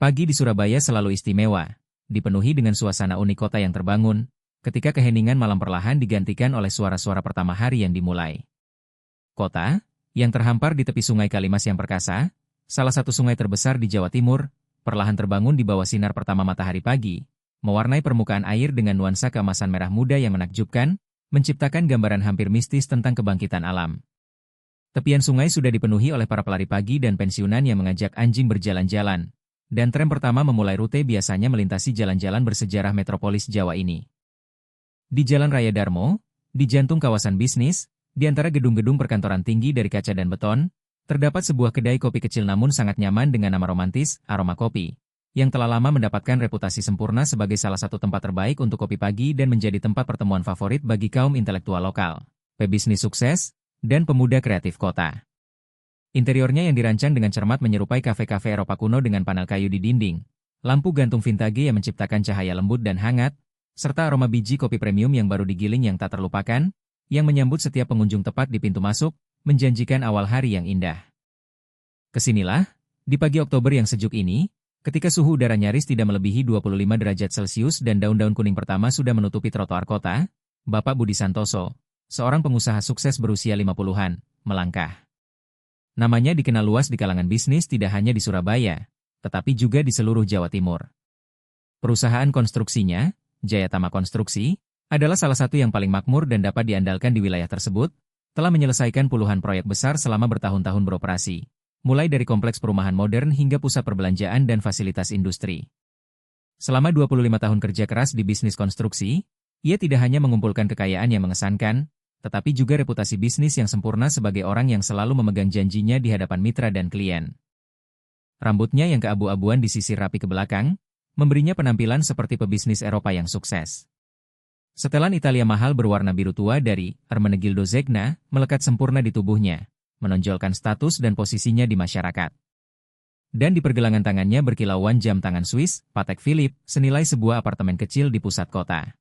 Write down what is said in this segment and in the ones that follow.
Pagi di Surabaya selalu istimewa, dipenuhi dengan suasana unik kota yang terbangun, ketika keheningan malam perlahan digantikan oleh suara-suara pertama hari yang dimulai. Kota, yang terhampar di tepi Sungai Kalimas yang perkasa, salah satu sungai terbesar di Jawa Timur, perlahan terbangun di bawah sinar pertama matahari pagi, mewarnai permukaan air dengan nuansa keemasan merah muda yang menakjubkan, menciptakan gambaran hampir mistis tentang kebangkitan alam. Tepian sungai sudah dipenuhi oleh para pelari pagi dan pensiunan yang mengajak anjing berjalan-jalan, dan tram pertama memulai rute biasanya melintasi jalan-jalan bersejarah metropolis Jawa ini. Di Jalan Raya Darmo, di jantung kawasan bisnis, di antara gedung-gedung perkantoran tinggi dari kaca dan beton, terdapat sebuah kedai kopi kecil namun sangat nyaman dengan nama romantis, Aroma Kopi, yang telah lama mendapatkan reputasi sempurna sebagai salah satu tempat terbaik untuk kopi pagi dan menjadi tempat pertemuan favorit bagi kaum intelektual lokal, pebisnis sukses, dan pemuda kreatif kota. Interiornya yang dirancang dengan cermat menyerupai kafe-kafe Eropa kuno dengan panel kayu di dinding, lampu gantung vintage yang menciptakan cahaya lembut dan hangat, serta aroma biji kopi premium yang baru digiling yang tak terlupakan, yang menyambut setiap pengunjung tepat di pintu masuk, menjanjikan awal hari yang indah. Kesinilah, di pagi Oktober yang sejuk ini, ketika suhu udara nyaris tidak melebihi 25 derajat Celcius dan daun-daun kuning pertama sudah menutupi trotoar kota, Bapak Budi Santoso, seorang pengusaha sukses berusia 50-an, melangkah. Namanya dikenal luas di kalangan bisnis tidak hanya di Surabaya, tetapi juga di seluruh Jawa Timur. Perusahaan konstruksinya, Jayatama Konstruksi, adalah salah satu yang paling makmur dan dapat diandalkan di wilayah tersebut, telah menyelesaikan puluhan proyek besar selama bertahun-tahun beroperasi, mulai dari kompleks perumahan modern hingga pusat perbelanjaan dan fasilitas industri. Selama 25 tahun kerja keras di bisnis konstruksi, ia tidak hanya mengumpulkan kekayaan yang mengesankan, tetapi juga reputasi bisnis yang sempurna sebagai orang yang selalu memegang janjinya di hadapan mitra dan klien. Rambutnya yang keabu-abuan disisir rapi ke belakang, memberinya penampilan seperti pebisnis Eropa yang sukses. Setelan Italia mahal berwarna biru tua dari Ermenegildo Zegna melekat sempurna di tubuhnya, menonjolkan status dan posisinya di masyarakat. Dan di pergelangan tangannya berkilauan jam tangan Swiss, Patek Philippe, senilai sebuah apartemen kecil di pusat kota.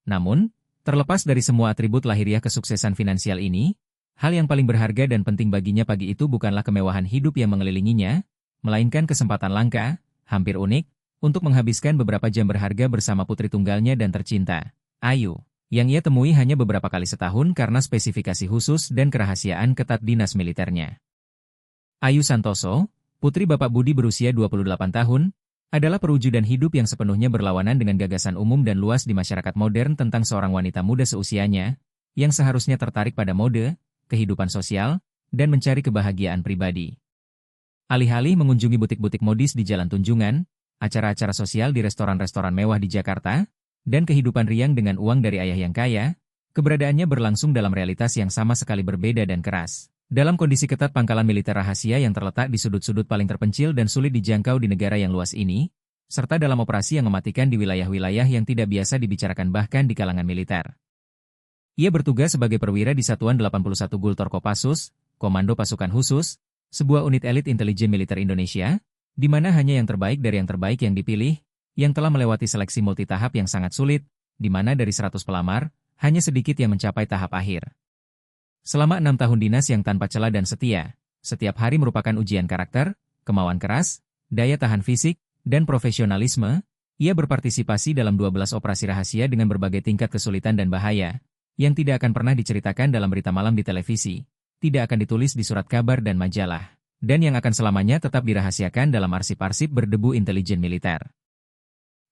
Namun, terlepas dari semua atribut lahiriah kesuksesan finansial ini, hal yang paling berharga dan penting baginya pagi itu bukanlah kemewahan hidup yang mengelilinginya, melainkan kesempatan langka, hampir unik, untuk menghabiskan beberapa jam berharga bersama putri tunggalnya dan tercinta, Ayu, yang ia temui hanya beberapa kali setahun karena spesifikasi khusus dan kerahasiaan ketat dinas militernya. Ayu Santoso, putri Bapak Budi berusia 28 tahun, adalah perwujudan hidup yang sepenuhnya berlawanan dengan gagasan umum dan luas di masyarakat modern tentang seorang wanita muda seusianya, yang seharusnya tertarik pada mode, kehidupan sosial, dan mencari kebahagiaan pribadi. Alih-alih mengunjungi butik-butik modis di Jalan Tunjungan, acara-acara sosial di restoran-restoran mewah di Jakarta, dan kehidupan riang dengan uang dari ayah yang kaya, keberadaannya berlangsung dalam realitas yang sama sekali berbeda dan keras. Dalam kondisi ketat pangkalan militer rahasia yang terletak di sudut-sudut paling terpencil dan sulit dijangkau di negara yang luas ini, serta dalam operasi yang mematikan di wilayah-wilayah yang tidak biasa dibicarakan bahkan di kalangan militer. Ia bertugas sebagai perwira di Satuan 81 Gultor Kopassus, Komando Pasukan Khusus, sebuah unit elit intelijen militer Indonesia, di mana hanya yang terbaik dari yang terbaik yang dipilih, yang telah melewati seleksi multitahap yang sangat sulit, di mana dari 100 pelamar, hanya sedikit yang mencapai tahap akhir. Selama 6 tahun dinas yang tanpa celah dan setia, setiap hari merupakan ujian karakter, kemauan keras, daya tahan fisik, dan profesionalisme, ia berpartisipasi dalam 12 operasi rahasia dengan berbagai tingkat kesulitan dan bahaya, yang tidak akan pernah diceritakan dalam berita malam di televisi, tidak akan ditulis di surat kabar dan majalah, dan yang akan selamanya tetap dirahasiakan dalam arsip-arsip berdebu intelijen militer.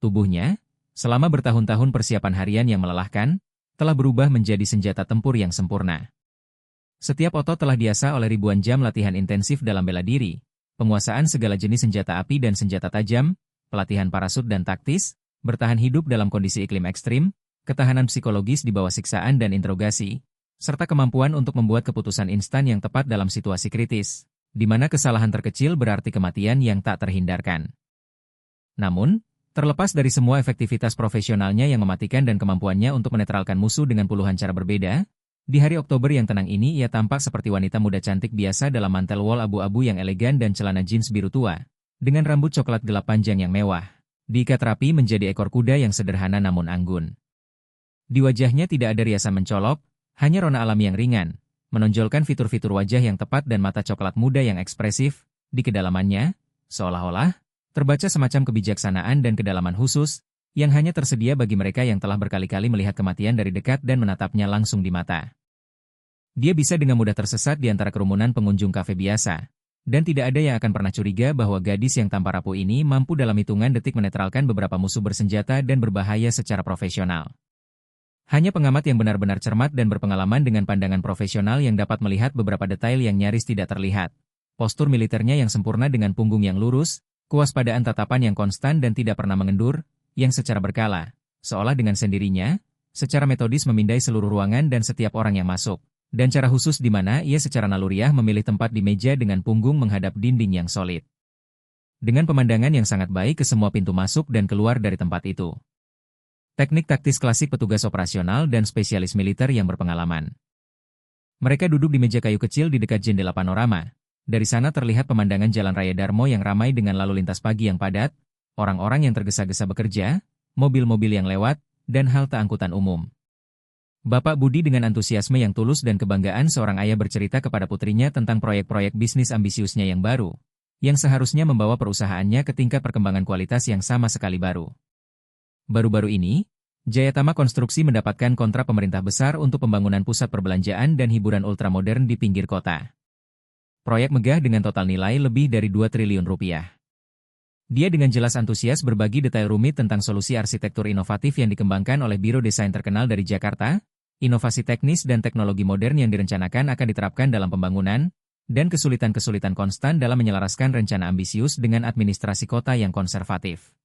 Tubuhnya, selama bertahun-tahun persiapan harian yang melelahkan, telah berubah menjadi senjata tempur yang sempurna. Setiap otot telah diasah oleh ribuan jam latihan intensif dalam bela diri, penguasaan segala jenis senjata api dan senjata tajam, pelatihan parasut dan taktis, bertahan hidup dalam kondisi iklim ekstrim, ketahanan psikologis di bawah siksaan dan interogasi, serta kemampuan untuk membuat keputusan instan yang tepat dalam situasi kritis, di mana kesalahan terkecil berarti kematian yang tak terhindarkan. Namun, terlepas dari semua efektivitas profesionalnya yang mematikan dan kemampuannya untuk menetralkan musuh dengan puluhan cara berbeda, di hari Oktober yang tenang ini ia tampak seperti wanita muda cantik biasa dalam mantel wol abu-abu yang elegan dan celana jeans biru tua, dengan rambut coklat gelap panjang yang mewah, diikat rapi menjadi ekor kuda yang sederhana namun anggun. Di wajahnya tidak ada riasan mencolok, hanya rona alami yang ringan, menonjolkan fitur-fitur wajah yang tepat dan mata coklat muda yang ekspresif, di kedalamannya, seolah-olah, Terbaca semacam kebijaksanaan dan kedalaman khusus, yang hanya tersedia bagi mereka yang telah berkali-kali melihat kematian dari dekat dan menatapnya langsung di mata. Dia bisa dengan mudah tersesat di antara kerumunan pengunjung kafe biasa, dan tidak ada yang akan pernah curiga bahwa gadis yang tampak rapuh ini mampu dalam hitungan detik menetralkan beberapa musuh bersenjata dan berbahaya secara profesional. Hanya pengamat yang benar-benar cermat dan berpengalaman dengan pandangan profesional yang dapat melihat beberapa detail yang nyaris tidak terlihat. Postur militernya yang sempurna dengan punggung yang lurus, kewaspadaan tatapan yang konstan dan tidak pernah mengendur, yang secara berkala, seolah dengan sendirinya, secara metodis memindai seluruh ruangan dan setiap orang yang masuk. Dan cara khusus di mana ia secara naluriah memilih tempat di meja dengan punggung menghadap dinding yang solid. Dengan pemandangan yang sangat baik ke semua pintu masuk dan keluar dari tempat itu. Teknik taktis klasik petugas operasional dan spesialis militer yang berpengalaman. Mereka duduk di meja kayu kecil di dekat jendela panorama. Dari sana terlihat pemandangan Jalan Raya Darmo yang ramai dengan lalu lintas pagi yang padat, orang-orang yang tergesa-gesa bekerja, mobil-mobil yang lewat, dan halte angkutan umum. Bapak Budi dengan antusiasme yang tulus dan kebanggaan seorang ayah bercerita kepada putrinya tentang proyek-proyek bisnis ambisiusnya yang baru, yang seharusnya membawa perusahaannya ke tingkat perkembangan kualitas yang sama sekali baru. Baru-baru ini, Jayatama Konstruksi mendapatkan kontrak pemerintah besar untuk pembangunan pusat perbelanjaan dan hiburan ultramodern di pinggir kota. Proyek megah dengan total nilai lebih dari 2 triliun rupiah. Dia dengan jelas antusias berbagi detail rumit tentang solusi arsitektur inovatif yang dikembangkan oleh biro desain terkenal dari Jakarta, inovasi teknis dan teknologi modern yang direncanakan akan diterapkan dalam pembangunan, dan kesulitan-kesulitan konstan dalam menyelaraskan rencana ambisius dengan administrasi kota yang konservatif.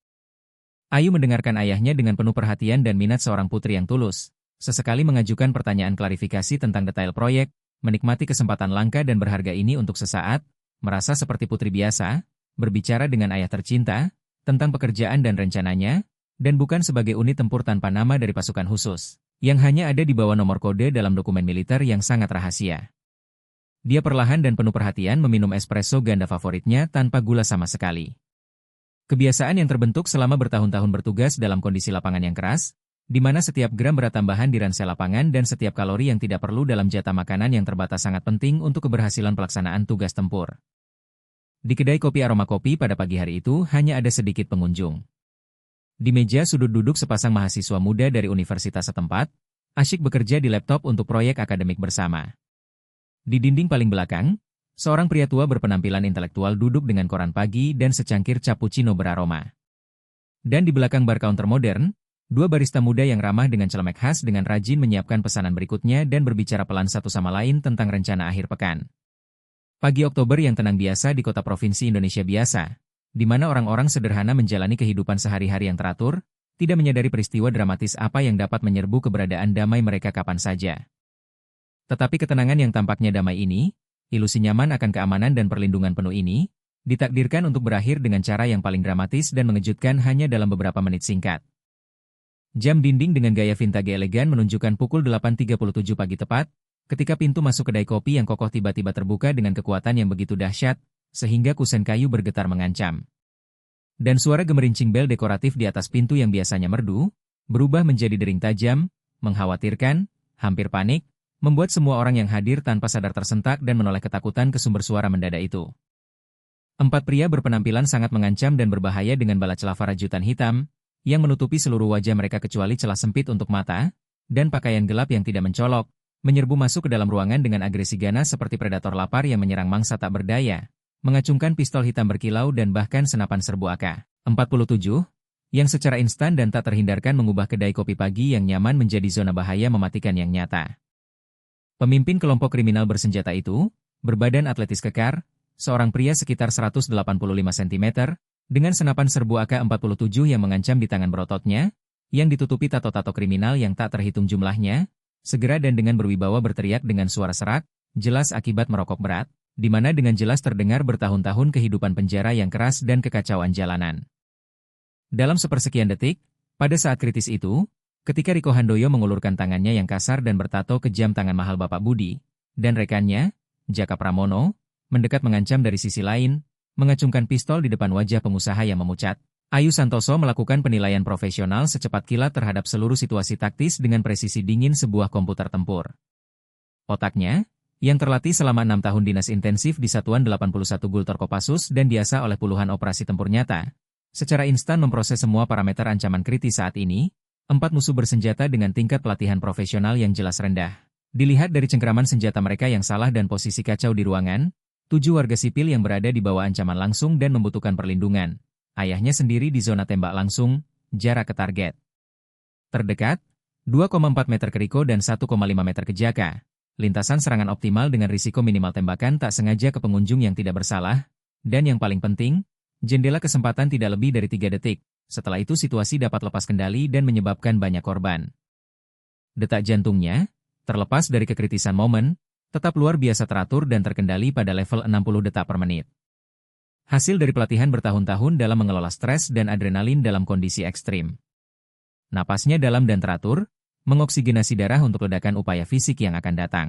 Ayu mendengarkan ayahnya dengan penuh perhatian dan minat seorang putri yang tulus, sesekali mengajukan pertanyaan klarifikasi tentang detail proyek, menikmati kesempatan langka dan berharga ini untuk sesaat, merasa seperti putri biasa, berbicara dengan ayah tercinta, tentang pekerjaan dan rencananya, dan bukan sebagai unit tempur tanpa nama dari pasukan khusus, yang hanya ada di bawah nomor kode dalam dokumen militer yang sangat rahasia. Dia perlahan dan penuh perhatian meminum espresso ganda favoritnya tanpa gula sama sekali. Kebiasaan yang terbentuk selama bertahun-tahun bertugas dalam kondisi lapangan yang keras, di mana setiap gram berat tambahan di ransel lapangan dan setiap kalori yang tidak perlu dalam jatah makanan yang terbatas sangat penting untuk keberhasilan pelaksanaan tugas tempur. Di kedai kopi Aroma Kopi pada pagi hari itu hanya ada sedikit pengunjung. Di meja sudut duduk sepasang mahasiswa muda dari universitas setempat, asyik bekerja di laptop untuk proyek akademik bersama. Di dinding paling belakang, seorang pria tua berpenampilan intelektual duduk dengan koran pagi dan secangkir cappuccino beraroma. Dan di belakang bar counter modern, dua barista muda yang ramah dengan celemek khas dengan rajin menyiapkan pesanan berikutnya dan berbicara pelan satu sama lain tentang rencana akhir pekan. Pagi Oktober yang tenang biasa di kota provinsi Indonesia biasa, di mana orang-orang sederhana menjalani kehidupan sehari-hari yang teratur, tidak menyadari peristiwa dramatis apa yang dapat menyerbu keberadaan damai mereka kapan saja. Tetapi ketenangan yang tampaknya damai ini, ilusi nyaman akan keamanan dan perlindungan penuh ini, ditakdirkan untuk berakhir dengan cara yang paling dramatis dan mengejutkan hanya dalam beberapa menit singkat. Jam dinding dengan gaya vintage elegan menunjukkan pukul 8.37 pagi tepat, ketika pintu masuk kedai kopi yang kokoh tiba-tiba terbuka dengan kekuatan yang begitu dahsyat, sehingga kusen kayu bergetar mengancam. Dan suara gemerincing bel dekoratif di atas pintu yang biasanya merdu, berubah menjadi dering tajam, mengkhawatirkan, hampir panik, membuat semua orang yang hadir tanpa sadar tersentak dan menoleh ketakutan ke sumber suara mendadak itu. 4 pria berpenampilan sangat mengancam dan berbahaya dengan bala celava rajutan hitam, yang menutupi seluruh wajah mereka kecuali celah sempit untuk mata, dan pakaian gelap yang tidak mencolok, menyerbu masuk ke dalam ruangan dengan agresi ganas seperti predator lapar yang menyerang mangsa tak berdaya, mengacungkan pistol hitam berkilau dan bahkan senapan serbu AK-47, yang secara instan dan tak terhindarkan mengubah kedai kopi pagi yang nyaman menjadi zona bahaya mematikan yang nyata. Pemimpin kelompok kriminal bersenjata itu, berbadan atletis kekar, seorang pria sekitar 185 cm, dengan senapan serbu AK-47 yang mengancam di tangan berototnya, yang ditutupi tato-tato kriminal yang tak terhitung jumlahnya, segera dan dengan berwibawa berteriak dengan suara serak, jelas akibat merokok berat, di mana dengan jelas terdengar bertahun-tahun kehidupan penjara yang keras dan kekacauan jalanan. Dalam sepersekian detik, pada saat kritis itu, ketika Riko Handoyo mengulurkan tangannya yang kasar dan bertato kejam tangan mahal Bapak Budi, dan rekannya, Jaka Pramono, mendekat mengancam dari sisi lain, mengacungkan pistol di depan wajah pengusaha yang memucat, Ayu Santoso melakukan penilaian profesional secepat kilat terhadap seluruh situasi taktis dengan presisi dingin sebuah komputer tempur. Otaknya, yang terlatih selama 6 tahun dinas intensif di Satuan 81 Gultor Kopassus dan biasa oleh puluhan operasi tempur nyata, secara instan memproses semua parameter ancaman kritis saat ini. 4 musuh bersenjata dengan tingkat pelatihan profesional yang jelas rendah. Dilihat dari cengkeraman senjata mereka yang salah dan posisi kacau di ruangan, 7 warga sipil yang berada di bawah ancaman langsung dan membutuhkan perlindungan. Ayahnya sendiri di zona tembak langsung, jarak ke target terdekat, 2,4 meter ke Riko dan 1,5 meter ke Jaka. Lintasan serangan optimal dengan risiko minimal tembakan tak sengaja ke pengunjung yang tidak bersalah. Dan yang paling penting, jendela kesempatan tidak lebih dari 3 detik. Setelah itu situasi dapat lepas kendali dan menyebabkan banyak korban. Detak jantungnya, terlepas dari kekritisan momen, tetap luar biasa teratur dan terkendali pada level 60 detak per menit. Hasil dari pelatihan bertahun-tahun dalam mengelola stres dan adrenalin dalam kondisi ekstrim. Napasnya dalam dan teratur, mengoksigenasi darah untuk ledakan upaya fisik yang akan datang.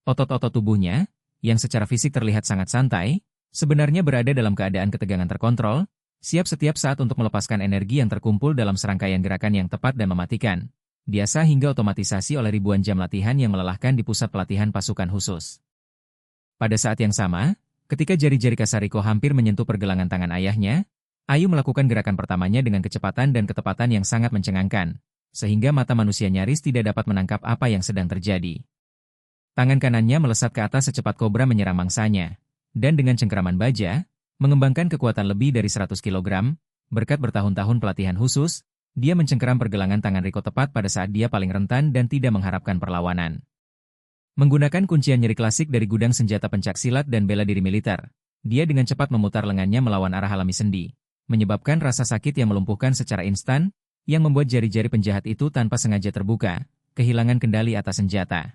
Otot-otot tubuhnya, yang secara fisik terlihat sangat santai, sebenarnya berada dalam keadaan ketegangan terkontrol, siap setiap saat untuk melepaskan energi yang terkumpul dalam serangkaian gerakan yang tepat dan mematikan. Biasa hingga otomatisasi oleh ribuan jam latihan yang melelahkan di pusat pelatihan pasukan khusus. Pada saat yang sama, ketika jari-jari kasar Riko hampir menyentuh pergelangan tangan ayahnya, Ayu melakukan gerakan pertamanya dengan kecepatan dan ketepatan yang sangat mencengangkan, sehingga mata manusia nyaris tidak dapat menangkap apa yang sedang terjadi. Tangan kanannya melesat ke atas secepat kobra menyerang mangsanya, dan dengan cengkeraman baja, mengembangkan kekuatan lebih dari 100 kg, berkat bertahun-tahun pelatihan khusus, dia mencengkeram pergelangan tangan Riko tepat pada saat dia paling rentan dan tidak mengharapkan perlawanan. Menggunakan kuncian nyeri klasik dari gudang senjata pencak silat dan bela diri militer, dia dengan cepat memutar lengannya melawan arah alami sendi, menyebabkan rasa sakit yang melumpuhkan secara instan, yang membuat jari-jari penjahat itu tanpa sengaja terbuka, kehilangan kendali atas senjata.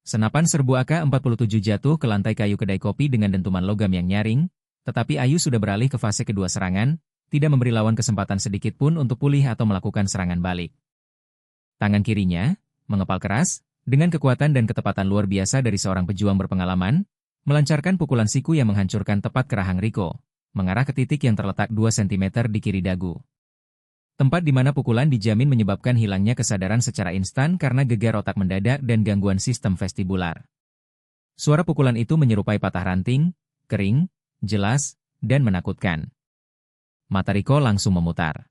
Senapan serbu AK-47 jatuh ke lantai kayu kedai kopi dengan dentuman logam yang nyaring, tetapi Ayu sudah beralih ke fase kedua serangan, tidak memberi lawan kesempatan sedikit pun untuk pulih atau melakukan serangan balik. Tangan kirinya, mengepal keras, dengan kekuatan dan ketepatan luar biasa dari seorang pejuang berpengalaman, melancarkan pukulan siku yang menghancurkan tepat ke rahang Riko, mengarah ke titik yang terletak 2 cm di kiri dagu. Tempat di mana pukulan dijamin menyebabkan hilangnya kesadaran secara instan karena gegar otak mendadak dan gangguan sistem vestibular. Suara pukulan itu menyerupai patah ranting, kering, jelas, dan menakutkan. Mata Riko langsung memutar.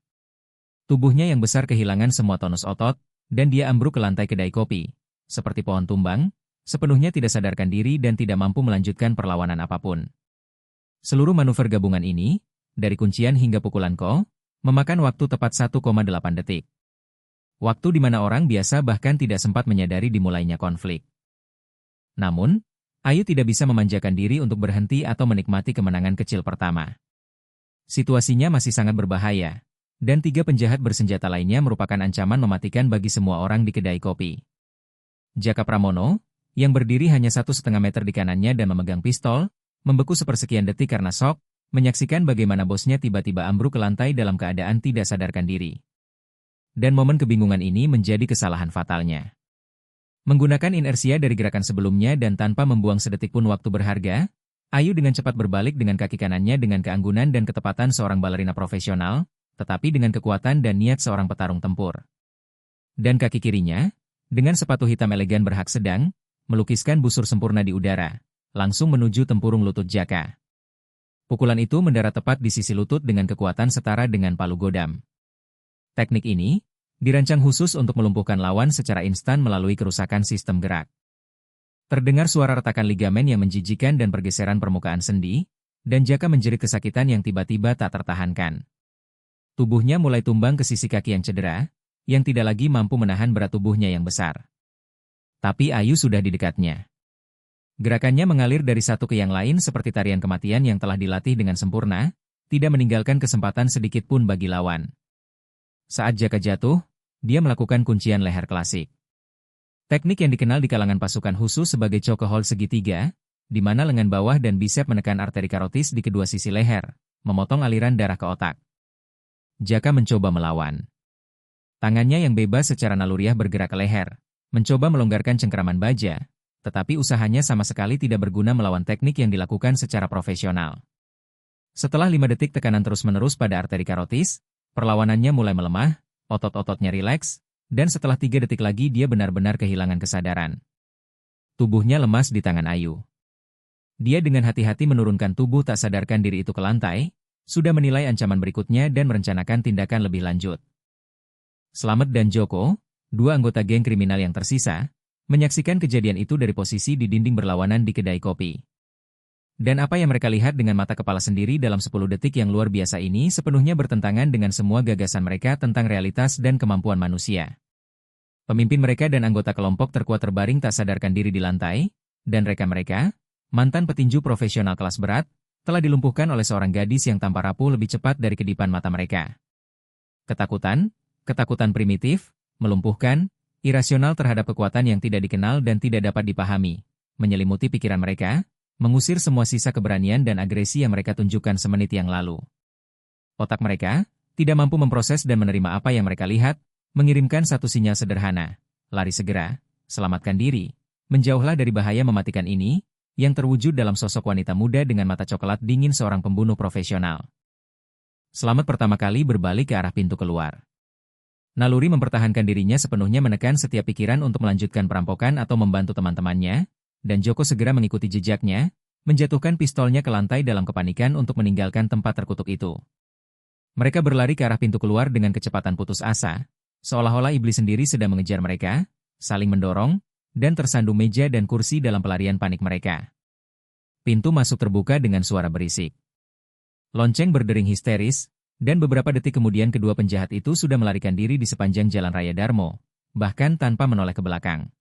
Tubuhnya yang besar kehilangan semua tonus otot, dan dia ambruk ke lantai kedai kopi. Seperti pohon tumbang, sepenuhnya tidak sadarkan diri dan tidak mampu melanjutkan perlawanan apapun. Seluruh manuver gabungan ini, dari kuncian hingga pukulan ko, memakan waktu tepat 1,8 detik. Waktu di mana orang biasa bahkan tidak sempat menyadari dimulainya konflik. Namun, Ayu tidak bisa memanjakan diri untuk berhenti atau menikmati kemenangan kecil pertama. Situasinya masih sangat berbahaya, dan 3 penjahat bersenjata lainnya merupakan ancaman mematikan bagi semua orang di kedai kopi. Jaka Pramono, yang berdiri hanya 1,5 meter di kanannya dan memegang pistol, membeku sepersekian detik karena shock, menyaksikan bagaimana bosnya tiba-tiba ambruk ke lantai dalam keadaan tidak sadarkan diri. Dan momen kebingungan ini menjadi kesalahan fatalnya. Menggunakan inersia dari gerakan sebelumnya dan tanpa membuang sedetik pun waktu berharga, Ayu dengan cepat berbalik dengan kaki kanannya dengan keanggunan dan ketepatan seorang balerina profesional, tetapi dengan kekuatan dan niat seorang petarung tempur. Dan kaki kirinya, dengan sepatu hitam elegan berhak sedang, melukiskan busur sempurna di udara, langsung menuju tempurung lutut Jaka. Pukulan itu mendarat tepat di sisi lutut dengan kekuatan setara dengan palu godam. Teknik ini dirancang khusus untuk melumpuhkan lawan secara instan melalui kerusakan sistem gerak. Terdengar suara retakan ligamen yang menjijikan dan pergeseran permukaan sendi, dan Jaka menjerit kesakitan yang tiba-tiba tak tertahankan. Tubuhnya mulai tumbang ke sisi kaki yang cedera, yang tidak lagi mampu menahan berat tubuhnya yang besar. Tapi Ayu sudah di dekatnya. Gerakannya mengalir dari satu ke yang lain seperti tarian kematian yang telah dilatih dengan sempurna, tidak meninggalkan kesempatan sedikit pun bagi lawan. Saat Jaka jatuh, dia melakukan kuncian leher klasik. Teknik yang dikenal di kalangan pasukan khusus sebagai choke hold segitiga, di mana lengan bawah dan bisep menekan arteri karotis di kedua sisi leher, memotong aliran darah ke otak. Jaka mencoba melawan. Tangannya yang bebas secara naluriah bergerak ke leher, mencoba melonggarkan cengkeraman baja, tetapi usahanya sama sekali tidak berguna melawan teknik yang dilakukan secara profesional. Setelah 5 detik tekanan terus-menerus pada arteri karotis, perlawanannya mulai melemah, otot-ototnya rileks, dan setelah 3 detik lagi dia benar-benar kehilangan kesadaran. Tubuhnya lemas di tangan Ayu. Dia dengan hati-hati menurunkan tubuh tak sadarkan diri itu ke lantai, sudah menilai ancaman berikutnya dan merencanakan tindakan lebih lanjut. Slamet dan Joko, dua anggota geng kriminal yang tersisa, menyaksikan kejadian itu dari posisi di dinding berlawanan di kedai kopi. Dan apa yang mereka lihat dengan mata kepala sendiri dalam 10 detik yang luar biasa ini sepenuhnya bertentangan dengan semua gagasan mereka tentang realitas dan kemampuan manusia. Pemimpin mereka dan anggota kelompok terkuat terbaring tak sadarkan diri di lantai, dan mereka, mantan petinju profesional kelas berat, telah dilumpuhkan oleh seorang gadis yang tanpa rapuh lebih cepat dari kedipan mata mereka. Ketakutan primitif, melumpuhkan, irasional terhadap kekuatan yang tidak dikenal dan tidak dapat dipahami, menyelimuti pikiran mereka, mengusir semua sisa keberanian dan agresi yang mereka tunjukkan semenit yang lalu. Otak mereka tidak mampu memproses dan menerima apa yang mereka lihat, mengirimkan satu sinyal sederhana, lari segera, selamatkan diri, menjauhlah dari bahaya mematikan ini, yang terwujud dalam sosok wanita muda dengan mata coklat dingin seorang pembunuh profesional. Slamet pertama kali berbalik ke arah pintu keluar. Naluri mempertahankan dirinya sepenuhnya menekan setiap pikiran untuk melanjutkan perampokan atau membantu teman-temannya, dan Joko segera mengikuti jejaknya, menjatuhkan pistolnya ke lantai dalam kepanikan untuk meninggalkan tempat terkutuk itu. Mereka berlari ke arah pintu keluar dengan kecepatan putus asa, seolah-olah iblis sendiri sedang mengejar mereka, saling mendorong, dan tersandung meja dan kursi dalam pelarian panik mereka. Pintu masuk terbuka dengan suara berisik. Lonceng berdering histeris, dan beberapa detik kemudian kedua penjahat itu sudah melarikan diri di sepanjang Jalan Raya Darmo, bahkan tanpa menoleh ke belakang.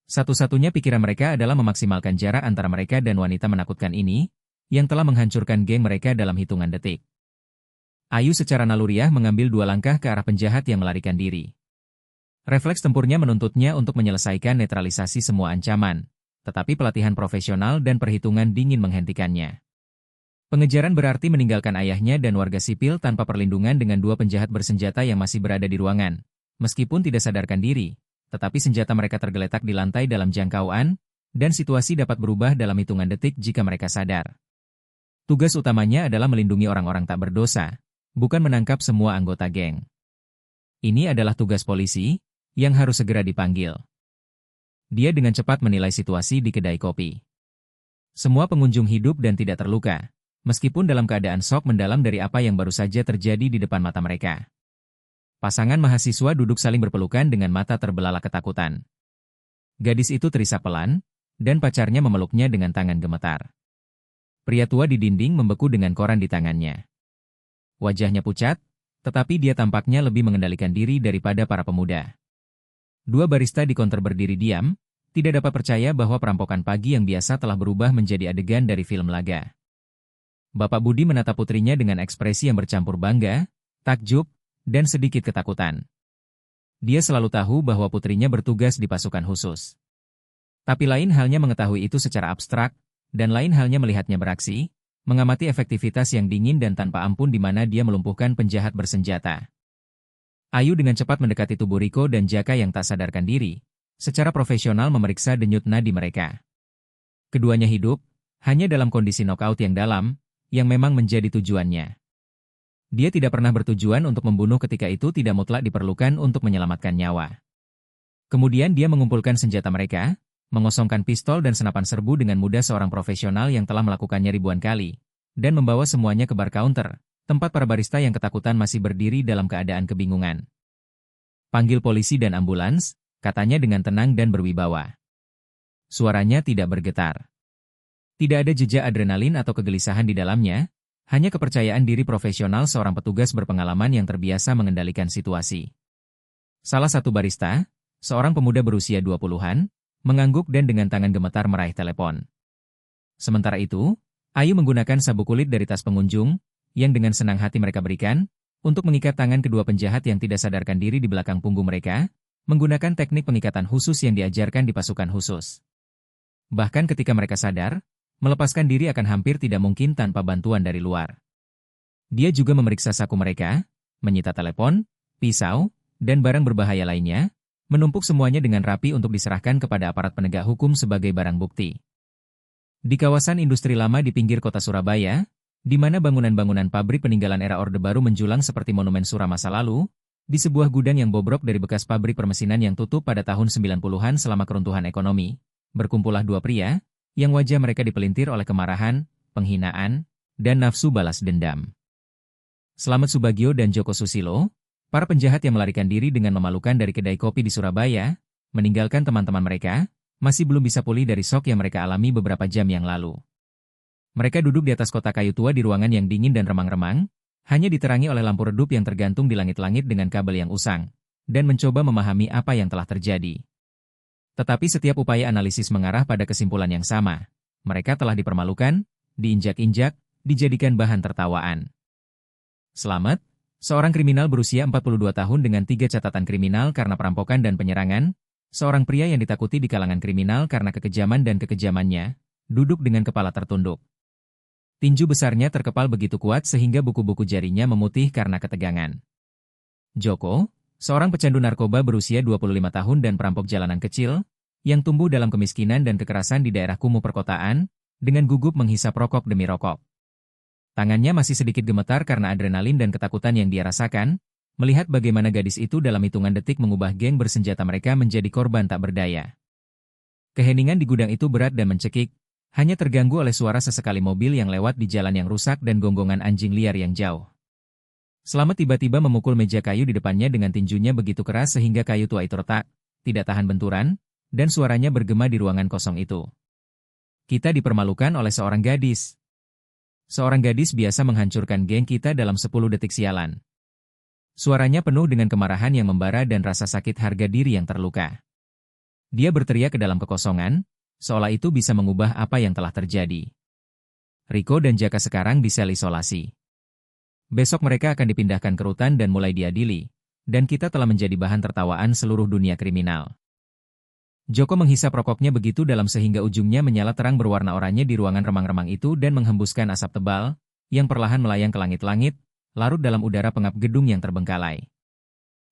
Satu-satunya pikiran mereka adalah memaksimalkan jarak antara mereka dan wanita menakutkan ini, yang telah menghancurkan geng mereka dalam hitungan detik. Ayu secara naluriah mengambil 2 langkah ke arah penjahat yang melarikan diri. Refleks tempurnya menuntutnya untuk menyelesaikan netralisasi semua ancaman, tetapi pelatihan profesional dan perhitungan dingin menghentikannya. Pengejaran berarti meninggalkan ayahnya dan warga sipil tanpa perlindungan dengan 2 penjahat bersenjata yang masih berada di ruangan, meskipun tidak sadarkan diri. Tetapi senjata mereka tergeletak di lantai dalam jangkauan, dan situasi dapat berubah dalam hitungan detik jika mereka sadar. Tugas utamanya adalah melindungi orang-orang tak berdosa, bukan menangkap semua anggota geng. Ini adalah tugas polisi, yang harus segera dipanggil. Dia dengan cepat menilai situasi di kedai kopi. Semua pengunjung hidup dan tidak terluka, meskipun dalam keadaan shock mendalam dari apa yang baru saja terjadi di depan mata mereka. Pasangan mahasiswa duduk saling berpelukan dengan mata terbelalak ketakutan. Gadis itu terisak pelan, dan pacarnya memeluknya dengan tangan gemetar. Pria tua di dinding membeku dengan koran di tangannya. Wajahnya pucat, tetapi dia tampaknya lebih mengendalikan diri daripada para pemuda. 2 barista di counter berdiri diam, tidak dapat percaya bahwa perampokan pagi yang biasa telah berubah menjadi adegan dari film laga. Bapak Budi menatap putrinya dengan ekspresi yang bercampur bangga, takjub, dan sedikit ketakutan. Dia selalu tahu bahwa putrinya bertugas di pasukan khusus. Tapi lain halnya mengetahui itu secara abstrak, dan lain halnya melihatnya beraksi, mengamati efektivitas yang dingin dan tanpa ampun di mana dia melumpuhkan penjahat bersenjata. Ayu dengan cepat mendekati tubuh Riko dan Jaka yang tak sadarkan diri, secara profesional memeriksa denyut nadi mereka. Keduanya hidup, hanya dalam kondisi knockout yang dalam, yang memang menjadi tujuannya. Dia tidak pernah bertujuan untuk membunuh ketika itu tidak mutlak diperlukan untuk menyelamatkan nyawa. Kemudian dia mengumpulkan senjata mereka, mengosongkan pistol dan senapan serbu dengan mudah seorang profesional yang telah melakukannya ribuan kali, dan membawa semuanya ke bar counter, tempat para barista yang ketakutan masih berdiri dalam keadaan kebingungan. Panggil polisi dan ambulans, katanya dengan tenang dan berwibawa. Suaranya tidak bergetar. Tidak ada jejak adrenalin atau kegelisahan di dalamnya, hanya kepercayaan diri profesional seorang petugas berpengalaman yang terbiasa mengendalikan situasi. Salah satu barista, seorang pemuda berusia 20-an, mengangguk dan dengan tangan gemetar meraih telepon. Sementara itu, Ayu menggunakan sabuk kulit dari tas pengunjung, yang dengan senang hati mereka berikan, untuk mengikat tangan kedua penjahat yang tidak sadarkan diri di belakang punggung mereka, menggunakan teknik pengikatan khusus yang diajarkan di pasukan khusus. Bahkan ketika mereka sadar, melepaskan diri akan hampir tidak mungkin tanpa bantuan dari luar. Dia juga memeriksa saku mereka, menyita telepon, pisau, dan barang berbahaya lainnya, menumpuk semuanya dengan rapi untuk diserahkan kepada aparat penegak hukum sebagai barang bukti. Di kawasan industri lama di pinggir kota Surabaya, di mana bangunan-bangunan pabrik peninggalan era Orde Baru menjulang seperti monumen sura masa lalu, di sebuah gudang yang bobrok dari bekas pabrik permesinan yang tutup pada tahun 90-an selama keruntuhan ekonomi, berkumpullah 2 pria, yang wajah mereka dipelintir oleh kemarahan, penghinaan, dan nafsu balas dendam. Slamet Subagio dan Joko Susilo, para penjahat yang melarikan diri dengan memalukan dari kedai kopi di Surabaya, meninggalkan teman-teman mereka, masih belum bisa pulih dari shock yang mereka alami beberapa jam yang lalu. Mereka duduk di atas kotak kayu tua di ruangan yang dingin dan remang-remang, hanya diterangi oleh lampu redup yang tergantung di langit-langit dengan kabel yang usang, dan mencoba memahami apa yang telah terjadi. Tetapi setiap upaya analisis mengarah pada kesimpulan yang sama. Mereka telah dipermalukan, diinjak-injak, dijadikan bahan tertawaan. Slamet, seorang kriminal berusia 42 tahun dengan 3 catatan kriminal karena perampokan dan penyerangan, seorang pria yang ditakuti di kalangan kriminal karena kekejaman dan kekejamannya, duduk dengan kepala tertunduk. Tinju besarnya terkepal begitu kuat sehingga buku-buku jarinya memutih karena ketegangan. Joko, seorang pecandu narkoba berusia 25 tahun dan perampok jalanan kecil, yang tumbuh dalam kemiskinan dan kekerasan di daerah kumuh perkotaan, dengan gugup menghisap rokok demi rokok. Tangannya masih sedikit gemetar karena adrenalin dan ketakutan yang dia rasakan, melihat bagaimana gadis itu dalam hitungan detik mengubah geng bersenjata mereka menjadi korban tak berdaya. Keheningan di gudang itu berat dan mencekik, hanya terganggu oleh suara sesekali mobil yang lewat di jalan yang rusak dan gonggongan anjing liar yang jauh. Slamet tiba-tiba memukul meja kayu di depannya dengan tinjunya begitu keras sehingga kayu tua itu retak, tidak tahan benturan, dan suaranya bergema di ruangan kosong itu. Kita dipermalukan oleh seorang gadis. Seorang gadis biasa menghancurkan geng kita dalam 10 detik sialan. Suaranya penuh dengan kemarahan yang membara dan rasa sakit harga diri yang terluka. Dia berteriak ke dalam kekosongan, seolah itu bisa mengubah apa yang telah terjadi. Riko dan Jaka sekarang di sel isolasi. Besok mereka akan dipindahkan ke rutan dan mulai diadili, dan kita telah menjadi bahan tertawaan seluruh dunia kriminal. Joko menghisap rokoknya begitu dalam sehingga ujungnya menyala terang berwarna oranye di ruangan remang-remang itu dan menghembuskan asap tebal, yang perlahan melayang ke langit-langit, larut dalam udara pengap gedung yang terbengkalai.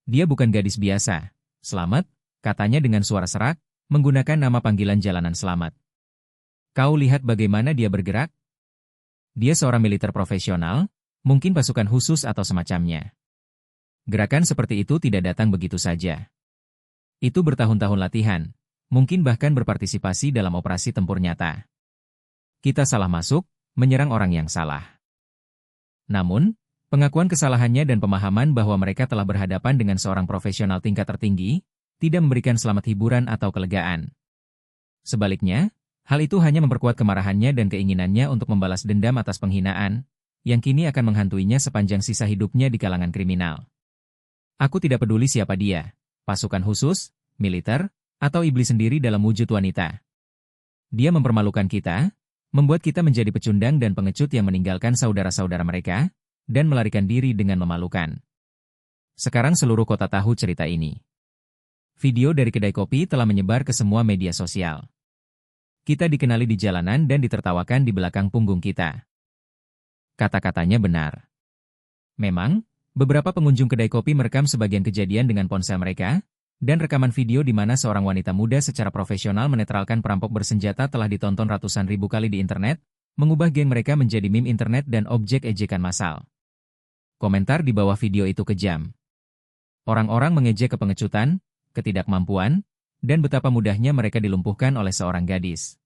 Dia bukan gadis biasa. Slamet, katanya dengan suara serak, menggunakan nama panggilan jalanan Slamet. Kau lihat bagaimana dia bergerak? Dia seorang militer profesional, mungkin pasukan khusus atau semacamnya. Gerakan seperti itu tidak datang begitu saja. Itu bertahun-tahun latihan. Mungkin bahkan berpartisipasi dalam operasi tempur nyata. Kita salah masuk, menyerang orang yang salah. Namun, pengakuan kesalahannya dan pemahaman bahwa mereka telah berhadapan dengan seorang profesional tingkat tertinggi, tidak memberikan Slamet hiburan atau kelegaan. Sebaliknya, hal itu hanya memperkuat kemarahannya dan keinginannya untuk membalas dendam atas penghinaan, yang kini akan menghantuinya sepanjang sisa hidupnya di kalangan kriminal. Aku tidak peduli siapa dia, pasukan khusus, militer, atau iblis sendiri dalam wujud wanita. Dia mempermalukan kita, membuat kita menjadi pecundang dan pengecut yang meninggalkan saudara-saudara mereka, dan melarikan diri dengan memalukan. Sekarang seluruh kota tahu cerita ini. Video dari kedai kopi telah menyebar ke semua media sosial. Kita dikenali di jalanan dan ditertawakan di belakang punggung kita. Kata-katanya benar. Memang, beberapa pengunjung kedai kopi merekam sebagian kejadian dengan ponsel mereka, dan rekaman video di mana seorang wanita muda secara profesional menetralkan perampok bersenjata telah ditonton ratusan ribu kali di internet, mengubah geng mereka menjadi meme internet dan objek ejekan massal. Komentar di bawah video itu kejam. Orang-orang mengejek kepengecutan, ketidakmampuan, dan betapa mudahnya mereka dilumpuhkan oleh seorang gadis.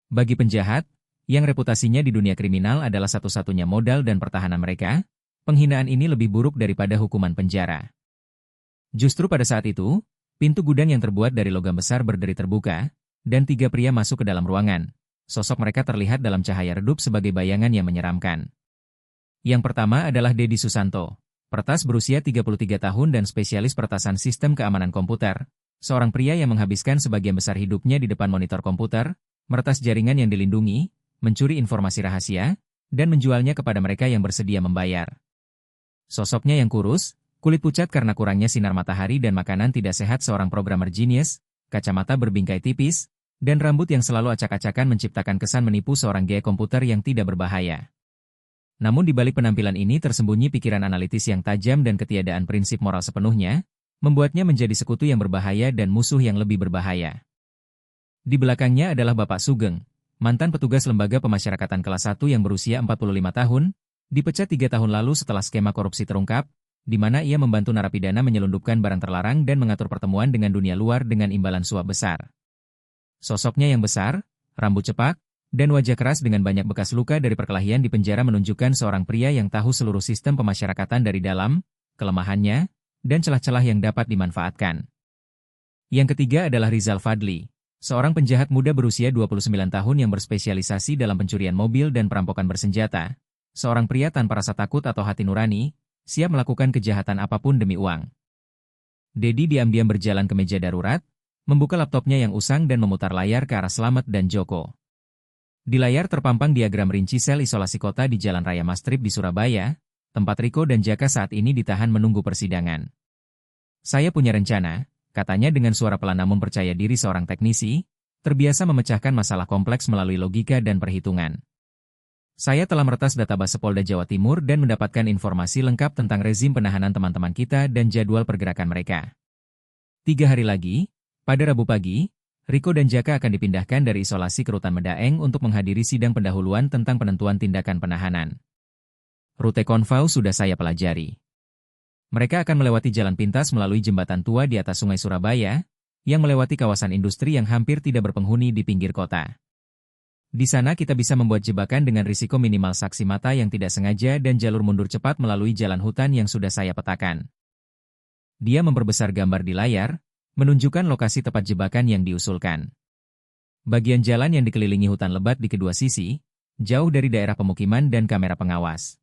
Bagi penjahat, yang reputasinya di dunia kriminal adalah satu-satunya modal dan pertahanan mereka, penghinaan ini lebih buruk daripada hukuman penjara. Justru pada saat itu, pintu gudang yang terbuat dari logam besar berderi terbuka, dan 3 pria masuk ke dalam ruangan. Sosok mereka terlihat dalam cahaya redup sebagai bayangan yang menyeramkan. Yang pertama adalah Dedi Susanto, pertas berusia 33 tahun dan spesialis pertasan sistem keamanan komputer, seorang pria yang menghabiskan sebagian besar hidupnya di depan monitor komputer, meretas jaringan yang dilindungi, mencuri informasi rahasia, dan menjualnya kepada mereka yang bersedia membayar. Sosoknya yang kurus, kulit pucat karena kurangnya sinar matahari dan makanan tidak sehat seorang programmer genius, kacamata berbingkai tipis, dan rambut yang selalu acak-acakan menciptakan kesan menipu seorang gaya komputer yang tidak berbahaya. Namun di balik penampilan ini tersembunyi pikiran analitis yang tajam dan ketiadaan prinsip moral sepenuhnya, membuatnya menjadi sekutu yang berbahaya dan musuh yang lebih berbahaya. Di belakangnya adalah Bapak Sugeng, mantan petugas lembaga pemasyarakatan kelas 1 yang berusia 45 tahun, dipecat 3 tahun lalu setelah skema korupsi terungkap, di mana ia membantu narapidana menyelundupkan barang terlarang dan mengatur pertemuan dengan dunia luar dengan imbalan suap besar. Sosoknya yang besar, rambut cepak, dan wajah keras dengan banyak bekas luka dari perkelahian di penjara menunjukkan seorang pria yang tahu seluruh sistem pemasyarakatan dari dalam, kelemahannya, dan celah-celah yang dapat dimanfaatkan. Yang ketiga adalah Rizal Fadli, seorang penjahat muda berusia 29 tahun yang berspesialisasi dalam pencurian mobil dan perampokan bersenjata. Seorang pria tanpa rasa takut atau hati nurani, siap melakukan kejahatan apapun demi uang. Dedi diam-diam berjalan ke meja darurat, membuka laptopnya yang usang dan memutar layar ke arah Slamet dan Joko. Di layar terpampang diagram rinci sel isolasi kota di Jalan Raya Mastrip di Surabaya, tempat Riko dan Jaka saat ini ditahan menunggu persidangan. Saya punya rencana, katanya dengan suara pelan namun percaya diri seorang teknisi, terbiasa memecahkan masalah kompleks melalui logika dan perhitungan. Saya telah meretas database Polda Jawa Timur dan mendapatkan informasi lengkap tentang rezim penahanan teman-teman kita dan jadwal pergerakan mereka. 3 hari lagi, pada Rabu pagi, Riko dan Jaka akan dipindahkan dari isolasi ke Rutan Medaeng untuk menghadiri sidang pendahuluan tentang penentuan tindakan penahanan. Rute konvoi sudah saya pelajari. Mereka akan melewati jalan pintas melalui jembatan tua di atas Sungai Surabaya, yang melewati kawasan industri yang hampir tidak berpenghuni di pinggir kota. Di sana kita bisa membuat jebakan dengan risiko minimal saksi mata yang tidak sengaja dan jalur mundur cepat melalui jalan hutan yang sudah saya petakan. Dia memperbesar gambar di layar, menunjukkan lokasi tepat jebakan yang diusulkan. Bagian jalan yang dikelilingi hutan lebat di kedua sisi, jauh dari daerah pemukiman dan kamera pengawas.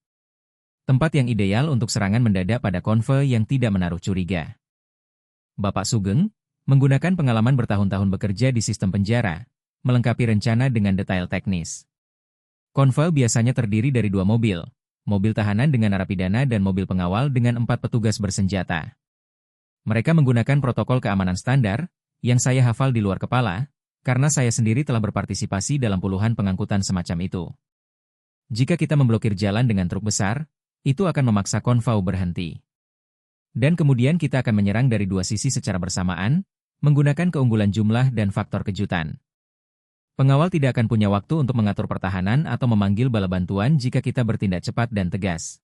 Tempat yang ideal untuk serangan mendadak pada konvoi yang tidak menaruh curiga. Bapak Sugeng, menggunakan pengalaman bertahun-tahun bekerja di sistem penjara, melengkapi rencana dengan detail teknis. Konvoi biasanya terdiri dari 2 mobil, mobil tahanan dengan narapidana dan mobil pengawal dengan 4 petugas bersenjata. Mereka menggunakan protokol keamanan standar, yang saya hafal di luar kepala, karena saya sendiri telah berpartisipasi dalam puluhan pengangkutan semacam itu. Jika kita memblokir jalan dengan truk besar, itu akan memaksa konvoi berhenti. Dan kemudian kita akan menyerang dari 2 sisi secara bersamaan, menggunakan keunggulan jumlah dan faktor kejutan. Pengawal tidak akan punya waktu untuk mengatur pertahanan atau memanggil bala bantuan jika kita bertindak cepat dan tegas.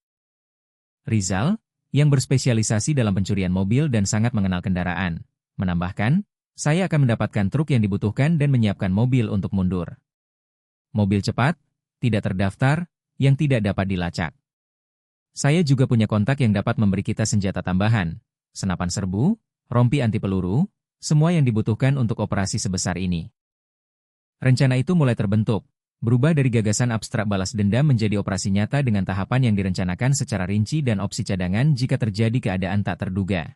Rizal, yang berspesialisasi dalam pencurian mobil dan sangat mengenal kendaraan, menambahkan, saya akan mendapatkan truk yang dibutuhkan dan menyiapkan mobil untuk mundur. Mobil cepat, tidak terdaftar, yang tidak dapat dilacak. Saya juga punya kontak yang dapat memberi kita senjata tambahan, senapan serbu, rompi anti peluru, semua yang dibutuhkan untuk operasi sebesar ini. Rencana itu mulai terbentuk, berubah dari gagasan abstrak balas dendam menjadi operasi nyata dengan tahapan yang direncanakan secara rinci dan opsi cadangan jika terjadi keadaan tak terduga.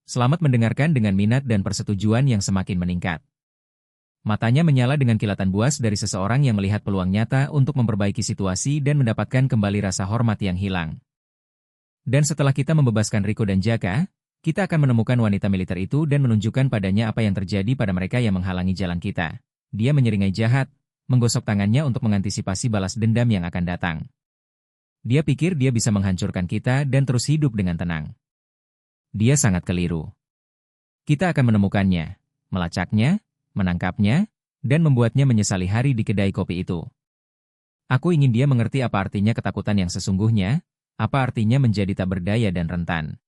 Selamat mendengarkan dengan minat dan persetujuan yang semakin meningkat. Matanya menyala dengan kilatan buas dari seseorang yang melihat peluang nyata untuk memperbaiki situasi dan mendapatkan kembali rasa hormat yang hilang. Dan setelah kita membebaskan Riko dan Jaka, kita akan menemukan wanita militer itu dan menunjukkan padanya apa yang terjadi pada mereka yang menghalangi jalan kita. Dia menyeringai jahat, menggosok tangannya untuk mengantisipasi balas dendam yang akan datang. Dia pikir dia bisa menghancurkan kita dan terus hidup dengan tenang. Dia sangat keliru. Kita akan menemukannya, melacaknya, menangkapnya, dan membuatnya menyesali hari di kedai kopi itu. Aku ingin dia mengerti apa artinya ketakutan yang sesungguhnya, apa artinya menjadi tak berdaya dan rentan.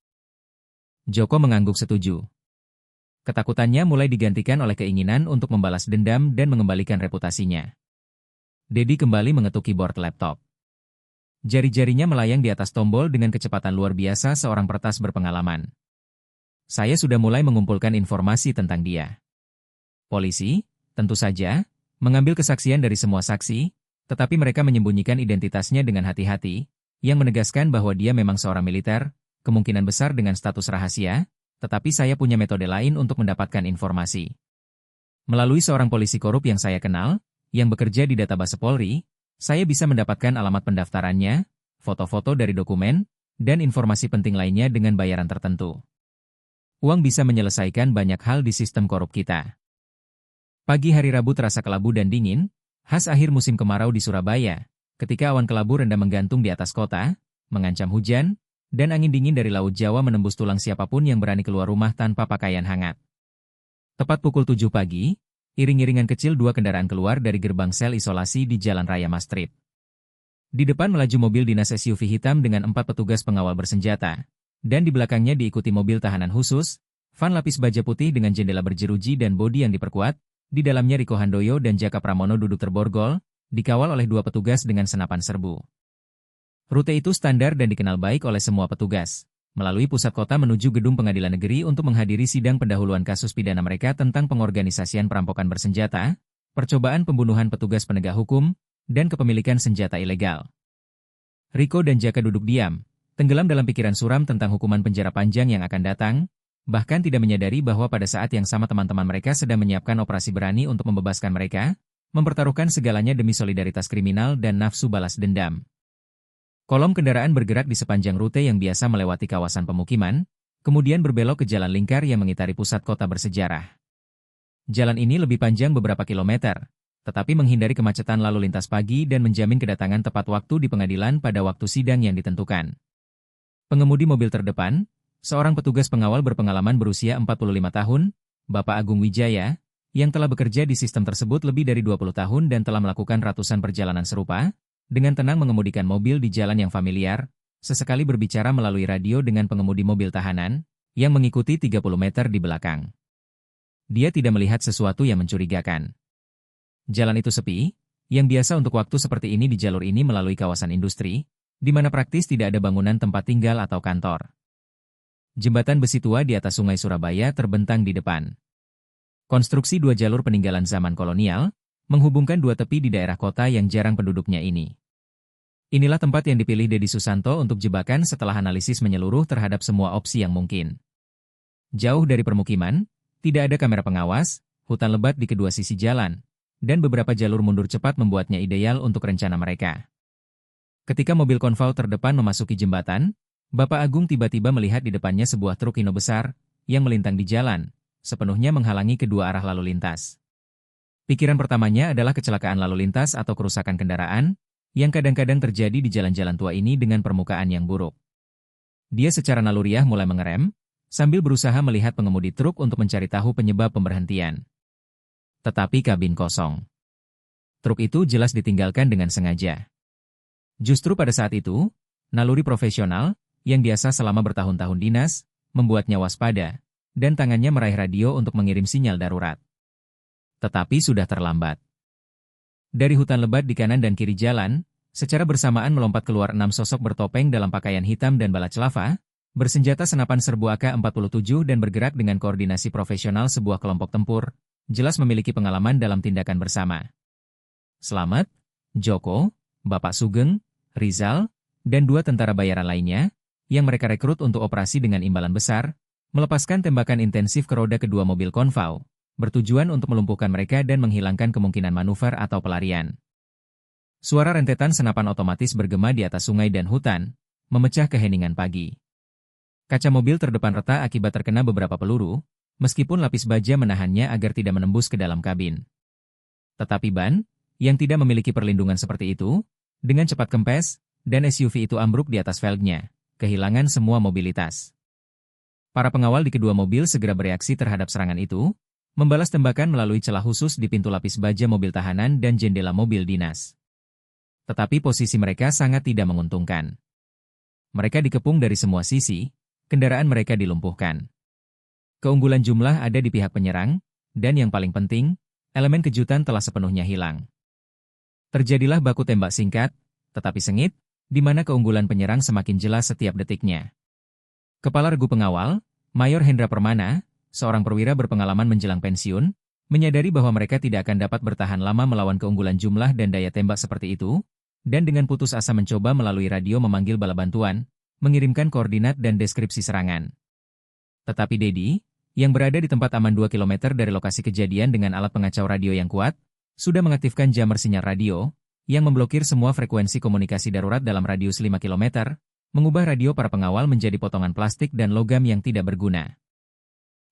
Joko mengangguk setuju. Ketakutannya mulai digantikan oleh keinginan untuk membalas dendam dan mengembalikan reputasinya. Dedi kembali mengetuk keyboard laptop. Jari-jarinya melayang di atas tombol dengan kecepatan luar biasa seorang peretas berpengalaman. Saya sudah mulai mengumpulkan informasi tentang dia. Polisi, tentu saja, mengambil kesaksian dari semua saksi, tetapi mereka menyembunyikan identitasnya dengan hati-hati, yang menegaskan bahwa dia memang seorang militer, kemungkinan besar dengan status rahasia, tetapi saya punya metode lain untuk mendapatkan informasi. Melalui seorang polisi korup yang saya kenal, yang bekerja di database Polri, saya bisa mendapatkan alamat pendaftarannya, foto-foto dari dokumen, dan informasi penting lainnya dengan bayaran tertentu. Uang bisa menyelesaikan banyak hal di sistem korup kita. Pagi hari Rabu terasa kelabu dan dingin, khas akhir musim kemarau di Surabaya, ketika awan kelabu rendah menggantung di atas kota, mengancam hujan, dan angin dingin dari Laut Jawa menembus tulang siapapun yang berani keluar rumah tanpa pakaian hangat. Tepat pukul 7 pagi, iring-iringan kecil 2 kendaraan keluar dari gerbang sel isolasi di Jalan Raya Mastrip. Di depan melaju mobil dinas SUV hitam dengan 4 petugas pengawal bersenjata, dan di belakangnya diikuti mobil tahanan khusus, van lapis baja putih dengan jendela berjeruji dan bodi yang diperkuat, Di dalamnya Riko Handoyo dan Jaka Pramono duduk terborgol, dikawal oleh 2 petugas dengan senapan serbu. Rute itu standar dan dikenal baik oleh semua petugas. Melalui pusat kota menuju gedung pengadilan negeri untuk menghadiri sidang pendahuluan kasus pidana mereka tentang pengorganisasian perampokan bersenjata, percobaan pembunuhan petugas penegak hukum, dan kepemilikan senjata ilegal. Riko dan Jaka duduk diam, tenggelam dalam pikiran suram tentang hukuman penjara panjang yang akan datang, bahkan tidak menyadari bahwa pada saat yang sama teman-teman mereka sedang menyiapkan operasi berani untuk membebaskan mereka, mempertaruhkan segalanya demi solidaritas kriminal dan nafsu balas dendam. Kolom kendaraan bergerak di sepanjang rute yang biasa melewati kawasan pemukiman, kemudian berbelok ke jalan lingkar yang mengitari pusat kota bersejarah. Jalan ini lebih panjang beberapa kilometer, tetapi menghindari kemacetan lalu lintas pagi dan menjamin kedatangan tepat waktu di pengadilan pada waktu sidang yang ditentukan. Pengemudi mobil terdepan, seorang petugas pengawal berpengalaman berusia 45 tahun, Bapak Agung Wijaya, yang telah bekerja di sistem tersebut lebih dari 20 tahun dan telah melakukan ratusan perjalanan serupa, dengan tenang mengemudikan mobil di jalan yang familiar, sesekali berbicara melalui radio dengan pengemudi mobil tahanan, yang mengikuti 30 meter di belakang. Dia tidak melihat sesuatu yang mencurigakan. Jalan itu sepi, yang biasa untuk waktu seperti ini di jalur ini melalui kawasan industri, di mana praktis tidak ada bangunan tempat tinggal atau kantor. Jembatan besi tua di atas Sungai Surabaya terbentang di depan. Konstruksi 2 jalur peninggalan zaman kolonial, menghubungkan 2 tepi di daerah kota yang jarang penduduknya ini. Inilah tempat yang dipilih Dedi Susanto untuk jebakan setelah analisis menyeluruh terhadap semua opsi yang mungkin. Jauh dari permukiman, tidak ada kamera pengawas, hutan lebat di kedua sisi jalan, dan beberapa jalur mundur cepat membuatnya ideal untuk rencana mereka. Ketika mobil konvoi terdepan memasuki jembatan, Bapak Agung tiba-tiba melihat di depannya sebuah truk Hino besar, yang melintang di jalan, sepenuhnya menghalangi kedua arah lalu lintas. Pikiran pertamanya adalah kecelakaan lalu lintas atau kerusakan kendaraan, yang kadang-kadang terjadi di jalan-jalan tua ini dengan permukaan yang buruk. Dia secara naluriah mulai mengerem, sambil berusaha melihat pengemudi truk untuk mencari tahu penyebab pemberhentian. Tetapi kabin kosong. Truk itu jelas ditinggalkan dengan sengaja. Justru pada saat itu, naluri profesional, yang biasa selama bertahun-tahun dinas, membuatnya waspada, dan tangannya meraih radio untuk mengirim sinyal darurat. Tetapi sudah terlambat. Dari hutan lebat di kanan dan kiri jalan, secara bersamaan melompat keluar 6 sosok bertopeng dalam pakaian hitam dan bala celava, bersenjata senapan serbu AK-47 dan bergerak dengan koordinasi profesional sebuah kelompok tempur, jelas memiliki pengalaman dalam tindakan bersama. Slamet, Joko, Bapak Sugeng, Rizal, dan 2 tentara bayaran lainnya, yang mereka rekrut untuk operasi dengan imbalan besar, melepaskan tembakan intensif ke roda kedua mobil konvoi, bertujuan untuk melumpuhkan mereka dan menghilangkan kemungkinan manuver atau pelarian. Suara rentetan senapan otomatis bergema di atas sungai dan hutan, memecah keheningan pagi. Kaca mobil terdepan retak akibat terkena beberapa peluru, meskipun lapis baja menahannya agar tidak menembus ke dalam kabin. Tetapi ban, yang tidak memiliki perlindungan seperti itu, dengan cepat kempes, dan SUV itu ambruk di atas velgnya, kehilangan semua mobilitas. Para pengawal di kedua mobil segera bereaksi terhadap serangan itu, membalas tembakan melalui celah khusus di pintu lapis baja mobil tahanan dan jendela mobil dinas. Tetapi posisi mereka sangat tidak menguntungkan. Mereka dikepung dari semua sisi, kendaraan mereka dilumpuhkan. Keunggulan jumlah ada di pihak penyerang, dan yang paling penting, elemen kejutan telah sepenuhnya hilang. Terjadilah baku tembak singkat, tetapi sengit, di mana keunggulan penyerang semakin jelas setiap detiknya. Kepala regu pengawal, Mayor Hendra Permana, seorang perwira berpengalaman menjelang pensiun, menyadari bahwa mereka tidak akan dapat bertahan lama melawan keunggulan jumlah dan daya tembak seperti itu, dan dengan putus asa mencoba melalui radio memanggil bala bantuan, mengirimkan koordinat dan deskripsi serangan. Tetapi Dedi, yang berada di tempat aman 2 km dari lokasi kejadian dengan alat pengacau radio yang kuat, sudah mengaktifkan jammer sinyal radio, yang memblokir semua frekuensi komunikasi darurat dalam radius 5 km, mengubah radio para pengawal menjadi potongan plastik dan logam yang tidak berguna.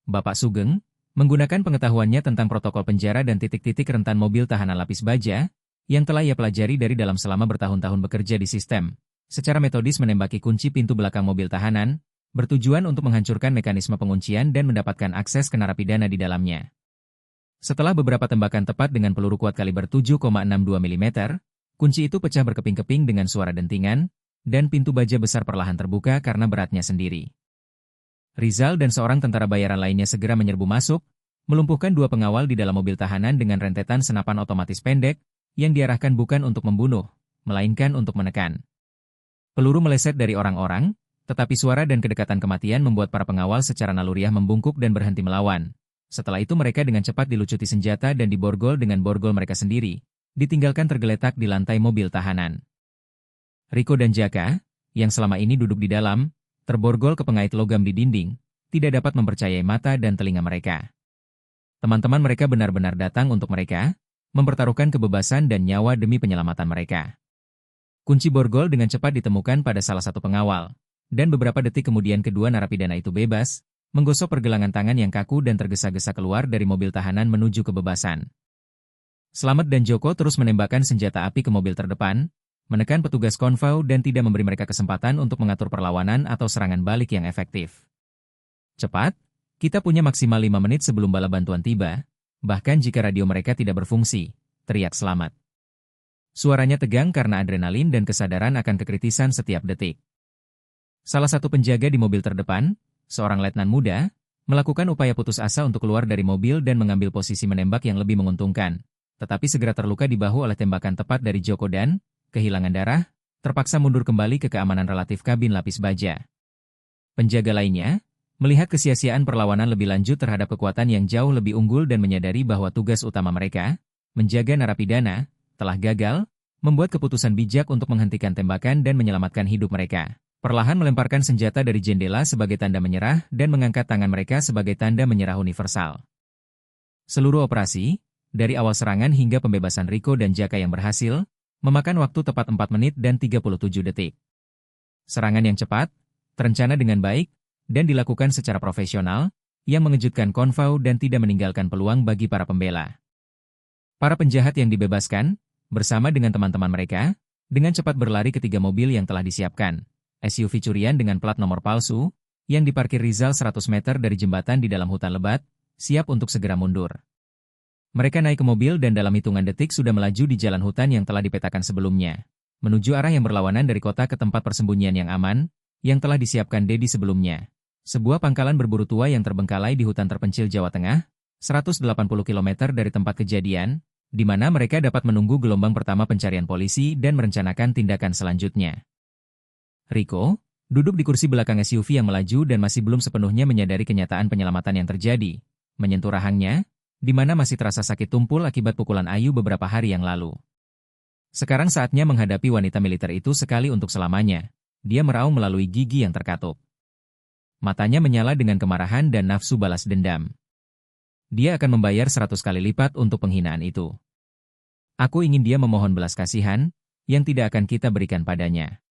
Bapak Sugeng, menggunakan pengetahuannya tentang protokol penjara dan titik-titik rentan mobil tahanan lapis baja, yang telah ia pelajari dari dalam selama bertahun-tahun bekerja di sistem, secara metodis menembaki kunci pintu belakang mobil tahanan, bertujuan untuk menghancurkan mekanisme penguncian dan mendapatkan akses ke narapidana di dalamnya. Setelah beberapa tembakan tepat dengan peluru kuat kaliber 7,62 mm, kunci itu pecah berkeping-keping dengan suara dentingan, dan pintu baja besar perlahan terbuka karena beratnya sendiri. Rizal dan seorang tentara bayaran lainnya segera menyerbu masuk, melumpuhkan dua pengawal di dalam mobil tahanan dengan rentetan senapan otomatis pendek, yang diarahkan bukan untuk membunuh, melainkan untuk menekan. Peluru meleset dari orang-orang, tetapi suara dan kedekatan kematian membuat para pengawal secara naluriah membungkuk dan berhenti melawan. Setelah itu mereka dengan cepat dilucuti senjata dan diborgol dengan borgol mereka sendiri, ditinggalkan tergeletak di lantai mobil tahanan. Rico dan Jaka, yang selama ini duduk di dalam, terborgol ke pengait logam di dinding, tidak dapat mempercayai mata dan telinga mereka. Teman-teman mereka benar-benar datang untuk mereka, mempertaruhkan kebebasan dan nyawa demi penyelamatan mereka. Kunci borgol dengan cepat ditemukan pada salah satu pengawal, dan beberapa detik kemudian kedua narapidana itu bebas, menggosok pergelangan tangan yang kaku dan tergesa-gesa keluar dari mobil tahanan menuju kebebasan. Slamet dan Joko terus menembakkan senjata api ke mobil terdepan, menekan petugas konvoi dan tidak memberi mereka kesempatan untuk mengatur perlawanan atau serangan balik yang efektif. Cepat, kita punya maksimal 5 menit sebelum bala bantuan tiba, bahkan jika radio mereka tidak berfungsi, teriak Slamet. Suaranya tegang karena adrenalin dan kesadaran akan kekritisan setiap detik. Salah satu penjaga di mobil terdepan, seorang letnan muda, melakukan upaya putus asa untuk keluar dari mobil dan mengambil posisi menembak yang lebih menguntungkan, tetapi segera terluka di bahu oleh tembakan tepat dari Joko dan, kehilangan darah, terpaksa mundur kembali ke keamanan relatif kabin lapis baja. Penjaga lainnya, melihat kesia-siaan perlawanan lebih lanjut terhadap kekuatan yang jauh lebih unggul dan menyadari bahwa tugas utama mereka, menjaga narapidana, telah gagal, membuat keputusan bijak untuk menghentikan tembakan dan menyelamatkan hidup mereka. Perlahan melemparkan senjata dari jendela sebagai tanda menyerah dan mengangkat tangan mereka sebagai tanda menyerah universal. Seluruh operasi, dari awal serangan hingga pembebasan Rico dan Jaka yang berhasil, memakan waktu tepat 4 menit dan 37 detik. Serangan yang cepat, terencana dengan baik, dan dilakukan secara profesional, yang mengejutkan konvoi dan tidak meninggalkan peluang bagi para pembela. Para penjahat yang dibebaskan, bersama dengan teman-teman mereka, dengan cepat berlari ke 3 mobil yang telah disiapkan. SUV curian dengan plat nomor palsu, yang diparkir Rizal 100 meter dari jembatan di dalam hutan lebat, siap untuk segera mundur. Mereka naik ke mobil dan dalam hitungan detik sudah melaju di jalan hutan yang telah dipetakan sebelumnya, menuju arah yang berlawanan dari kota ke tempat persembunyian yang aman, yang telah disiapkan Dedi sebelumnya. Sebuah pangkalan berburu tua yang terbengkalai di hutan terpencil Jawa Tengah, 180 km dari tempat kejadian, di mana mereka dapat menunggu gelombang pertama pencarian polisi dan merencanakan tindakan selanjutnya. Rico, duduk di kursi belakang SUV yang melaju dan masih belum sepenuhnya menyadari kenyataan penyelamatan yang terjadi, menyentuh rahangnya, di mana masih terasa sakit tumpul akibat pukulan Ayu beberapa hari yang lalu. Sekarang saatnya menghadapi wanita militer itu sekali untuk selamanya. Dia meraung melalui gigi yang terkatup. Matanya menyala dengan kemarahan dan nafsu balas dendam. Dia akan membayar 100 kali lipat untuk penghinaan itu. Aku ingin dia memohon belas kasihan, yang tidak akan kita berikan padanya.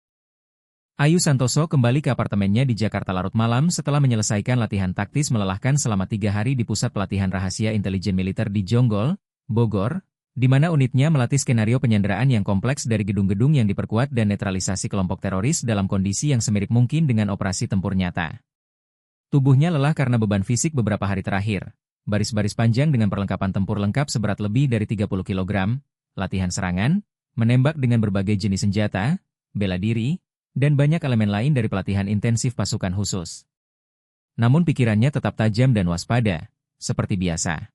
Ayu Santoso kembali ke apartemennya di Jakarta larut malam setelah menyelesaikan latihan taktis melelahkan selama 3 hari di Pusat Pelatihan Rahasia Intelijen Militer di Jonggol, Bogor, di mana unitnya melatih skenario penyanderaan yang kompleks dari gedung-gedung yang diperkuat dan netralisasi kelompok teroris dalam kondisi yang semirip mungkin dengan operasi tempur nyata. Tubuhnya lelah karena beban fisik beberapa hari terakhir. Baris-baris panjang dengan perlengkapan tempur lengkap seberat lebih dari 30 kg, latihan serangan, menembak dengan berbagai jenis senjata, bela diri, dan banyak elemen lain dari pelatihan intensif pasukan khusus. Namun pikirannya tetap tajam dan waspada, seperti biasa.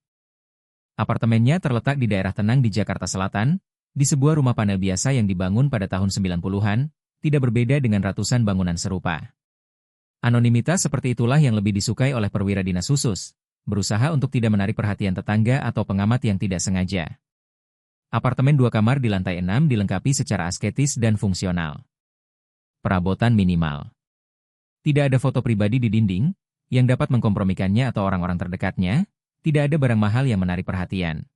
Apartemennya terletak di daerah tenang di Jakarta Selatan, di sebuah rumah panel biasa yang dibangun pada tahun 90-an, tidak berbeda dengan ratusan bangunan serupa. Anonimitas seperti itulah yang lebih disukai oleh perwira dinas khusus, berusaha untuk tidak menarik perhatian tetangga atau pengamat yang tidak sengaja. Apartemen 2 kamar di lantai 6 dilengkapi secara asketis dan fungsional. Perabotan minimal. Tidak ada foto pribadi di dinding, yang dapat mengkompromikannya atau orang-orang terdekatnya, tidak ada barang mahal yang menarik perhatian.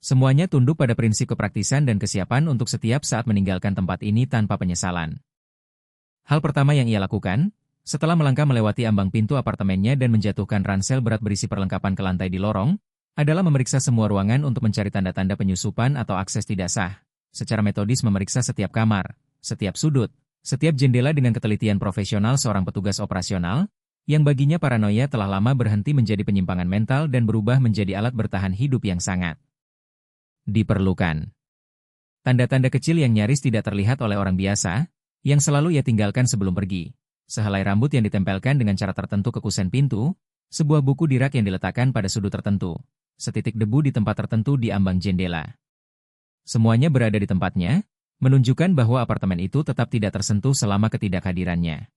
Semuanya tunduk pada prinsip kepraktisan dan kesiapan untuk setiap saat meninggalkan tempat ini tanpa penyesalan. Hal pertama yang ia lakukan, setelah melangkah melewati ambang pintu apartemennya dan menjatuhkan ransel berat berisi perlengkapan ke lantai di lorong, adalah memeriksa semua ruangan untuk mencari tanda-tanda penyusupan atau akses tidak sah. Secara metodis memeriksa setiap kamar, setiap sudut, setiap jendela dengan ketelitian profesional seorang petugas operasional, yang baginya paranoia telah lama berhenti menjadi penyimpangan mental dan berubah menjadi alat bertahan hidup yang sangat diperlukan. Tanda-tanda kecil yang nyaris tidak terlihat oleh orang biasa, yang selalu ia tinggalkan sebelum pergi. Sehelai rambut yang ditempelkan dengan cara tertentu ke kusen pintu, Sebuah buku di rak yang diletakkan pada sudut tertentu. Setitik debu di tempat tertentu di ambang jendela. Semuanya berada di tempatnya, menunjukkan bahwa apartemen itu tetap tidak tersentuh selama ketidakhadirannya.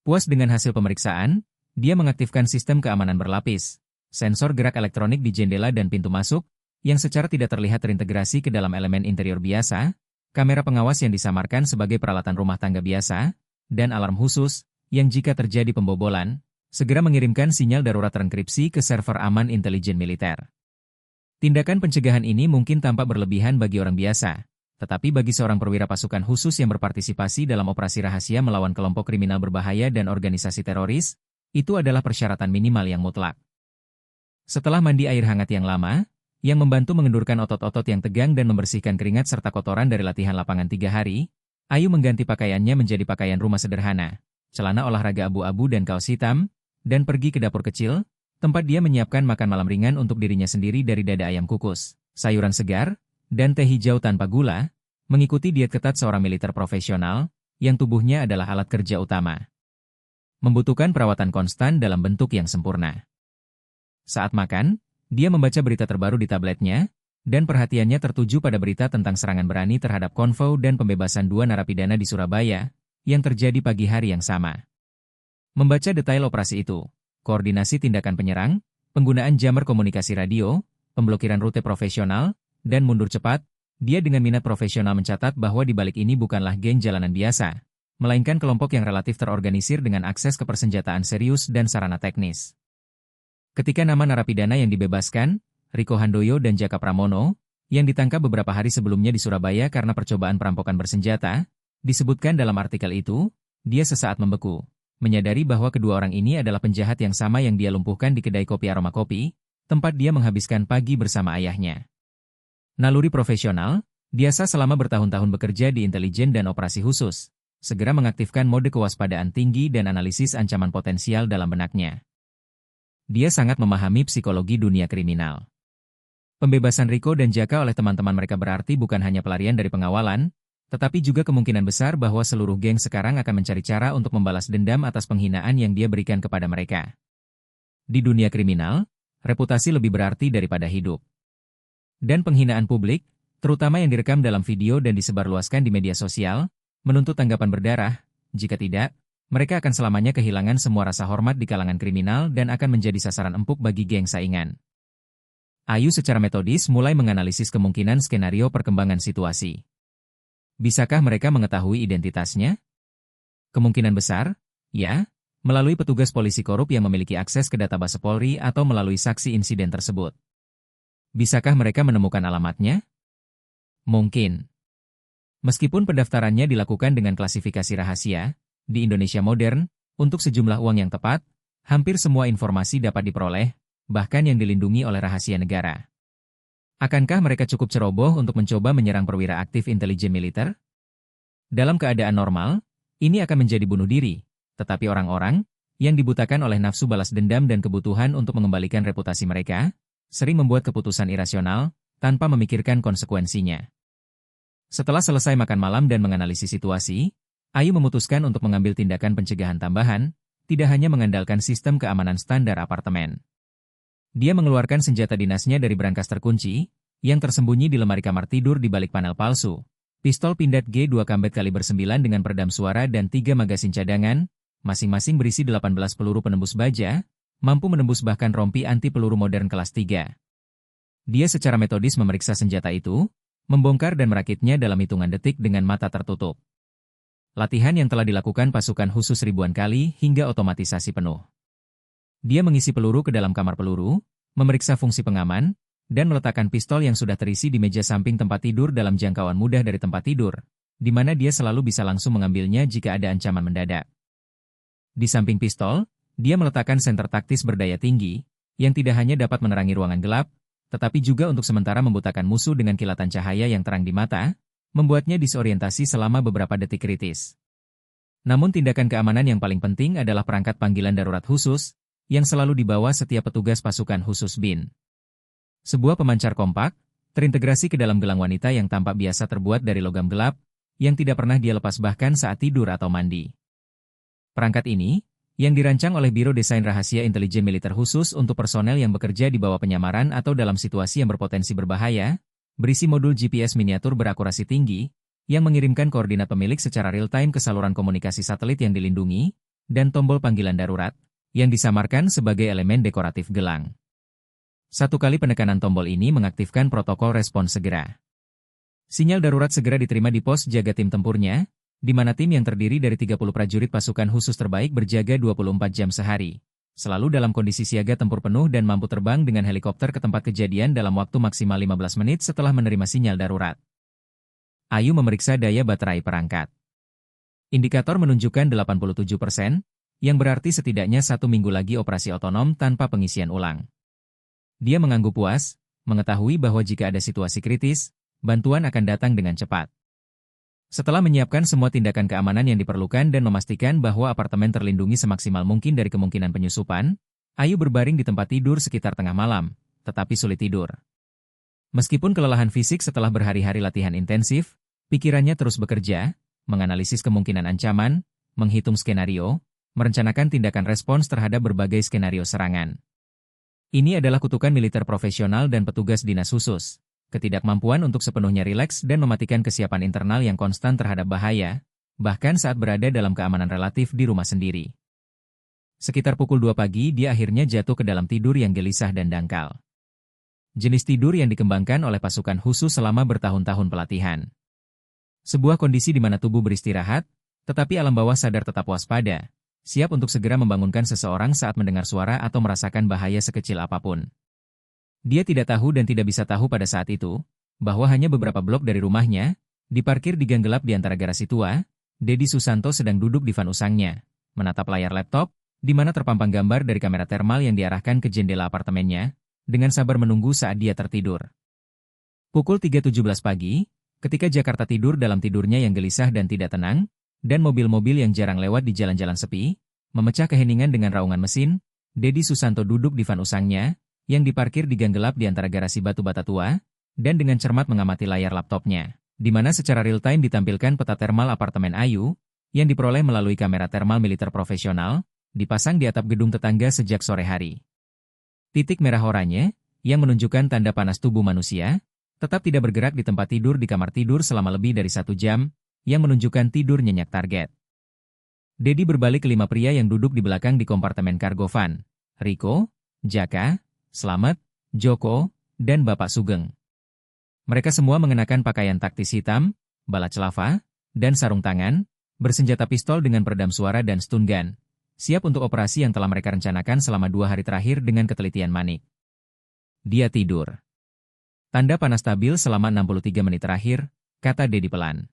Puas dengan hasil pemeriksaan, dia mengaktifkan sistem keamanan berlapis, sensor gerak elektronik di jendela dan pintu masuk, yang secara tidak terlihat terintegrasi ke dalam elemen interior biasa, kamera pengawas yang disamarkan sebagai peralatan rumah tangga biasa, dan alarm khusus, yang jika terjadi pembobolan, segera mengirimkan sinyal darurat terenkripsi ke server aman intelijen militer. Tindakan pencegahan ini mungkin tampak berlebihan bagi orang biasa, tetapi bagi seorang perwira pasukan khusus yang berpartisipasi dalam operasi rahasia melawan kelompok kriminal berbahaya dan organisasi teroris, itu adalah persyaratan minimal yang mutlak. Setelah mandi air hangat yang lama, yang membantu mengendurkan otot-otot yang tegang dan membersihkan keringat serta kotoran dari latihan lapangan 3 hari, Ayu mengganti pakaiannya menjadi pakaian rumah sederhana, celana olahraga abu-abu dan kaos hitam, dan pergi ke dapur kecil, tempat dia menyiapkan makan malam ringan untuk dirinya sendiri dari dada ayam kukus, sayuran segar, dan teh hijau tanpa gula, mengikuti diet ketat seorang militer profesional, yang tubuhnya adalah alat kerja utama. Membutuhkan perawatan konstan dalam bentuk yang sempurna. Saat makan, dia membaca berita terbaru di tabletnya, dan perhatiannya tertuju pada berita tentang serangan berani terhadap konvoi dan pembebasan 2 narapidana di Surabaya, yang terjadi pagi hari yang sama. Membaca detail operasi itu, koordinasi tindakan penyerang, penggunaan jammer komunikasi radio, pemblokiran rute profesional, dan mundur cepat, dia dengan minat profesional mencatat bahwa di balik ini bukanlah geng jalanan biasa, melainkan kelompok yang relatif terorganisir dengan akses ke persenjataan serius dan sarana teknis. Ketika nama narapidana yang dibebaskan, Riko Handoyo dan Jaka Pramono, yang ditangkap beberapa hari sebelumnya di Surabaya karena percobaan perampokan bersenjata, disebutkan dalam artikel itu, dia sesaat membeku, menyadari bahwa kedua orang ini adalah penjahat yang sama yang dia lumpuhkan di kedai kopi Aroma Kopi, tempat dia menghabiskan pagi bersama ayahnya. Naluri profesional, biasa selama bertahun-tahun bekerja di intelijen dan operasi khusus, segera mengaktifkan mode kewaspadaan tinggi dan analisis ancaman potensial dalam benaknya. Dia sangat memahami psikologi dunia kriminal. Pembebasan Riko dan Jaka oleh teman-teman mereka berarti bukan hanya pelarian dari pengawalan, tetapi juga kemungkinan besar bahwa seluruh geng sekarang akan mencari cara untuk membalas dendam atas penghinaan yang dia berikan kepada mereka. Di dunia kriminal, reputasi lebih berarti daripada hidup. Dan penghinaan publik, terutama yang direkam dalam video dan disebarluaskan di media sosial, menuntut tanggapan berdarah. Jika tidak, mereka akan selamanya kehilangan semua rasa hormat di kalangan kriminal dan akan menjadi sasaran empuk bagi geng saingan. Ayu secara metodis mulai menganalisis kemungkinan skenario perkembangan situasi. Bisakah mereka mengetahui identitasnya? Kemungkinan besar, ya, melalui petugas polisi korup yang memiliki akses ke database Polri atau melalui saksi insiden tersebut. Bisakah mereka menemukan alamatnya? Mungkin. Meskipun pendaftarannya dilakukan dengan klasifikasi rahasia, di Indonesia modern, untuk sejumlah uang yang tepat, hampir semua informasi dapat diperoleh, bahkan yang dilindungi oleh rahasia negara. Akankah mereka cukup ceroboh untuk mencoba menyerang perwira aktif intelijen militer? Dalam keadaan normal, ini akan menjadi bunuh diri, tetapi orang-orang yang dibutakan oleh nafsu balas dendam dan kebutuhan untuk mengembalikan reputasi mereka, sering membuat keputusan irasional tanpa memikirkan konsekuensinya. Setelah selesai makan malam dan menganalisis situasi, Ayu memutuskan untuk mengambil tindakan pencegahan tambahan, tidak hanya mengandalkan sistem keamanan standar apartemen. Dia mengeluarkan senjata dinasnya dari brankas terkunci, yang tersembunyi di lemari kamar tidur di balik panel palsu, pistol Pindad G2 Combat kaliber 9 dengan peredam suara dan 3 magasin cadangan, masing-masing berisi 18 peluru penembus baja, mampu menembus bahkan rompi anti peluru modern kelas 3. Dia secara metodis memeriksa senjata itu, membongkar dan merakitnya dalam hitungan detik dengan mata tertutup. Latihan yang telah dilakukan pasukan khusus ribuan kali hingga otomatisasi penuh. Dia mengisi peluru ke dalam kamar peluru, memeriksa fungsi pengaman, dan meletakkan pistol yang sudah terisi di meja samping tempat tidur dalam jangkauan mudah dari tempat tidur, di mana dia selalu bisa langsung mengambilnya jika ada ancaman mendadak. Di samping pistol, dia meletakkan senter taktis berdaya tinggi, yang tidak hanya dapat menerangi ruangan gelap, tetapi juga untuk sementara membutakan musuh dengan kilatan cahaya yang terang di mata, membuatnya disorientasi selama beberapa detik kritis. Namun tindakan keamanan yang paling penting adalah perangkat panggilan darurat khusus, yang selalu dibawa setiap petugas pasukan khusus BIN. Sebuah pemancar kompak, terintegrasi ke dalam gelang wanita yang tampak biasa terbuat dari logam gelap, yang tidak pernah dia lepas bahkan saat tidur atau mandi. Perangkat ini, yang dirancang oleh Biro Desain Rahasia Intelijen Militer khusus untuk personel yang bekerja di bawah penyamaran atau dalam situasi yang berpotensi berbahaya, berisi modul GPS miniatur berakurasi tinggi, yang mengirimkan koordinat pemilik secara real-time ke saluran komunikasi satelit yang dilindungi, dan tombol panggilan darurat, yang disamarkan sebagai elemen dekoratif gelang. Satu kali penekanan tombol ini mengaktifkan protokol respons segera. Sinyal darurat segera diterima di pos jaga tim tempurnya, di mana tim yang terdiri dari 30 prajurit pasukan khusus terbaik berjaga 24 jam sehari, selalu dalam kondisi siaga tempur penuh dan mampu terbang dengan helikopter ke tempat kejadian dalam waktu maksimal 15 menit setelah menerima sinyal darurat. Ayu memeriksa daya baterai perangkat. Indikator menunjukkan 87%, yang berarti setidaknya 1 minggu lagi operasi otonom tanpa pengisian ulang. Dia mengangguk puas, mengetahui bahwa jika ada situasi kritis, bantuan akan datang dengan cepat. Setelah menyiapkan semua tindakan keamanan yang diperlukan dan memastikan bahwa apartemen terlindungi semaksimal mungkin dari kemungkinan penyusupan, Ayu berbaring di tempat tidur sekitar tengah malam, tetapi sulit tidur. Meskipun kelelahan fisik setelah berhari-hari latihan intensif, pikirannya terus bekerja, menganalisis kemungkinan ancaman, menghitung skenario, merencanakan tindakan respons terhadap berbagai skenario serangan. Ini adalah kutukan militer profesional dan petugas dinas khusus, ketidakmampuan untuk sepenuhnya rileks dan mematikan kesiapan internal yang konstan terhadap bahaya, bahkan saat berada dalam keamanan relatif di rumah sendiri. Sekitar pukul 2 pagi dia akhirnya jatuh ke dalam tidur yang gelisah dan dangkal. Jenis tidur yang dikembangkan oleh pasukan khusus selama bertahun-tahun pelatihan. Sebuah kondisi di mana tubuh beristirahat, tetapi alam bawah sadar tetap waspada, siap untuk segera membangunkan seseorang saat mendengar suara atau merasakan bahaya sekecil apapun. Dia tidak tahu dan tidak bisa tahu pada saat itu, bahwa hanya beberapa blok dari rumahnya, diparkir di gang gelap di antara garasi tua, Dedi Susanto sedang duduk di van usangnya, menatap layar laptop, di mana terpampang gambar dari kamera termal yang diarahkan ke jendela apartemennya, dengan sabar menunggu saat dia tertidur. Pukul 3.17 pagi, ketika Jakarta tidur dalam tidurnya yang gelisah dan tidak tenang, dan mobil-mobil yang jarang lewat di jalan-jalan sepi, memecah keheningan dengan raungan mesin, Dedi Susanto duduk di van usangnya, yang diparkir di gang gelap di antara garasi batu bata tua, dan dengan cermat mengamati layar laptopnya, di mana secara real-time ditampilkan peta termal apartemen Ayu, yang diperoleh melalui kamera termal militer profesional, dipasang di atap gedung tetangga sejak sore hari. Titik merah oranye, yang menunjukkan tanda panas tubuh manusia, tetap tidak bergerak di tempat tidur di kamar tidur selama lebih dari 1 jam, yang menunjukkan tidur nyenyak target. Dedi berbalik ke 5 pria yang duduk di belakang di kompartemen kargo van, Riko, Jaka, Slamet, Joko, dan Bapak Sugeng. Mereka semua mengenakan pakaian taktis hitam, bala celava, dan sarung tangan, bersenjata pistol dengan peredam suara dan stun gun, siap untuk operasi yang telah mereka rencanakan selama 2 hari terakhir dengan ketelitian manik. Dia tidur. Tanda panas stabil selama 63 menit terakhir, kata Dedi pelan.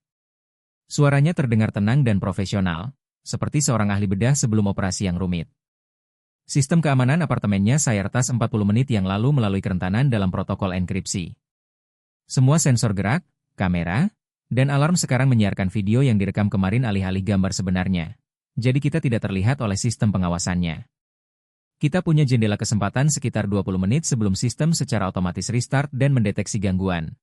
Suaranya terdengar tenang dan profesional, seperti seorang ahli bedah sebelum operasi yang rumit. Sistem keamanan apartemennya saya retas 40 menit yang lalu melalui kerentanan dalam protokol enkripsi. Semua sensor gerak, kamera, dan alarm sekarang menyiarkan video yang direkam kemarin alih-alih gambar sebenarnya. Jadi kita tidak terlihat oleh sistem pengawasannya. Kita punya jendela kesempatan sekitar 20 menit sebelum sistem secara otomatis restart dan mendeteksi gangguan.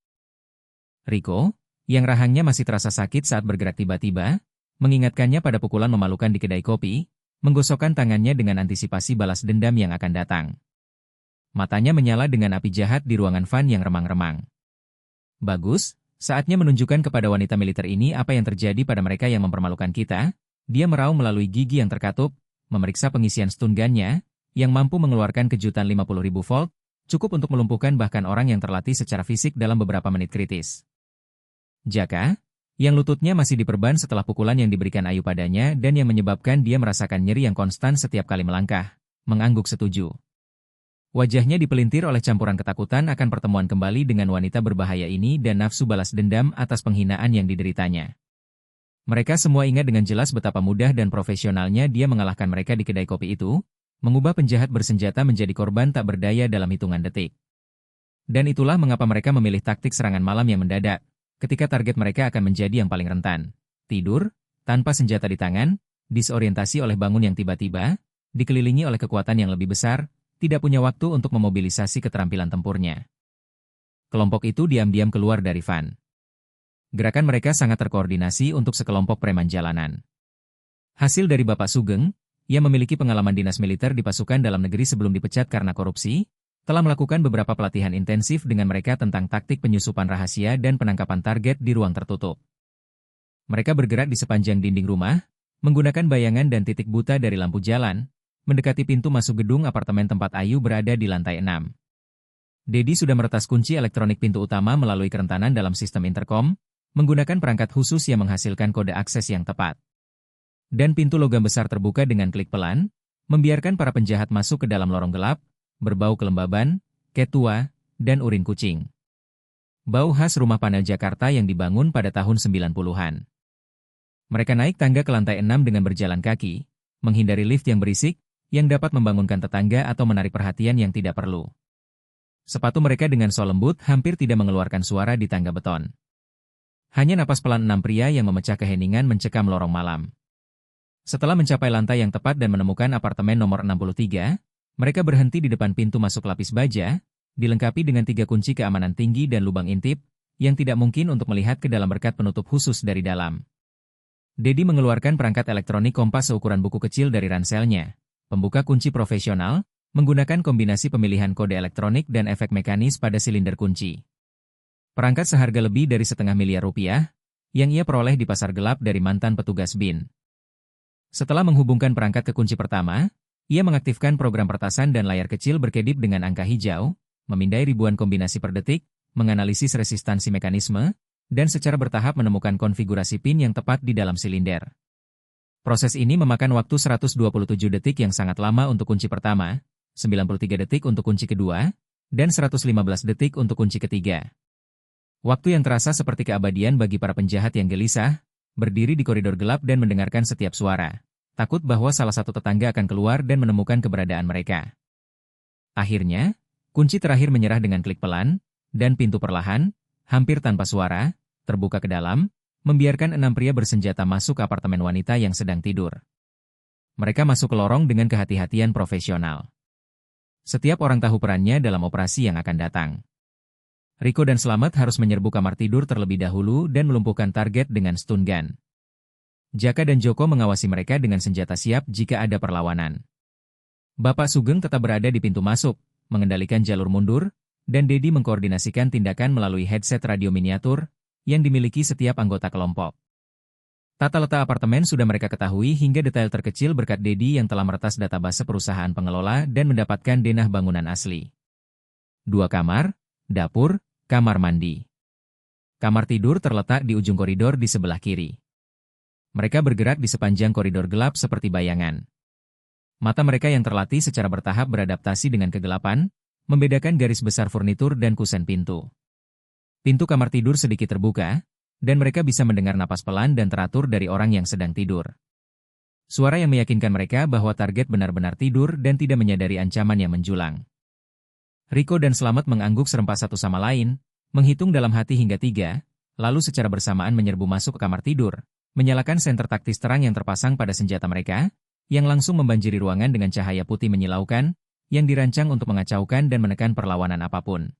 Riko, yang rahangnya masih terasa sakit saat bergerak tiba-tiba, mengingatkannya pada pukulan memalukan di kedai kopi, menggosokkan tangannya dengan antisipasi balas dendam yang akan datang. Matanya menyala dengan api jahat di ruangan van yang remang-remang. Bagus, saatnya menunjukkan kepada wanita militer ini apa yang terjadi pada mereka yang mempermalukan kita. Dia meraung melalui gigi yang terkatup, memeriksa pengisian stun gun-nya, yang mampu mengeluarkan kejutan 50.000 volt, cukup untuk melumpuhkan bahkan orang yang terlatih secara fisik dalam beberapa menit kritis. Jaka, yang lututnya masih diperban setelah pukulan yang diberikan Ayu padanya dan yang menyebabkan dia merasakan nyeri yang konstan setiap kali melangkah, mengangguk setuju. Wajahnya dipelintir oleh campuran ketakutan akan pertemuan kembali dengan wanita berbahaya ini dan nafsu balas dendam atas penghinaan yang dideritanya. Mereka semua ingat dengan jelas betapa mudah dan profesionalnya dia mengalahkan mereka di kedai kopi itu, mengubah penjahat bersenjata menjadi korban tak berdaya dalam hitungan detik. Dan itulah mengapa mereka memilih taktik serangan malam yang mendadak, ketika target mereka akan menjadi yang paling rentan. Tidur, tanpa senjata di tangan, disorientasi oleh bangun yang tiba-tiba, dikelilingi oleh kekuatan yang lebih besar, tidak punya waktu untuk memobilisasi keterampilan tempurnya. Kelompok itu diam-diam keluar dari van. Gerakan mereka sangat terkoordinasi untuk sekelompok preman jalanan. Hasil dari Bapak Sugeng, Ia memiliki pengalaman dinas militer di pasukan dalam negeri sebelum dipecat karena korupsi, telah melakukan beberapa pelatihan intensif dengan mereka tentang taktik penyusupan rahasia dan penangkapan target di ruang tertutup. Mereka bergerak di sepanjang dinding rumah, menggunakan bayangan dan titik buta dari lampu jalan, mendekati pintu masuk gedung apartemen tempat Ayu berada di lantai 6. Dedi sudah meretas kunci elektronik pintu utama melalui kerentanan dalam sistem intercom, menggunakan perangkat khusus yang menghasilkan kode akses yang tepat. Dan pintu logam besar terbuka dengan klik pelan, membiarkan para penjahat masuk ke dalam lorong gelap, berbau kelembaban, ketua, dan urin kucing. Bau khas rumah panel Jakarta yang dibangun pada tahun 90-an. Mereka naik tangga ke lantai 6 dengan berjalan kaki, menghindari lift yang berisik, yang dapat membangunkan tetangga atau menarik perhatian yang tidak perlu. Sepatu mereka dengan sol lembut hampir tidak mengeluarkan suara di tangga beton. Hanya napas pelan 6 pria yang memecah keheningan mencekam lorong malam. Setelah mencapai lantai yang tepat dan menemukan apartemen nomor 63, mereka berhenti di depan pintu masuk lapis baja, dilengkapi dengan 3 kunci keamanan tinggi dan lubang intip, yang tidak mungkin untuk melihat ke dalam berkat penutup khusus dari dalam. Dedi mengeluarkan perangkat elektronik kompas seukuran buku kecil dari ranselnya, pembuka kunci profesional, menggunakan kombinasi pemilihan kode elektronik dan efek mekanis pada silinder kunci. Perangkat seharga lebih dari $500 miliar, yang ia peroleh di pasar gelap dari mantan petugas BIN. Setelah menghubungkan perangkat ke kunci pertama, ia mengaktifkan program pertasan dan layar kecil berkedip dengan angka hijau, memindai ribuan kombinasi per detik, menganalisis resistansi mekanisme, dan secara bertahap menemukan konfigurasi PIN yang tepat di dalam silinder. Proses ini memakan waktu 127 detik yang sangat lama untuk kunci pertama, 93 detik untuk kunci kedua, dan 115 detik untuk kunci ketiga. Waktu yang terasa seperti keabadian bagi para penjahat yang gelisah, berdiri di koridor gelap dan mendengarkan setiap suara, takut bahwa salah satu tetangga akan keluar dan menemukan keberadaan mereka. Akhirnya, kunci terakhir menyerah dengan klik pelan, dan pintu perlahan, hampir tanpa suara, terbuka ke dalam, membiarkan 6 pria bersenjata masuk ke apartemen wanita yang sedang tidur. Mereka masuk ke lorong dengan kehati-hatian profesional. Setiap orang tahu perannya dalam operasi yang akan datang. Riko dan Slamet harus menyerbu kamar tidur terlebih dahulu dan melumpuhkan target dengan stun gun. Jaka dan Joko mengawasi mereka dengan senjata siap jika ada perlawanan. Bapak Sugeng tetap berada di pintu masuk, mengendalikan jalur mundur, dan Dedi mengkoordinasikan tindakan melalui headset radio miniatur yang dimiliki setiap anggota kelompok. Tata letak apartemen sudah mereka ketahui hingga detail terkecil berkat Dedi yang telah meretas database perusahaan pengelola dan mendapatkan denah bangunan asli. 2 kamar, dapur, kamar mandi. Kamar tidur terletak di ujung koridor di sebelah kiri. Mereka bergerak di sepanjang koridor gelap seperti bayangan. Mata mereka yang terlatih secara bertahap beradaptasi dengan kegelapan, membedakan garis besar furnitur dan kusen pintu. Pintu kamar tidur sedikit terbuka, dan mereka bisa mendengar napas pelan dan teratur dari orang yang sedang tidur. Suara yang meyakinkan mereka bahwa target benar-benar tidur dan tidak menyadari ancaman yang menjulang. Riko dan Slamet mengangguk serempak satu sama lain, menghitung dalam hati hingga 3, lalu secara bersamaan menyerbu masuk ke kamar tidur, menyalakan senter taktis terang yang terpasang pada senjata mereka, yang langsung membanjiri ruangan dengan cahaya putih menyilaukan, yang dirancang untuk mengacaukan dan menekan perlawanan apapun.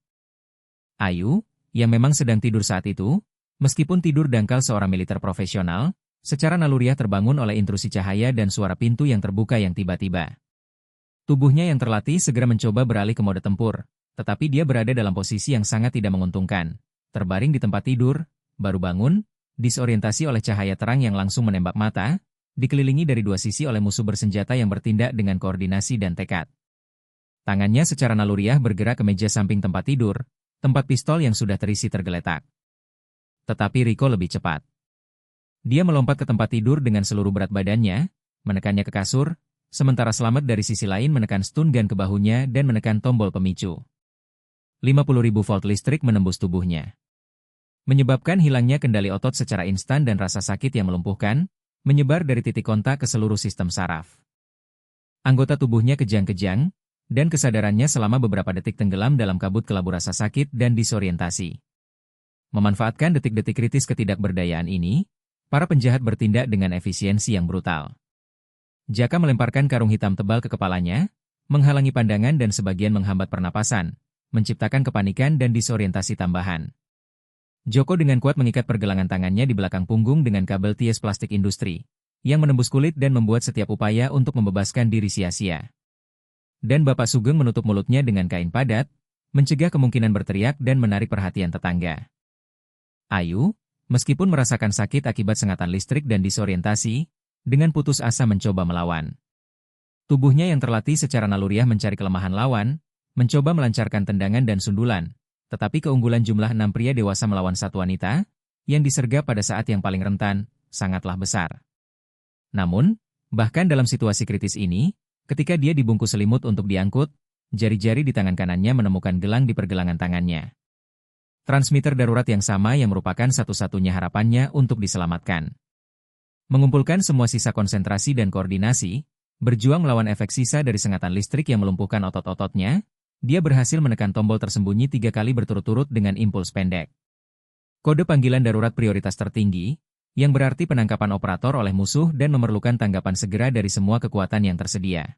Ayu, yang memang sedang tidur saat itu, meskipun tidur dangkal seorang militer profesional, secara naluriah terbangun oleh intrusi cahaya dan suara pintu yang terbuka yang tiba-tiba. Tubuhnya yang terlatih segera mencoba beralih ke mode tempur, tetapi dia berada dalam posisi yang sangat tidak menguntungkan. Terbaring di tempat tidur, baru bangun, disorientasi oleh cahaya terang yang langsung menembak mata, dikelilingi dari 2 sisi oleh musuh bersenjata yang bertindak dengan koordinasi dan tekad. Tangannya secara naluriah bergerak ke meja samping tempat tidur, tempat pistol yang sudah terisi tergeletak. Tetapi Riko lebih cepat. Dia melompat ke tempat tidur dengan seluruh berat badannya, menekannya ke kasur, sementara Slamet dari sisi lain menekan stun gun ke bahunya dan menekan tombol pemicu. 50.000 volt listrik menembus tubuhnya. Menyebabkan hilangnya kendali otot secara instan dan rasa sakit yang melumpuhkan, menyebar dari titik kontak ke seluruh sistem saraf. Anggota tubuhnya kejang-kejang, dan kesadarannya selama beberapa detik tenggelam dalam kabut kelabu rasa sakit dan disorientasi. Memanfaatkan detik-detik kritis ketidakberdayaan ini, para penjahat bertindak dengan efisiensi yang brutal. Jaka melemparkan karung hitam tebal ke kepalanya, menghalangi pandangan dan sebagian menghambat pernapasan, menciptakan kepanikan dan disorientasi tambahan. Joko dengan kuat mengikat pergelangan tangannya di belakang punggung dengan kabel ties plastik industri, yang menembus kulit dan membuat setiap upaya untuk membebaskan diri sia-sia. Dan Bapak Sugeng menutup mulutnya dengan kain padat, mencegah kemungkinan berteriak dan menarik perhatian tetangga. Ayu, meskipun merasakan sakit akibat sengatan listrik dan disorientasi, dengan putus asa mencoba melawan. Tubuhnya yang terlatih secara naluriah mencari kelemahan lawan, mencoba melancarkan tendangan dan sundulan, tetapi keunggulan jumlah 6 pria dewasa melawan satu wanita, yang disergap pada saat yang paling rentan, sangatlah besar. Namun, bahkan dalam situasi kritis ini, ketika dia dibungkus selimut untuk diangkut, jari-jari di tangan kanannya menemukan gelang di pergelangan tangannya. Transmitter darurat yang sama yang merupakan satu-satunya harapannya untuk diselamatkan. Mengumpulkan semua sisa konsentrasi dan koordinasi, berjuang melawan efek sisa dari sengatan listrik yang melumpuhkan otot-ototnya, dia berhasil menekan tombol tersembunyi 3 kali berturut-turut dengan impuls pendek. Kode panggilan darurat prioritas tertinggi, yang berarti penangkapan operator oleh musuh dan memerlukan tanggapan segera dari semua kekuatan yang tersedia.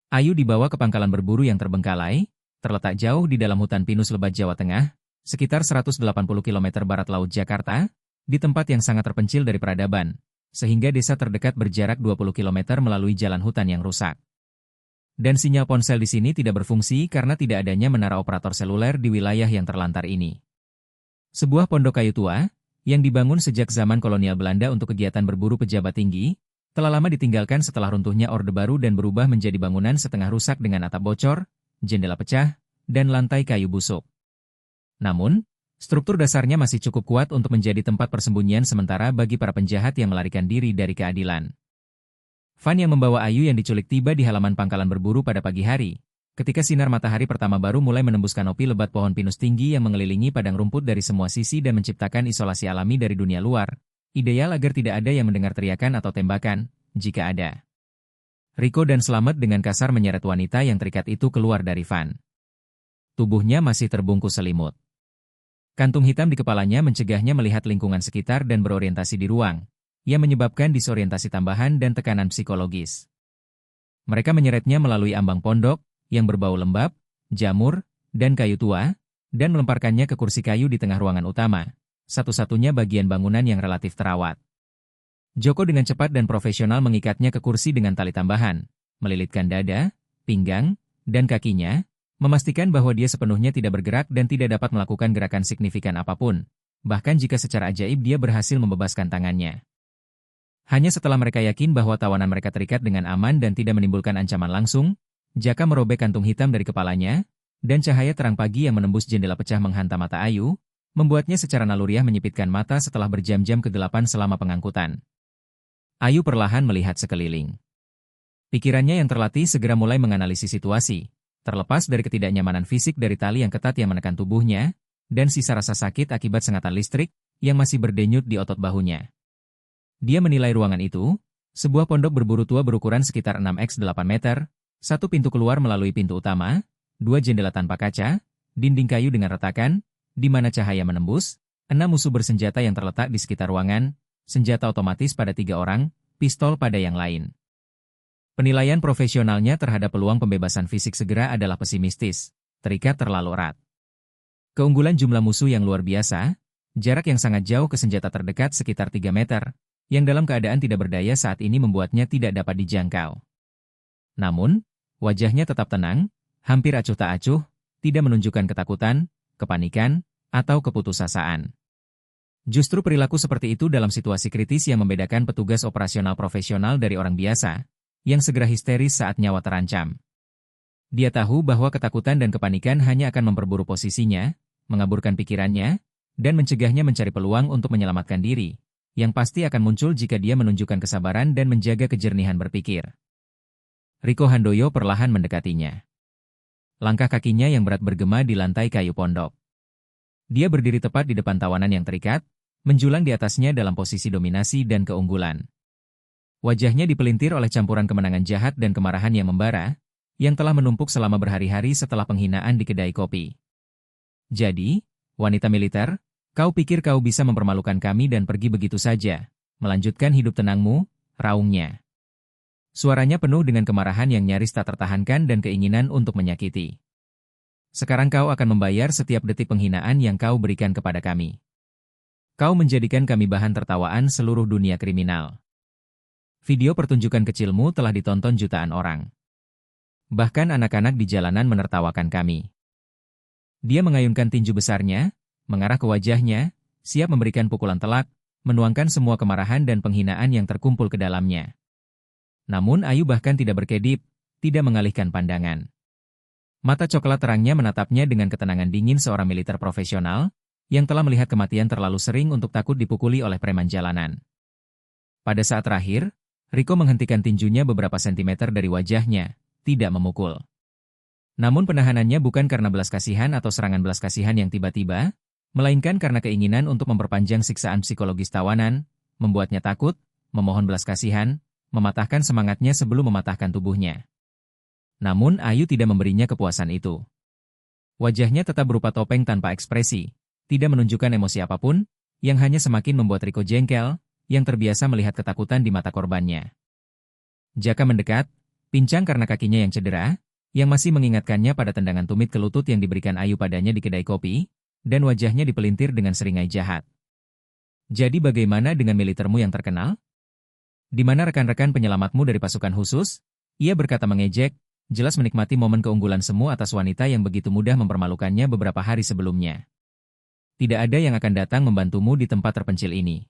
Ayu dibawa ke pangkalan berburu yang terbengkalai, terletak jauh di dalam hutan pinus lebat Jawa Tengah, sekitar 180 km barat laut Jakarta, di tempat yang sangat terpencil dari peradaban, sehingga desa terdekat berjarak 20 km melalui jalan hutan yang rusak. Dan sinyal ponsel di sini tidak berfungsi karena tidak adanya menara operator seluler di wilayah yang terlantar ini. Sebuah pondok kayu tua, yang dibangun sejak zaman kolonial Belanda untuk kegiatan berburu pejabat tinggi, telah lama ditinggalkan setelah runtuhnya Orde Baru dan berubah menjadi bangunan setengah rusak dengan atap bocor, jendela pecah, dan lantai kayu busuk. Namun, struktur dasarnya masih cukup kuat untuk menjadi tempat persembunyian sementara bagi para penjahat yang melarikan diri dari keadilan. Van yang membawa Ayu yang diculik tiba di halaman pangkalan berburu pada pagi hari, ketika sinar matahari pertama baru mulai menembus kanopi lebat pohon pinus tinggi yang mengelilingi padang rumput dari semua sisi dan menciptakan isolasi alami dari dunia luar, ideal agar tidak ada yang mendengar teriakan atau tembakan, jika ada. Rico dan Slamet dengan kasar menyeret wanita yang terikat itu keluar dari van. Tubuhnya masih terbungkus selimut. Kantung hitam di kepalanya mencegahnya melihat lingkungan sekitar dan berorientasi di ruang, yang menyebabkan disorientasi tambahan dan tekanan psikologis. Mereka menyeretnya melalui ambang pondok, yang berbau lembab, jamur, dan kayu tua, dan melemparkannya ke kursi kayu di tengah ruangan utama, satu-satunya bagian bangunan yang relatif terawat. Joko dengan cepat dan profesional mengikatnya ke kursi dengan tali tambahan, melilitkan dada, pinggang, dan kakinya, memastikan bahwa dia sepenuhnya tidak bergerak dan tidak dapat melakukan gerakan signifikan apapun, bahkan jika secara ajaib dia berhasil membebaskan tangannya. Hanya setelah mereka yakin bahwa tawanan mereka terikat dengan aman dan tidak menimbulkan ancaman langsung, Jaka merobek kantung hitam dari kepalanya, dan cahaya terang pagi yang menembus jendela pecah menghantam mata Ayu, membuatnya secara naluriah menyipitkan mata setelah berjam-jam kegelapan selama pengangkutan. Ayu perlahan melihat sekeliling. Pikirannya yang terlatih segera mulai menganalisis situasi, terlepas dari ketidaknyamanan fisik dari tali yang ketat yang menekan tubuhnya, dan sisa rasa sakit akibat sengatan listrik yang masih berdenyut di otot bahunya. Dia menilai ruangan itu, sebuah pondok berburu tua berukuran sekitar 6x8 meter, satu pintu keluar melalui pintu utama, 2 jendela tanpa kaca, dinding kayu dengan retakan, di mana cahaya menembus, 6 musuh bersenjata yang terletak di sekitar ruangan, senjata otomatis pada 3 orang, pistol pada yang lain. Penilaian profesionalnya terhadap peluang pembebasan fisik segera adalah pesimistis, terikat terlalu erat. Keunggulan jumlah musuh yang luar biasa, jarak yang sangat jauh ke senjata terdekat sekitar 3 meter, yang dalam keadaan tidak berdaya saat ini membuatnya tidak dapat dijangkau. Namun, wajahnya tetap tenang, hampir acuh tak acuh, tidak menunjukkan ketakutan, kepanikan, atau keputusasaan. Justru perilaku seperti itu dalam situasi kritis yang membedakan petugas operasional profesional dari orang biasa, yang segera histeris saat nyawa terancam. Dia tahu bahwa ketakutan dan kepanikan hanya akan memperburuk posisinya, mengaburkan pikirannya, dan mencegahnya mencari peluang untuk menyelamatkan diri, yang pasti akan muncul jika dia menunjukkan kesabaran dan menjaga kejernihan berpikir. Rico Handoyo perlahan mendekatinya. Langkah kakinya yang berat bergema di lantai kayu pondok. Dia berdiri tepat di depan tawanan yang terikat, menjulang di atasnya dalam posisi dominasi dan keunggulan. Wajahnya dipelintir oleh campuran kemenangan jahat dan kemarahan yang membara, yang telah menumpuk selama berhari-hari setelah penghinaan di kedai kopi. Jadi, wanita militer, kau pikir kau bisa mempermalukan kami dan pergi begitu saja, melanjutkan hidup tenangmu, raungnya. Suaranya penuh dengan kemarahan yang nyaris tak tertahankan dan keinginan untuk menyakiti. Sekarang kau akan membayar setiap detik penghinaan yang kau berikan kepada kami. Kau menjadikan kami bahan tertawaan seluruh dunia kriminal. Video pertunjukan kecilmu telah ditonton jutaan orang. Bahkan anak-anak di jalanan menertawakan kami. Dia mengayunkan tinju besarnya, mengarah ke wajahnya, siap memberikan pukulan telak, menuangkan semua kemarahan dan penghinaan yang terkumpul ke dalamnya. Namun Ayu bahkan tidak berkedip, tidak mengalihkan pandangan. Mata coklat terangnya menatapnya dengan ketenangan dingin seorang militer profesional, yang telah melihat kematian terlalu sering untuk takut dipukuli oleh preman jalanan. Pada saat terakhir, Rico menghentikan tinjunya beberapa sentimeter dari wajahnya, tidak memukul. Namun penahanannya bukan karena belas kasihan atau serangan belas kasihan yang tiba-tiba, melainkan karena keinginan untuk memperpanjang siksaan psikologis tawanan, membuatnya takut, memohon belas kasihan, mematahkan semangatnya sebelum mematahkan tubuhnya. Namun Ayu tidak memberinya kepuasan itu. Wajahnya tetap berupa topeng tanpa ekspresi, tidak menunjukkan emosi apapun, yang hanya semakin membuat Rico jengkel, yang terbiasa melihat ketakutan di mata korbannya. Jaka mendekat, pincang karena kakinya yang cedera, yang masih mengingatkannya pada tendangan tumit ke lutut yang diberikan Ayu padanya di kedai kopi, dan wajahnya dipelintir dengan seringai jahat. Jadi bagaimana dengan militermu yang terkenal? Di mana rekan-rekan penyelamatmu dari pasukan khusus? Ia berkata mengejek, jelas menikmati momen keunggulan semu atas wanita yang begitu mudah mempermalukannya beberapa hari sebelumnya. Tidak ada yang akan datang membantumu di tempat terpencil ini.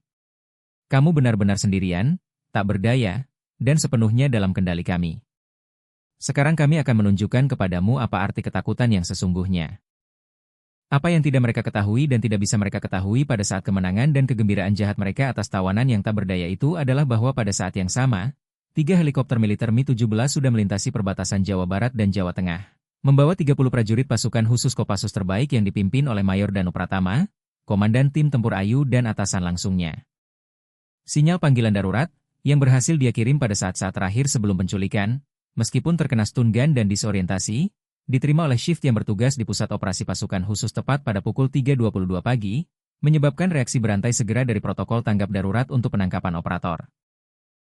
Kamu benar-benar sendirian, tak berdaya, dan sepenuhnya dalam kendali kami. Sekarang kami akan menunjukkan kepadamu apa arti ketakutan yang sesungguhnya. Apa yang tidak mereka ketahui dan tidak bisa mereka ketahui pada saat kemenangan dan kegembiraan jahat mereka atas tawanan yang tak berdaya itu adalah bahwa pada saat yang sama, 3 helikopter militer Mi-17 sudah melintasi perbatasan Jawa Barat dan Jawa Tengah, membawa 30 prajurit pasukan khusus Kopassus terbaik yang dipimpin oleh Mayor Danu Pratama, Komandan Tim Tempur Ayu dan atasan langsungnya. Sinyal panggilan darurat, yang berhasil dia kirim pada saat-saat terakhir sebelum penculikan, meskipun terkena stun gun dan disorientasi, diterima oleh shift yang bertugas di pusat operasi pasukan khusus tepat pada pukul 3.22 pagi, menyebabkan reaksi berantai segera dari protokol tanggap darurat untuk penangkapan operator.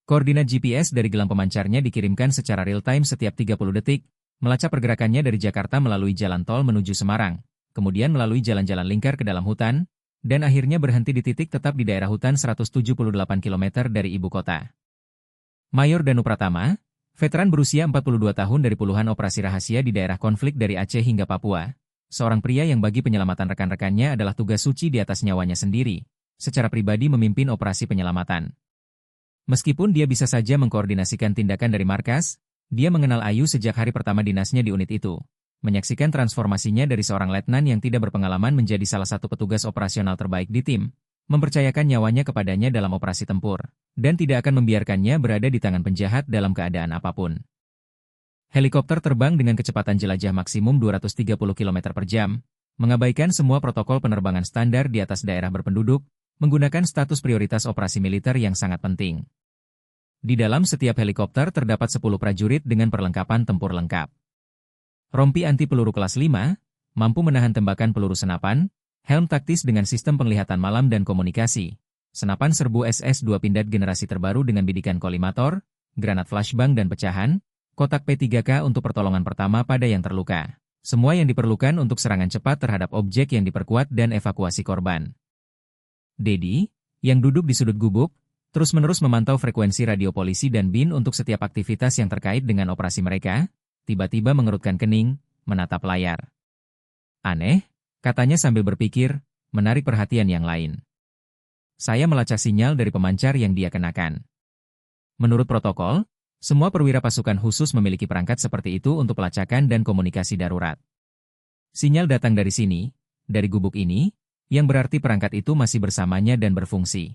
Koordinat GPS dari gelang pemancarnya dikirimkan secara real-time setiap 30 detik, melacak pergerakannya dari Jakarta melalui jalan tol menuju Semarang, kemudian melalui jalan-jalan lingkar ke dalam hutan, dan akhirnya berhenti di titik tetap di daerah hutan 178 km dari ibu kota. Mayor Danu Pratama, veteran berusia 42 tahun dari puluhan operasi rahasia di daerah konflik dari Aceh hingga Papua, seorang pria yang bagi penyelamatan rekan-rekannya adalah tugas suci di atas nyawanya sendiri, secara pribadi memimpin operasi penyelamatan. Meskipun dia bisa saja mengkoordinasikan tindakan dari markas, dia mengenal Ayu sejak hari pertama dinasnya di unit itu. Menyaksikan transformasinya dari seorang letnan yang tidak berpengalaman menjadi salah satu petugas operasional terbaik di tim, mempercayakan nyawanya kepadanya dalam operasi tempur, dan tidak akan membiarkannya berada di tangan penjahat dalam keadaan apapun. Helikopter terbang dengan kecepatan jelajah maksimum 230 km per jam, mengabaikan semua protokol penerbangan standar di atas daerah berpenduduk, menggunakan status prioritas operasi militer yang sangat penting. Di dalam setiap helikopter terdapat 10 prajurit dengan perlengkapan tempur lengkap. Rompi anti-peluru kelas 5, mampu menahan tembakan peluru senapan, helm taktis dengan sistem penglihatan malam dan komunikasi, senapan serbu SS-2 Pindad generasi terbaru dengan bidikan kolimator, granat flashbang dan pecahan, kotak P3K untuk pertolongan pertama pada yang terluka. Semua yang diperlukan untuk serangan cepat terhadap objek yang diperkuat dan evakuasi korban. Dedi, yang duduk di sudut gubuk, terus-menerus memantau frekuensi radio polisi dan BIN untuk setiap aktivitas yang terkait dengan operasi mereka, tiba-tiba mengerutkan kening, menatap layar. Aneh, katanya sambil berpikir, menarik perhatian yang lain. Saya melacak sinyal dari pemancar yang dia kenakan. Menurut protokol, semua perwira pasukan khusus memiliki perangkat seperti itu untuk pelacakan dan komunikasi darurat. Sinyal datang dari sini, dari gubuk ini, yang berarti perangkat itu masih bersamanya dan berfungsi.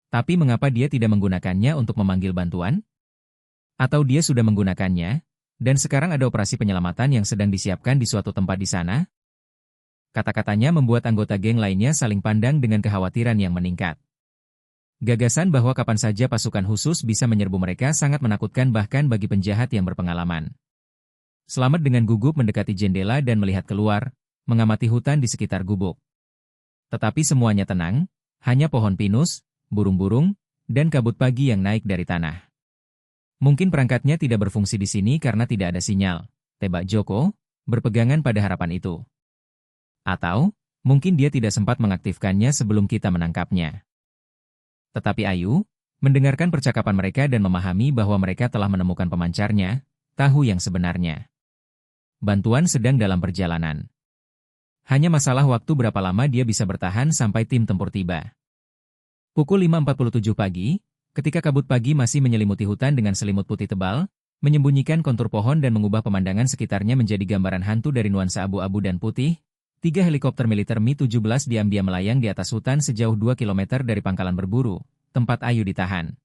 Tapi mengapa dia tidak menggunakannya untuk memanggil bantuan? Atau dia sudah menggunakannya, dan sekarang ada operasi penyelamatan yang sedang disiapkan di suatu tempat di sana? Kata-katanya membuat anggota geng lainnya saling pandang dengan kekhawatiran yang meningkat. Gagasan bahwa kapan saja pasukan khusus bisa menyerbu mereka sangat menakutkan bahkan bagi penjahat yang berpengalaman. Selamat dengan gugup mendekati jendela dan melihat keluar, mengamati hutan di sekitar gubuk. Tetapi semuanya tenang, hanya pohon pinus, burung-burung, dan kabut pagi yang naik dari tanah. Mungkin perangkatnya tidak berfungsi di sini karena tidak ada sinyal, tebak Joko, berpegangan pada harapan itu. Atau, mungkin dia tidak sempat mengaktifkannya sebelum kita menangkapnya. Tetapi Ayu, mendengarkan percakapan mereka dan memahami bahwa mereka telah menemukan pemancarnya, tahu yang sebenarnya. Bantuan sedang dalam perjalanan. Hanya masalah waktu berapa lama dia bisa bertahan sampai tim tempur tiba. Pukul 5.47 pagi, ketika kabut pagi masih menyelimuti hutan dengan selimut putih tebal, menyembunyikan kontur pohon dan mengubah pemandangan sekitarnya menjadi gambaran hantu dari nuansa abu-abu dan putih, 3 helikopter militer Mi-17 diam-diam melayang di atas hutan sejauh 2 km dari pangkalan berburu, tempat Ayu ditahan.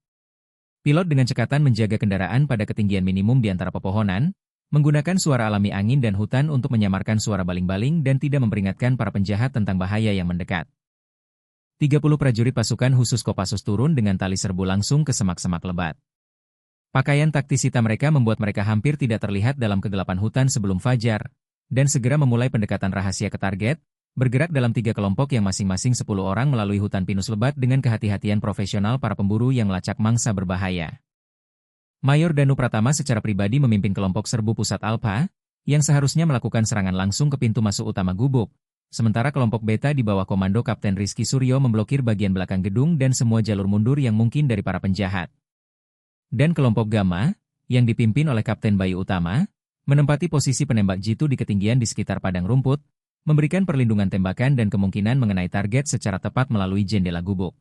Pilot dengan cekatan menjaga kendaraan pada ketinggian minimum di antara pepohonan, menggunakan suara alami angin dan hutan untuk menyamarkan suara baling-baling dan tidak memperingatkan para penjahat tentang bahaya yang mendekat. 30 prajurit pasukan khusus Kopassus turun dengan tali serbu langsung ke semak-semak lebat. Pakaian taktis hitam mereka membuat mereka hampir tidak terlihat dalam kegelapan hutan sebelum fajar, dan segera memulai pendekatan rahasia ke target, bergerak dalam 3 kelompok yang masing-masing 10 orang melalui hutan pinus lebat dengan kehati-hatian profesional para pemburu yang melacak mangsa berbahaya. Mayor Danu Pratama secara pribadi memimpin kelompok serbu pusat Alpha, yang seharusnya melakukan serangan langsung ke pintu masuk utama gubuk, sementara kelompok Beta di bawah komando Kapten Rizky Suryo memblokir bagian belakang gedung dan semua jalur mundur yang mungkin dari para penjahat. Dan kelompok Gamma, yang dipimpin oleh Kapten Bayu Utama, menempati posisi penembak jitu di ketinggian di sekitar padang rumput, memberikan perlindungan tembakan dan kemungkinan mengenai target secara tepat melalui jendela gubuk.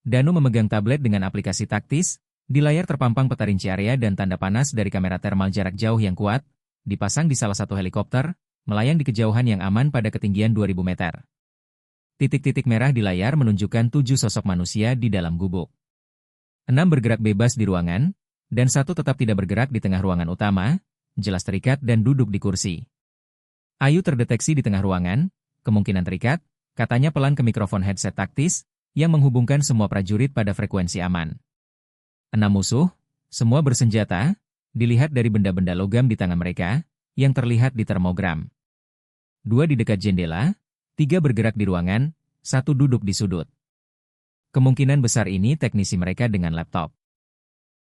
Danu memegang tablet dengan aplikasi taktis, di layar terpampang peta rinci area dan tanda panas dari kamera termal jarak jauh yang kuat, dipasang di salah satu helikopter, melayang di kejauhan yang aman pada ketinggian 2000 meter. Titik-titik merah di layar menunjukkan 7 sosok manusia di dalam gubuk. 6 bergerak bebas di ruangan, dan 1 tetap tidak bergerak di tengah ruangan utama, jelas terikat dan duduk di kursi. Ayu terdeteksi di tengah ruangan, kemungkinan terikat, katanya pelan ke mikrofon headset taktis, yang menghubungkan semua prajurit pada frekuensi aman. 6 musuh, semua bersenjata, dilihat dari benda-benda logam di tangan mereka, yang terlihat di termogram. 2 di dekat jendela, 3 bergerak di ruangan, 1 duduk di sudut. Kemungkinan besar ini teknisi mereka dengan laptop.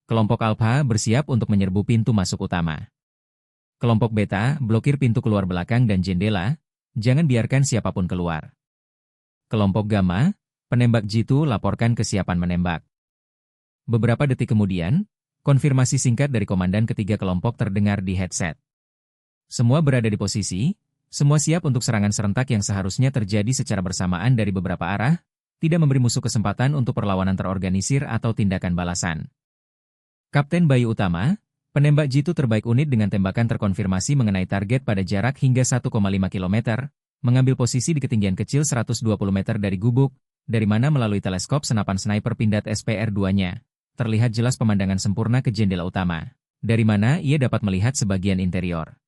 Kelompok Alpha bersiap untuk menyerbu pintu masuk utama. Kelompok Beta blokir pintu keluar belakang dan jendela, jangan biarkan siapapun keluar. Kelompok Gamma, penembak jitu laporkan kesiapan menembak. Beberapa detik kemudian, konfirmasi singkat dari komandan ketiga kelompok terdengar di headset. Semua berada di posisi, semua siap untuk serangan serentak yang seharusnya terjadi secara bersamaan dari beberapa arah, tidak memberi musuh kesempatan untuk perlawanan terorganisir atau tindakan balasan. Kapten Bayu Utama, penembak jitu terbaik unit dengan tembakan terkonfirmasi mengenai target pada jarak hingga 1,5 km, mengambil posisi di ketinggian kecil 120 meter dari gubuk, dari mana melalui teleskop senapan sniper Pindad SPR-2-nya, terlihat jelas pemandangan sempurna ke jendela utama, dari mana ia dapat melihat sebagian interior.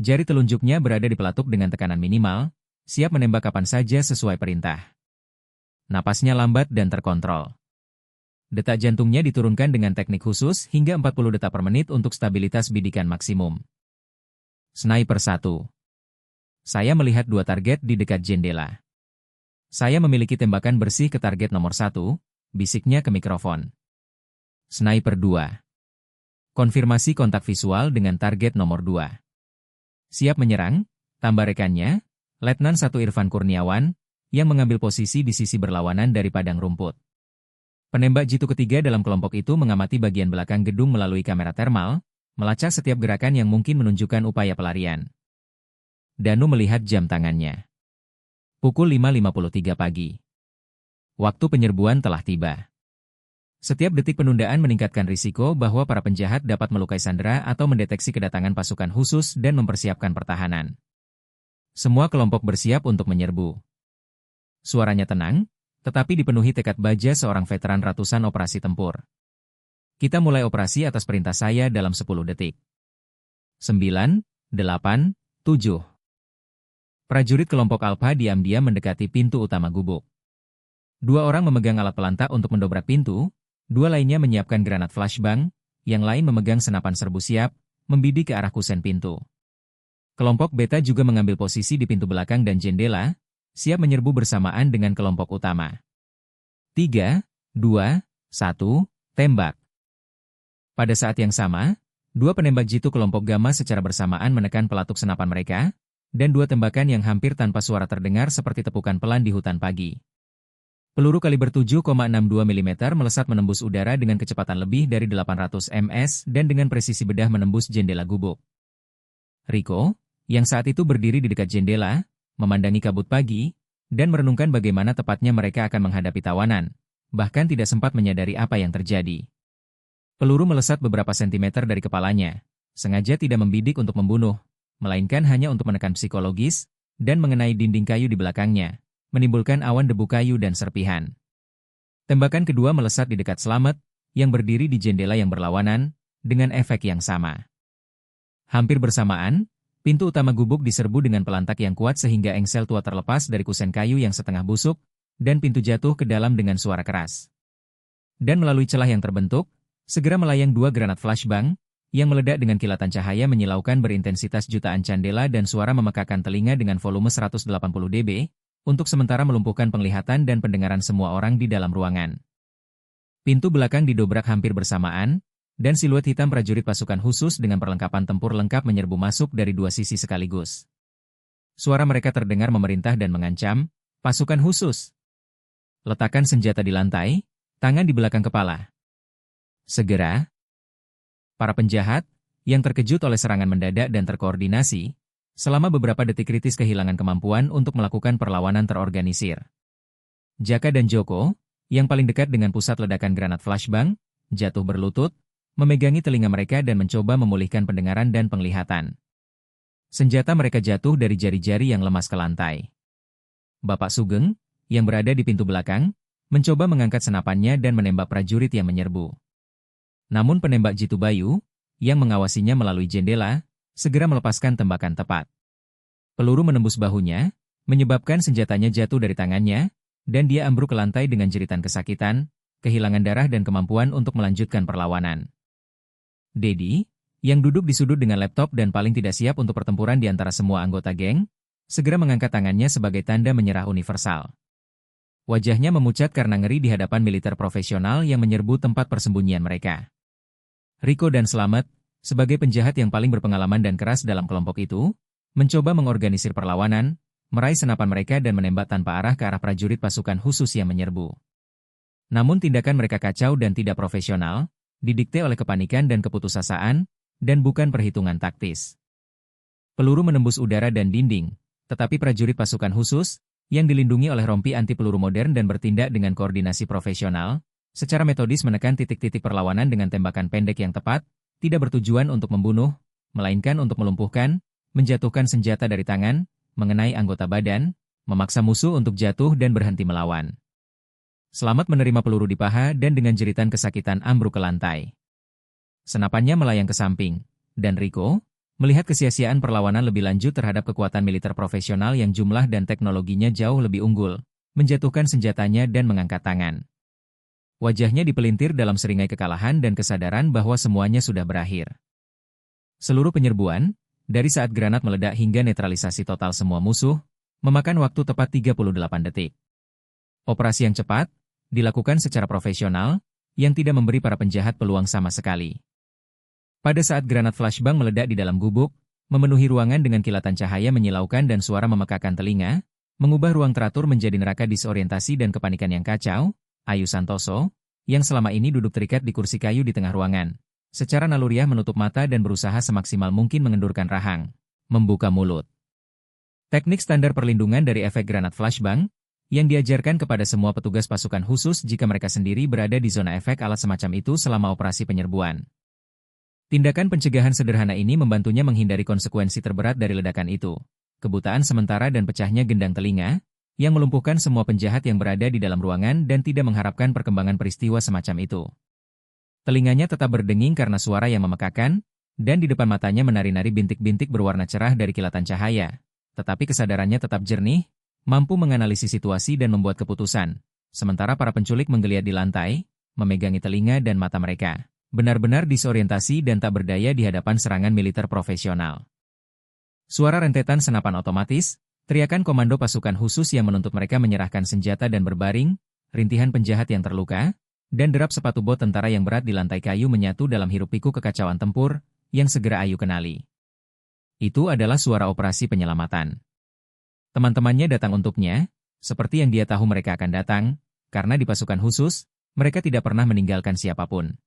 Jari telunjuknya berada di pelatuk dengan tekanan minimal, siap menembak kapan saja sesuai perintah. Napasnya lambat dan terkontrol. Detak jantungnya diturunkan dengan teknik khusus hingga 40 detak per menit untuk stabilitas bidikan maksimum. Sniper 1. Saya melihat 2 target di dekat jendela. Saya memiliki tembakan bersih ke target nomor 1, bisiknya ke mikrofon. Sniper 2. Konfirmasi kontak visual dengan target nomor 2. Siap menyerang, tambah rekannya, Letnan 1 Irfan Kurniawan, yang mengambil posisi di sisi berlawanan dari padang rumput. Penembak jitu ketiga dalam kelompok itu mengamati bagian belakang gedung melalui kamera termal, melacak setiap gerakan yang mungkin menunjukkan upaya pelarian. Danu melihat jam tangannya. Pukul 5.53 pagi. Waktu penyerbuan telah tiba. Setiap detik penundaan meningkatkan risiko bahwa para penjahat dapat melukai sandera atau mendeteksi kedatangan pasukan khusus dan mempersiapkan pertahanan. Semua kelompok bersiap untuk menyerbu. Suaranya tenang, tetapi dipenuhi tekad baja seorang veteran ratusan operasi tempur. Kita mulai operasi atas perintah saya dalam 10 detik. 9, 8, 7. Prajurit kelompok Alpha diam-diam mendekati pintu utama gubuk. 2 orang memegang alat pelantak untuk mendobrak pintu, 2 lainnya menyiapkan granat flashbang, yang lain memegang senapan serbu siap, membidik ke arah kusen pintu. Kelompok Beta juga mengambil posisi di pintu belakang dan jendela, siap menyerbu bersamaan dengan kelompok utama. 3, 2, 1, tembak. Pada saat yang sama, 2 penembak jitu kelompok Gamma secara bersamaan menekan pelatuk senapan mereka, dan 2 tembakan yang hampir tanpa suara terdengar seperti tepukan pelan di hutan pagi. Peluru kaliber 7,62 mm melesat menembus udara dengan kecepatan lebih dari 800 ms dan dengan presisi bedah menembus jendela gubuk. Rico, yang saat itu berdiri di dekat jendela, memandangi kabut pagi, dan merenungkan bagaimana tepatnya mereka akan menghadapi tawanan, bahkan tidak sempat menyadari apa yang terjadi. Peluru melesat beberapa sentimeter dari kepalanya, sengaja tidak membidik untuk membunuh, melainkan hanya untuk menekan psikologis, dan mengenai dinding kayu di belakangnya, menimbulkan awan debu kayu dan serpihan. Tembakan kedua melesat di dekat Slamet, yang berdiri di jendela yang berlawanan, dengan efek yang sama. Hampir bersamaan, pintu utama gubuk diserbu dengan pelantak yang kuat sehingga engsel tua terlepas dari kusen kayu yang setengah busuk, dan pintu jatuh ke dalam dengan suara keras. Dan melalui celah yang terbentuk, segera melayang dua granat flashbang, yang meledak dengan kilatan cahaya menyilaukan berintensitas jutaan candela dan suara memekakan telinga dengan volume 180 dB, untuk sementara melumpuhkan penglihatan dan pendengaran semua orang di dalam ruangan. Pintu belakang didobrak hampir bersamaan, dan siluet hitam prajurit pasukan khusus dengan perlengkapan tempur lengkap menyerbu masuk dari dua sisi sekaligus. Suara mereka terdengar memerintah dan mengancam, "Pasukan khusus! Letakkan senjata di lantai, tangan di belakang kepala." Segera, para penjahat, yang terkejut oleh serangan mendadak dan terkoordinasi, selama beberapa detik kritis kehilangan kemampuan untuk melakukan perlawanan terorganisir. Jaka dan Joko, yang paling dekat dengan pusat ledakan granat flashbang, jatuh berlutut, memegangi telinga mereka dan mencoba memulihkan pendengaran dan penglihatan. Senjata mereka jatuh dari jari-jari yang lemas ke lantai. Bapak Sugeng, yang berada di pintu belakang, mencoba mengangkat senapannya dan menembak prajurit yang menyerbu. Namun penembak Jitu Bayu, yang mengawasinya melalui jendela, segera melepaskan tembakan tepat. Peluru menembus bahunya, menyebabkan senjatanya jatuh dari tangannya, dan dia ambruk ke lantai dengan jeritan kesakitan, kehilangan darah dan kemampuan untuk melanjutkan perlawanan. Dedi, yang duduk di sudut dengan laptop dan paling tidak siap untuk pertempuran di antara semua anggota geng, segera mengangkat tangannya sebagai tanda menyerah universal. Wajahnya memucat karena ngeri di hadapan militer profesional yang menyerbu tempat persembunyian mereka. Rico dan Slamet, sebagai penjahat yang paling berpengalaman dan keras dalam kelompok itu, mencoba mengorganisir perlawanan, meraih senapan mereka dan menembak tanpa arah ke arah prajurit pasukan khusus yang menyerbu. Namun tindakan mereka kacau dan tidak profesional, didikte oleh kepanikan dan keputusasaan, dan bukan perhitungan taktis. Peluru menembus udara dan dinding, tetapi prajurit pasukan khusus, yang dilindungi oleh rompi anti peluru modern dan bertindak dengan koordinasi profesional, secara metodis menekan titik-titik perlawanan dengan tembakan pendek yang tepat, tidak bertujuan untuk membunuh, melainkan untuk melumpuhkan, menjatuhkan senjata dari tangan, mengenai anggota badan, memaksa musuh untuk jatuh dan berhenti melawan. Slamet menerima peluru di paha dan dengan jeritan kesakitan ambruk ke lantai. Senapannya melayang ke samping, dan Rico, melihat kesia-siaan perlawanan lebih lanjut terhadap kekuatan militer profesional yang jumlah dan teknologinya jauh lebih unggul, menjatuhkan senjatanya dan mengangkat tangan. Wajahnya dipelintir dalam seringai kekalahan dan kesadaran bahwa semuanya sudah berakhir. Seluruh penyerbuan, dari saat granat meledak hingga netralisasi total semua musuh, memakan waktu tepat 38 detik. Operasi yang cepat, dilakukan secara profesional, yang tidak memberi para penjahat peluang sama sekali. Pada saat granat flashbang meledak di dalam gubuk, memenuhi ruangan dengan kilatan cahaya menyilaukan dan suara memekakan telinga, mengubah ruang teratur menjadi neraka disorientasi dan kepanikan yang kacau, Ayu Santoso, yang selama ini duduk terikat di kursi kayu di tengah ruangan, secara naluriah menutup mata dan berusaha semaksimal mungkin mengendurkan rahang, membuka mulut. Teknik standar perlindungan dari efek granat flashbang, yang diajarkan kepada semua petugas pasukan khusus jika mereka sendiri berada di zona efek alat semacam itu selama operasi penyerbuan. Tindakan pencegahan sederhana ini membantunya menghindari konsekuensi terberat dari ledakan itu, kebutaan sementara dan pecahnya gendang telinga, yang melumpuhkan semua penjahat yang berada di dalam ruangan dan tidak mengharapkan perkembangan peristiwa semacam itu. Telinganya tetap berdenging karena suara yang memekakan, dan di depan matanya menari-nari bintik-bintik berwarna cerah dari kilatan cahaya, tetapi kesadarannya tetap jernih, mampu menganalisis situasi dan membuat keputusan, sementara para penculik menggeliat di lantai, memegangi telinga dan mata mereka, benar-benar disorientasi dan tak berdaya di hadapan serangan militer profesional. Suara rentetan senapan otomatis, teriakan komando pasukan khusus yang menuntut mereka menyerahkan senjata dan berbaring, rintihan penjahat yang terluka, dan derap sepatu bot tentara yang berat di lantai kayu menyatu dalam hiruk-pikuk kekacauan tempur, yang segera Ayu kenali. Itu adalah suara operasi penyelamatan. Teman-temannya datang untuknya, seperti yang dia tahu mereka akan datang, karena di pasukan khusus, mereka tidak pernah meninggalkan siapapun.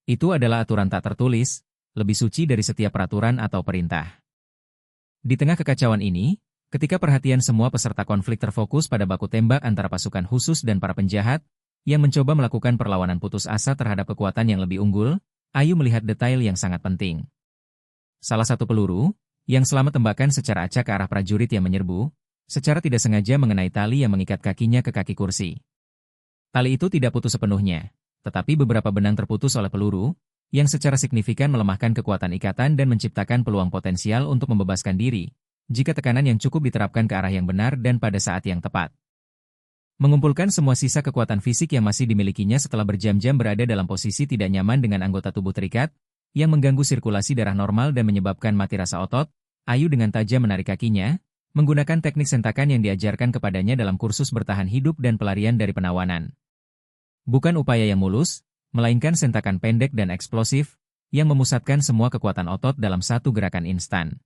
Itu adalah aturan tak tertulis, lebih suci dari setiap peraturan atau perintah. Di tengah kekacauan ini, ketika perhatian semua peserta konflik terfokus pada baku tembak antara pasukan khusus dan para penjahat, yang mencoba melakukan perlawanan putus asa terhadap kekuatan yang lebih unggul, Ayu melihat detail yang sangat penting. Salah satu peluru, yang selamat tembakan secara acak ke arah prajurit yang menyerbu, secara tidak sengaja mengenai tali yang mengikat kakinya ke kaki kursi. Tali itu tidak putus sepenuhnya, tetapi beberapa benang terputus oleh peluru, yang secara signifikan melemahkan kekuatan ikatan dan menciptakan peluang potensial untuk membebaskan diri, jika tekanan yang cukup diterapkan ke arah yang benar dan pada saat yang tepat. Mengumpulkan semua sisa kekuatan fisik yang masih dimilikinya setelah berjam-jam berada dalam posisi tidak nyaman dengan anggota tubuh terikat, yang mengganggu sirkulasi darah normal dan menyebabkan mati rasa otot, Ayu dengan tajam menarik kakinya, menggunakan teknik sentakan yang diajarkan kepadanya dalam kursus bertahan hidup dan pelarian dari penawanan. Bukan upaya yang mulus, melainkan sentakan pendek dan eksplosif, yang memusatkan semua kekuatan otot dalam satu gerakan instan.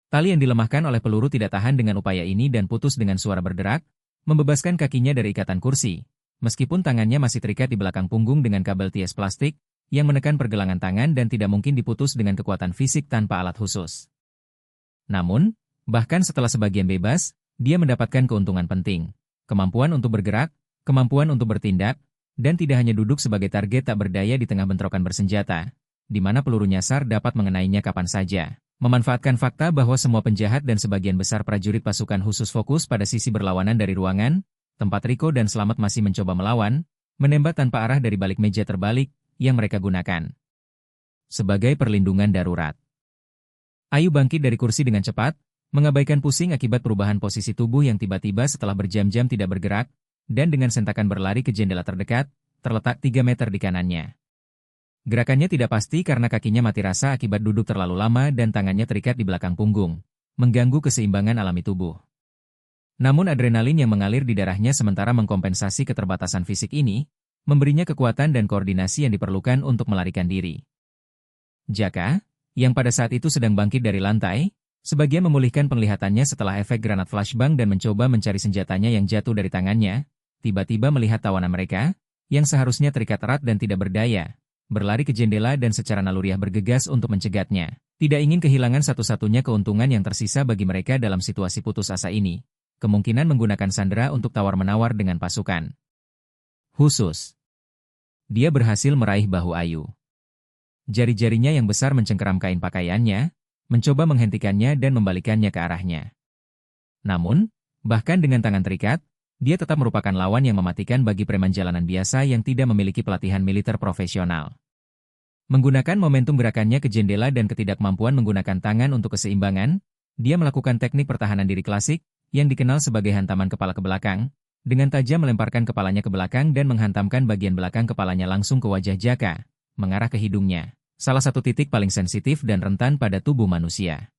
Tali yang dilemahkan oleh peluru tidak tahan dengan upaya ini dan putus dengan suara berderak, membebaskan kakinya dari ikatan kursi, meskipun tangannya masih terikat di belakang punggung dengan kabel ties plastik, yang menekan pergelangan tangan dan tidak mungkin diputus dengan kekuatan fisik tanpa alat khusus. Namun, bahkan setelah sebagian bebas, dia mendapatkan keuntungan penting, kemampuan untuk bergerak, kemampuan untuk bertindak, dan tidak hanya duduk sebagai target tak berdaya di tengah bentrokan bersenjata, di mana peluru nyasar dapat mengenainya kapan saja. Memanfaatkan fakta bahwa semua penjahat dan sebagian besar prajurit pasukan khusus fokus pada sisi berlawanan dari ruangan, tempat Riko dan Selamat masih mencoba melawan, menembak tanpa arah dari balik meja terbalik yang mereka gunakan sebagai perlindungan darurat. Ayu bangkit dari kursi dengan cepat, mengabaikan pusing akibat perubahan posisi tubuh yang tiba-tiba setelah berjam-jam tidak bergerak, dan dengan sentakan berlari ke jendela terdekat, terletak 3 meter di kanannya. Gerakannya tidak pasti karena kakinya mati rasa akibat duduk terlalu lama dan tangannya terikat di belakang punggung, mengganggu keseimbangan alami tubuh. Namun adrenalin yang mengalir di darahnya sementara mengkompensasi keterbatasan fisik ini, memberinya kekuatan dan koordinasi yang diperlukan untuk melarikan diri. Jaka, yang pada saat itu sedang bangkit dari lantai, sebagian memulihkan penglihatannya setelah efek granat flashbang dan mencoba mencari senjatanya yang jatuh dari tangannya, tiba-tiba melihat tawanan mereka, yang seharusnya terikat erat dan tidak berdaya, berlari ke jendela dan secara naluriah bergegas untuk mencegatnya. Tidak ingin kehilangan satu-satunya keuntungan yang tersisa bagi mereka dalam situasi putus asa ini, kemungkinan menggunakan sandera untuk tawar-menawar dengan pasukan khusus. Dia berhasil meraih bahu Ayu. Jari-jarinya yang besar mencengkeram kain pakaiannya, mencoba menghentikannya dan membalikannya ke arahnya. Namun, bahkan dengan tangan terikat, dia tetap merupakan lawan yang mematikan bagi preman jalanan biasa yang tidak memiliki pelatihan militer profesional. Menggunakan momentum gerakannya ke jendela dan ketidakmampuan menggunakan tangan untuk keseimbangan, dia melakukan teknik pertahanan diri klasik, yang dikenal sebagai hantaman kepala ke belakang, dengan tajam melemparkan kepalanya ke belakang dan menghantamkan bagian belakang kepalanya langsung ke wajah Jaka, mengarah ke hidungnya, salah satu titik paling sensitif dan rentan pada tubuh manusia.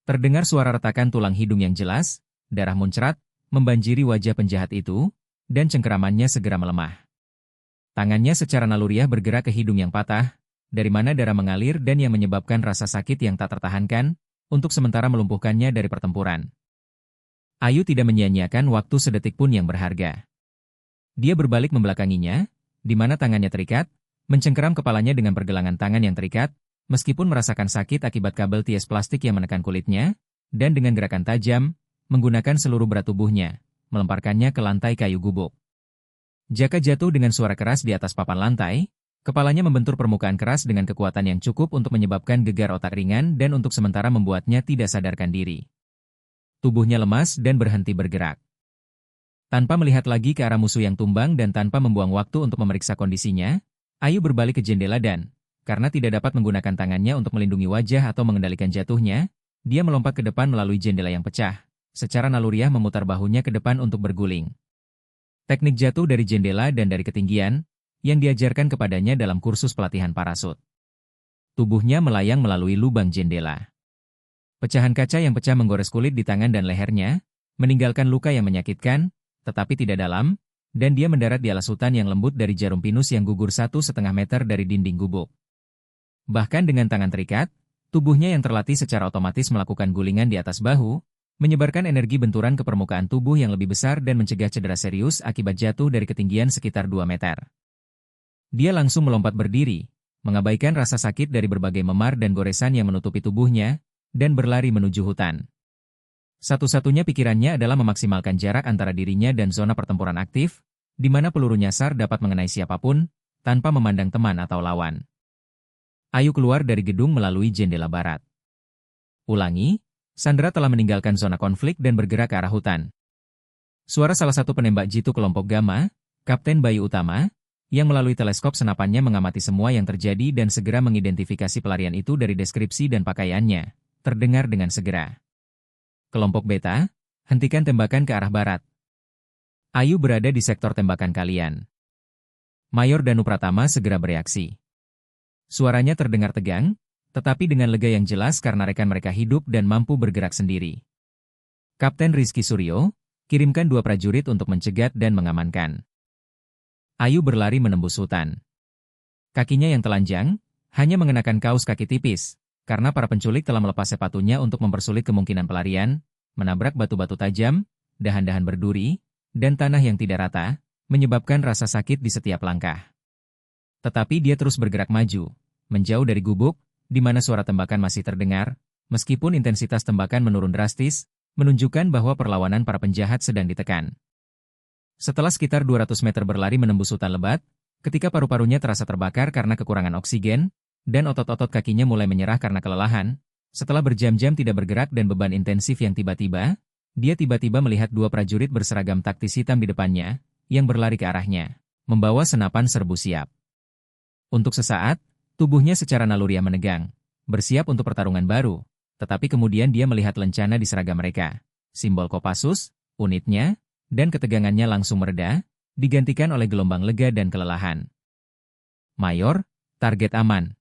Terdengar suara retakan tulang hidung yang jelas, darah muncrat, membanjiri wajah penjahat itu, dan cengkeramannya segera melemah. Tangannya secara naluriah bergerak ke hidung yang patah, dari mana darah mengalir dan yang menyebabkan rasa sakit yang tak tertahankan, untuk sementara melumpuhkannya dari pertempuran. Ayu tidak menyia-nyiakan waktu sedetik pun yang berharga. Dia berbalik membelakanginya, di mana tangannya terikat, mencengkeram kepalanya dengan pergelangan tangan yang terikat, meskipun merasakan sakit akibat kabel ties plastik yang menekan kulitnya, dan dengan gerakan tajam, menggunakan seluruh berat tubuhnya, melemparkannya ke lantai kayu gubuk. Jaka jatuh dengan suara keras di atas papan lantai, kepalanya membentur permukaan keras dengan kekuatan yang cukup untuk menyebabkan gegar otak ringan dan untuk sementara membuatnya tidak sadarkan diri. Tubuhnya lemas dan berhenti bergerak. Tanpa melihat lagi ke arah musuh yang tumbang dan tanpa membuang waktu untuk memeriksa kondisinya, Ayu berbalik ke jendela dan, karena tidak dapat menggunakan tangannya untuk melindungi wajah atau mengendalikan jatuhnya, dia melompat ke depan melalui jendela yang pecah, secara naluriah memutar bahunya ke depan untuk berguling. Teknik jatuh dari jendela dan dari ketinggian, yang diajarkan kepadanya dalam kursus pelatihan parasut. Tubuhnya melayang melalui lubang jendela. Pecahan kaca yang pecah menggores kulit di tangan dan lehernya, meninggalkan luka yang menyakitkan, tetapi tidak dalam, dan dia mendarat di alas hutan yang lembut dari jarum pinus yang gugur 1,5 meter dari dinding gubuk. Bahkan dengan tangan terikat, tubuhnya yang terlatih secara otomatis melakukan gulingan di atas bahu, menyebarkan energi benturan ke permukaan tubuh yang lebih besar dan mencegah cedera serius akibat jatuh dari ketinggian sekitar 2 meter. Dia langsung melompat berdiri, mengabaikan rasa sakit dari berbagai memar dan goresan yang menutupi tubuhnya, dan berlari menuju hutan. Satu-satunya pikirannya adalah memaksimalkan jarak antara dirinya dan zona pertempuran aktif, di mana peluru nyasar dapat mengenai siapapun, tanpa memandang teman atau lawan. Ayu keluar dari gedung melalui jendela barat. Ulangi, Sandra telah meninggalkan zona konflik dan bergerak ke arah hutan. Suara salah satu penembak jitu kelompok Gamma, Kapten Bayu Utama, yang melalui teleskop senapannya mengamati semua yang terjadi dan segera mengidentifikasi pelarian itu dari deskripsi dan pakaiannya, terdengar dengan segera. Kelompok Beta, hentikan tembakan ke arah barat. Ayu berada di sektor tembakan kalian. Mayor Danu Pratama segera bereaksi. Suaranya terdengar tegang, tetapi dengan lega yang jelas karena rekan mereka hidup dan mampu bergerak sendiri. Kapten Rizky Suryo, kirimkan 2 prajurit untuk mencegat dan mengamankan. Ayu berlari menembus hutan. Kakinya yang telanjang, hanya mengenakan kaos kaki tipis, karena para penculik telah melepas sepatunya untuk mempersulit kemungkinan pelarian, menabrak batu-batu tajam, dahan-dahan berduri, dan tanah yang tidak rata, menyebabkan rasa sakit di setiap langkah. Tetapi dia terus bergerak maju, menjauh dari gubuk, di mana suara tembakan masih terdengar, meskipun intensitas tembakan menurun drastis, menunjukkan bahwa perlawanan para penjahat sedang ditekan. Setelah sekitar 200 meter berlari menembus hutan lebat, ketika paru-parunya terasa terbakar karena kekurangan oksigen, dan otot-otot kakinya mulai menyerah karena kelelahan, setelah berjam-jam tidak bergerak dan beban intensif yang tiba-tiba, dia tiba-tiba melihat 2 prajurit berseragam taktis hitam di depannya, yang berlari ke arahnya, membawa senapan serbu siap. Untuk sesaat, tubuhnya secara naluriah menegang, bersiap untuk pertarungan baru, tetapi kemudian dia melihat lencana di seragam mereka, simbol Kopassus, unitnya, dan ketegangannya langsung mereda, digantikan oleh gelombang lega dan kelelahan. Mayor, target aman.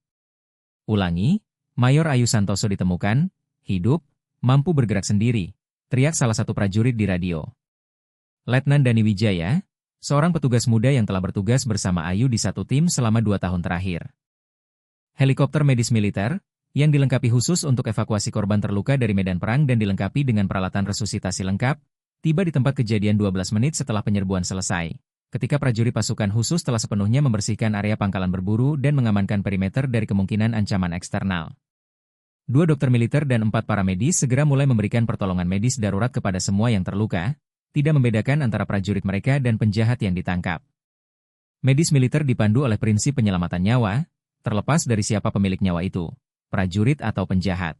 Ulangi, Mayor Ayu Santoso ditemukan, hidup, mampu bergerak sendiri, teriak salah satu prajurit di radio. Letnan Dani Wijaya, seorang petugas muda yang telah bertugas bersama Ayu di satu tim selama 2 tahun terakhir. Helikopter medis militer, yang dilengkapi khusus untuk evakuasi korban terluka dari medan perang dan dilengkapi dengan peralatan resusitasi lengkap, tiba di tempat kejadian 12 menit setelah penyerbuan selesai, ketika prajurit pasukan khusus telah sepenuhnya membersihkan area pangkalan berburu dan mengamankan perimeter dari kemungkinan ancaman eksternal. 2 dokter militer dan 4 paramedis segera mulai memberikan pertolongan medis darurat kepada semua yang terluka, tidak membedakan antara prajurit mereka dan penjahat yang ditangkap. Medis militer dipandu oleh prinsip penyelamatan nyawa, terlepas dari siapa pemilik nyawa itu, prajurit atau penjahat.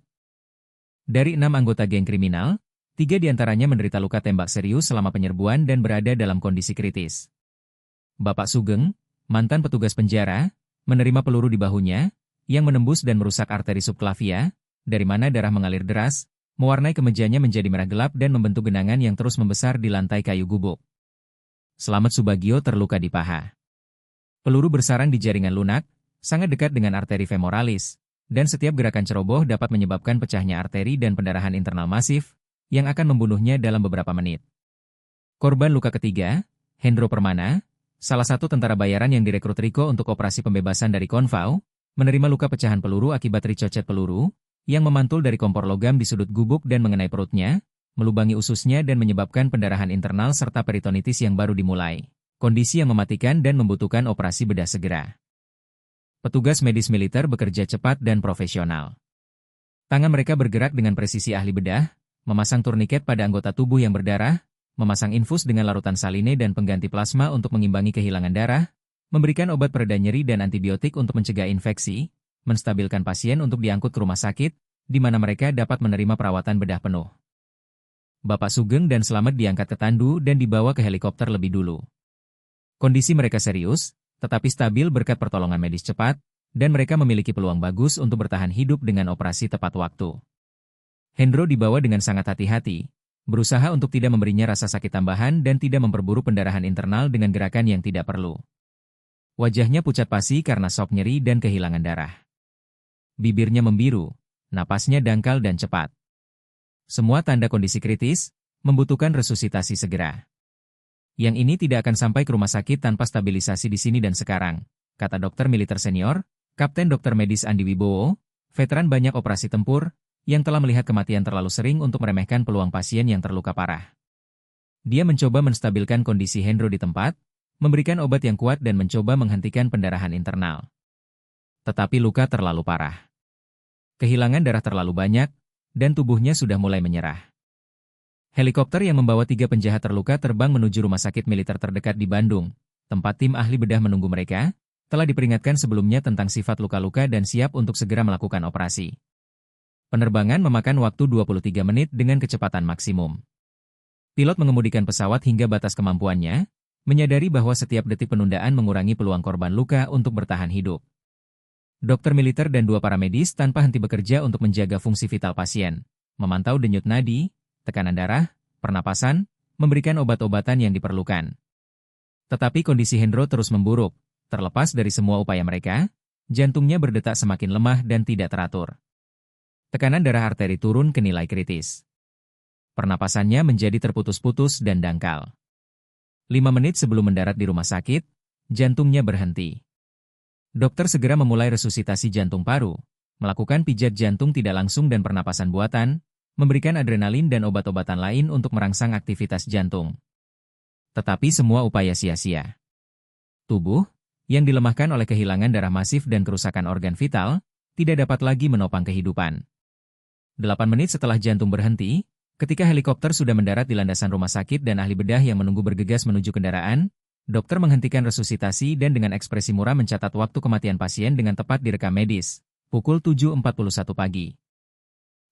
Dari 6 anggota geng kriminal, 3 diantaranya menderita luka tembak serius selama penyerbuan dan berada dalam kondisi kritis. Bapak Sugeng, mantan petugas penjara, menerima peluru di bahunya, yang menembus dan merusak arteri subklavia, dari mana darah mengalir deras, mewarnai kemejanya menjadi merah gelap dan membentuk genangan yang terus membesar di lantai kayu gubuk. Slamet Subagio terluka di paha. Peluru bersarang di jaringan lunak, sangat dekat dengan arteri femoralis, dan setiap gerakan ceroboh dapat menyebabkan pecahnya arteri dan pendarahan internal masif, yang akan membunuhnya dalam beberapa menit. Korban luka ketiga, Hendro Permana, salah satu tentara bayaran yang direkrut Riko untuk operasi pembebasan dari Konvau, menerima luka pecahan peluru akibat ricochet peluru, yang memantul dari kompor logam di sudut gubuk dan mengenai perutnya, melubangi ususnya dan menyebabkan pendarahan internal serta peritonitis yang baru dimulai, kondisi yang mematikan dan membutuhkan operasi bedah segera. Petugas medis militer bekerja cepat dan profesional. Tangan mereka bergerak dengan presisi ahli bedah, memasang turniket pada anggota tubuh yang berdarah, memasang infus dengan larutan saline dan pengganti plasma untuk mengimbangi kehilangan darah, memberikan obat pereda nyeri dan antibiotik untuk mencegah infeksi, menstabilkan pasien untuk diangkut ke rumah sakit, di mana mereka dapat menerima perawatan bedah penuh. Bapak Sugeng dan Slamet diangkat ke tandu dan dibawa ke helikopter lebih dulu. Kondisi mereka serius, tetapi stabil berkat pertolongan medis cepat, dan mereka memiliki peluang bagus untuk bertahan hidup dengan operasi tepat waktu. Hendro dibawa dengan sangat hati-hati, berusaha untuk tidak memberinya rasa sakit tambahan dan tidak memperburuk pendarahan internal dengan gerakan yang tidak perlu. Wajahnya pucat pasi karena shock nyeri dan kehilangan darah. Bibirnya membiru, napasnya dangkal dan cepat. Semua tanda kondisi kritis, membutuhkan resusitasi segera. Yang ini tidak akan sampai ke rumah sakit tanpa stabilisasi di sini dan sekarang, kata dokter militer senior, Kapten Dokter Medis Andi Wibowo, veteran banyak operasi tempur, yang telah melihat kematian terlalu sering untuk meremehkan peluang pasien yang terluka parah. Dia mencoba menstabilkan kondisi Hendro di tempat, memberikan obat yang kuat dan mencoba menghentikan pendarahan internal. Tetapi luka terlalu parah. Kehilangan darah terlalu banyak, dan tubuhnya sudah mulai menyerah. Helikopter yang membawa 3 penjahat terluka terbang menuju rumah sakit militer terdekat di Bandung, tempat tim ahli bedah menunggu mereka, telah diperingatkan sebelumnya tentang sifat luka-luka dan siap untuk segera melakukan operasi. Penerbangan memakan waktu 23 menit dengan kecepatan maksimum. Pilot mengemudikan pesawat hingga batas kemampuannya, menyadari bahwa setiap detik penundaan mengurangi peluang korban luka untuk bertahan hidup. Dokter militer dan 2 paramedis tanpa henti bekerja untuk menjaga fungsi vital pasien, memantau denyut nadi, tekanan darah, pernapasan, memberikan obat-obatan yang diperlukan. Tetapi kondisi Hendro terus memburuk, terlepas dari semua upaya mereka, jantungnya berdetak semakin lemah dan tidak teratur. Tekanan darah arteri turun ke nilai kritis. Pernapasannya menjadi terputus-putus dan dangkal. 5 menit sebelum mendarat di rumah sakit, jantungnya berhenti. Dokter segera memulai resusitasi jantung paru, melakukan pijat jantung tidak langsung dan pernapasan buatan, memberikan adrenalin dan obat-obatan lain untuk merangsang aktivitas jantung. Tetapi semua upaya sia-sia. Tubuh, yang dilemahkan oleh kehilangan darah masif dan kerusakan organ vital, tidak dapat lagi menopang kehidupan. 8 menit setelah jantung berhenti, ketika helikopter sudah mendarat di landasan rumah sakit dan ahli bedah yang menunggu bergegas menuju kendaraan, dokter menghentikan resusitasi dan dengan ekspresi murah mencatat waktu kematian pasien dengan tepat direkam medis, pukul 7.41 pagi.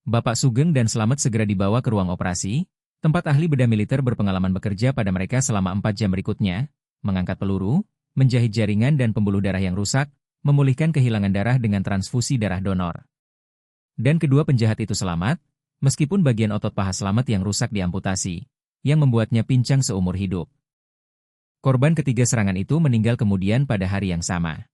Bapak Sugeng dan Slamet segera dibawa ke ruang operasi, tempat ahli bedah militer berpengalaman bekerja pada mereka selama 4 jam berikutnya, mengangkat peluru, menjahit jaringan dan pembuluh darah yang rusak, memulihkan kehilangan darah dengan transfusi darah donor. Dan kedua penjahat itu selamat, meskipun bagian otot paha Slamet yang rusak diamputasi, yang membuatnya pincang seumur hidup. Korban ketiga serangan itu meninggal kemudian pada hari yang sama.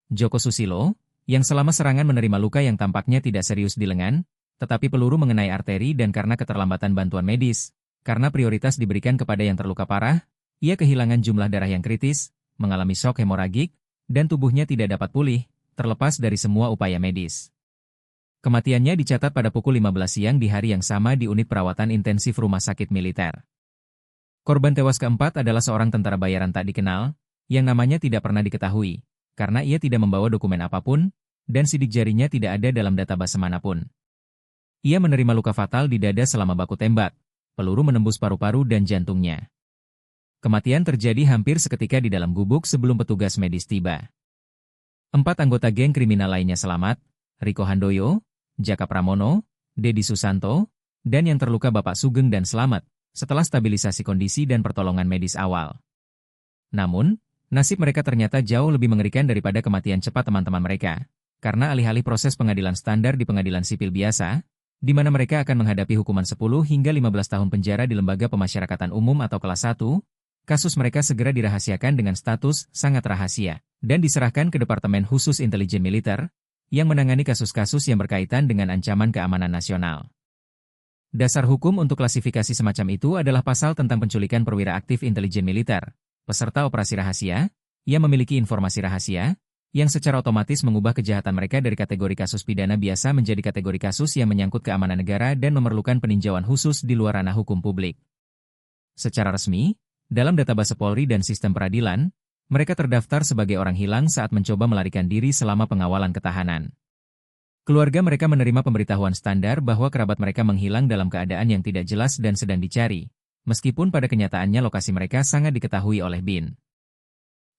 Joko Susilo, yang selama serangan menerima luka yang tampaknya tidak serius di lengan, tetapi peluru mengenai arteri dan karena keterlambatan bantuan medis, karena prioritas diberikan kepada yang terluka parah, ia kehilangan jumlah darah yang kritis, mengalami shock hemoragik, dan tubuhnya tidak dapat pulih, terlepas dari semua upaya medis. Kematiannya dicatat pada pukul 15 siang di hari yang sama di unit perawatan intensif rumah sakit militer. Korban tewas keempat adalah seorang tentara bayaran tak dikenal, yang namanya tidak pernah diketahui, karena ia tidak membawa dokumen apapun, dan sidik jarinya tidak ada dalam database manapun. Ia menerima luka fatal di dada selama baku tembak, peluru menembus paru-paru dan jantungnya. Kematian terjadi hampir seketika di dalam gubuk sebelum petugas medis tiba. 4 anggota geng kriminal lainnya selamat, Riko Handoyo, Jaka Pramono, Dedi Susanto, dan yang terluka Bapak Sugeng dan Slamet, setelah stabilisasi kondisi dan pertolongan medis awal. Namun, nasib mereka ternyata jauh lebih mengerikan daripada kematian cepat teman-teman mereka, karena alih-alih proses pengadilan standar di pengadilan sipil biasa, di mana mereka akan menghadapi hukuman 10 hingga 15 tahun penjara di lembaga pemasyarakatan umum atau kelas 1, kasus mereka segera dirahasiakan dengan status sangat rahasia, dan diserahkan ke Departemen Khusus Intelijen Militer, yang menangani kasus-kasus yang berkaitan dengan ancaman keamanan nasional. Dasar hukum untuk klasifikasi semacam itu adalah pasal tentang penculikan perwira aktif intelijen militer, peserta operasi rahasia, yang memiliki informasi rahasia, yang secara otomatis mengubah kejahatan mereka dari kategori kasus pidana biasa menjadi kategori kasus yang menyangkut keamanan negara dan memerlukan peninjauan khusus di luar ranah hukum publik. Secara resmi, dalam database Polri dan sistem peradilan, mereka terdaftar sebagai orang hilang saat mencoba melarikan diri selama pengawalan ketahanan. Keluarga mereka menerima pemberitahuan standar bahwa kerabat mereka menghilang dalam keadaan yang tidak jelas dan sedang dicari, meskipun pada kenyataannya lokasi mereka sangat diketahui oleh BIN.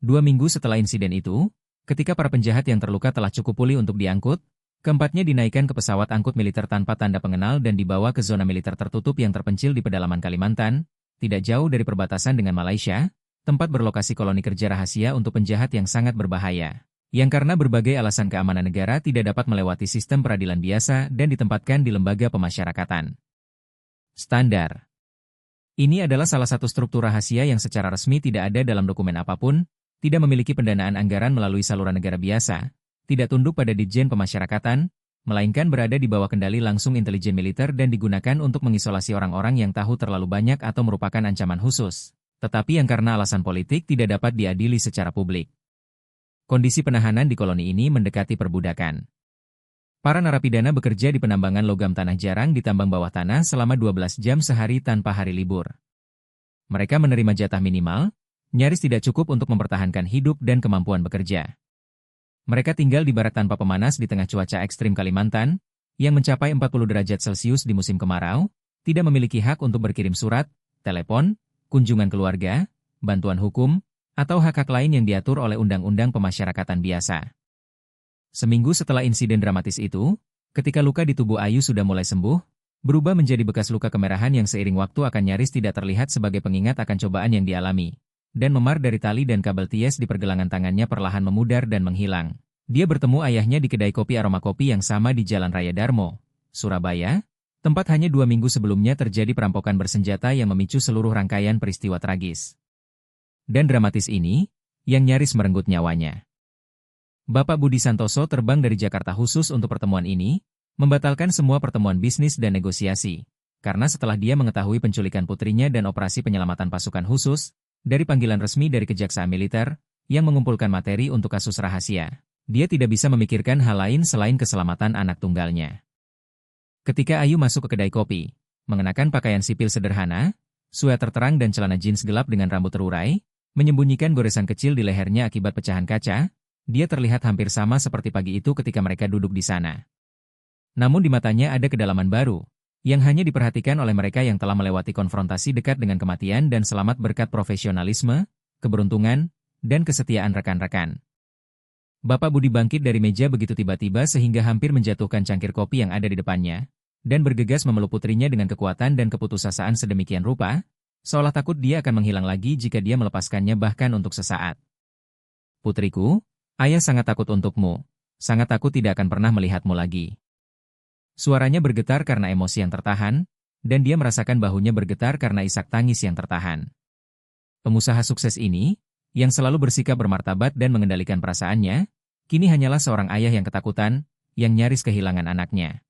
2 minggu setelah insiden itu, ketika para penjahat yang terluka telah cukup pulih untuk diangkut, keempatnya dinaikkan ke pesawat angkut militer tanpa tanda pengenal dan dibawa ke zona militer tertutup yang terpencil di pedalaman Kalimantan, tidak jauh dari perbatasan dengan Malaysia, tempat berlokasi koloni kerja rahasia untuk penjahat yang sangat berbahaya, yang karena berbagai alasan keamanan negara tidak dapat melewati sistem peradilan biasa dan ditempatkan di lembaga pemasyarakatan standar. Ini adalah salah satu struktur rahasia yang secara resmi tidak ada dalam dokumen apapun, tidak memiliki pendanaan anggaran melalui saluran negara biasa, tidak tunduk pada Ditjen Pemasyarakatan, melainkan berada di bawah kendali langsung intelijen militer dan digunakan untuk mengisolasi orang-orang yang tahu terlalu banyak atau merupakan ancaman khusus, tetapi yang karena alasan politik tidak dapat diadili secara publik. Kondisi penahanan di koloni ini mendekati perbudakan. Para narapidana bekerja di penambangan logam tanah jarang di tambang bawah tanah selama 12 jam sehari tanpa hari libur. Mereka menerima jatah minimal, nyaris tidak cukup untuk mempertahankan hidup dan kemampuan bekerja. Mereka tinggal di barak tanpa pemanas di tengah cuaca ekstrim Kalimantan, yang mencapai 40 derajat Celcius di musim kemarau, tidak memiliki hak untuk berkirim surat, telepon, kunjungan keluarga, bantuan hukum, atau hak-hak lain yang diatur oleh Undang-Undang Pemasyarakatan Biasa. Seminggu setelah insiden dramatis itu, ketika luka di tubuh Ayu sudah mulai sembuh, berubah menjadi bekas luka kemerahan yang seiring waktu akan nyaris tidak terlihat sebagai pengingat akan cobaan yang dialami, dan memar dari tali dan kabel ties di pergelangan tangannya perlahan memudar dan menghilang. Dia bertemu ayahnya di kedai kopi aroma kopi yang sama di Jalan Raya Darmo, Surabaya, tempat hanya 2 minggu sebelumnya terjadi perampokan bersenjata yang memicu seluruh rangkaian peristiwa tragis dan dramatis ini, yang nyaris merenggut nyawanya. Bapak Budi Santoso terbang dari Jakarta khusus untuk pertemuan ini, membatalkan semua pertemuan bisnis dan negosiasi, karena setelah dia mengetahui penculikan putrinya dan operasi penyelamatan pasukan khusus, dari panggilan resmi dari Kejaksaan Militer, yang mengumpulkan materi untuk kasus rahasia, dia tidak bisa memikirkan hal lain selain keselamatan anak tunggalnya. Ketika Ayu masuk ke kedai kopi, mengenakan pakaian sipil sederhana, sweater terang dan celana jeans gelap dengan rambut terurai, menyembunyikan goresan kecil di lehernya akibat pecahan kaca, dia terlihat hampir sama seperti pagi itu ketika mereka duduk di sana. Namun di matanya ada kedalaman baru, yang hanya diperhatikan oleh mereka yang telah melewati konfrontasi dekat dengan kematian dan selamat berkat profesionalisme, keberuntungan, dan kesetiaan rekan-rekan. Bapak Budi bangkit dari meja begitu tiba-tiba sehingga hampir menjatuhkan cangkir kopi yang ada di depannya, dan bergegas memeluk putrinya dengan kekuatan dan keputusasaan sedemikian rupa, seolah takut dia akan menghilang lagi jika dia melepaskannya bahkan untuk sesaat. "Putriku, ayah sangat takut untukmu, sangat takut tidak akan pernah melihatmu lagi." Suaranya bergetar karena emosi yang tertahan, dan dia merasakan bahunya bergetar karena isak tangis yang tertahan. Pengusaha sukses ini, yang selalu bersikap bermartabat dan mengendalikan perasaannya, kini hanyalah seorang ayah yang ketakutan, yang nyaris kehilangan anaknya.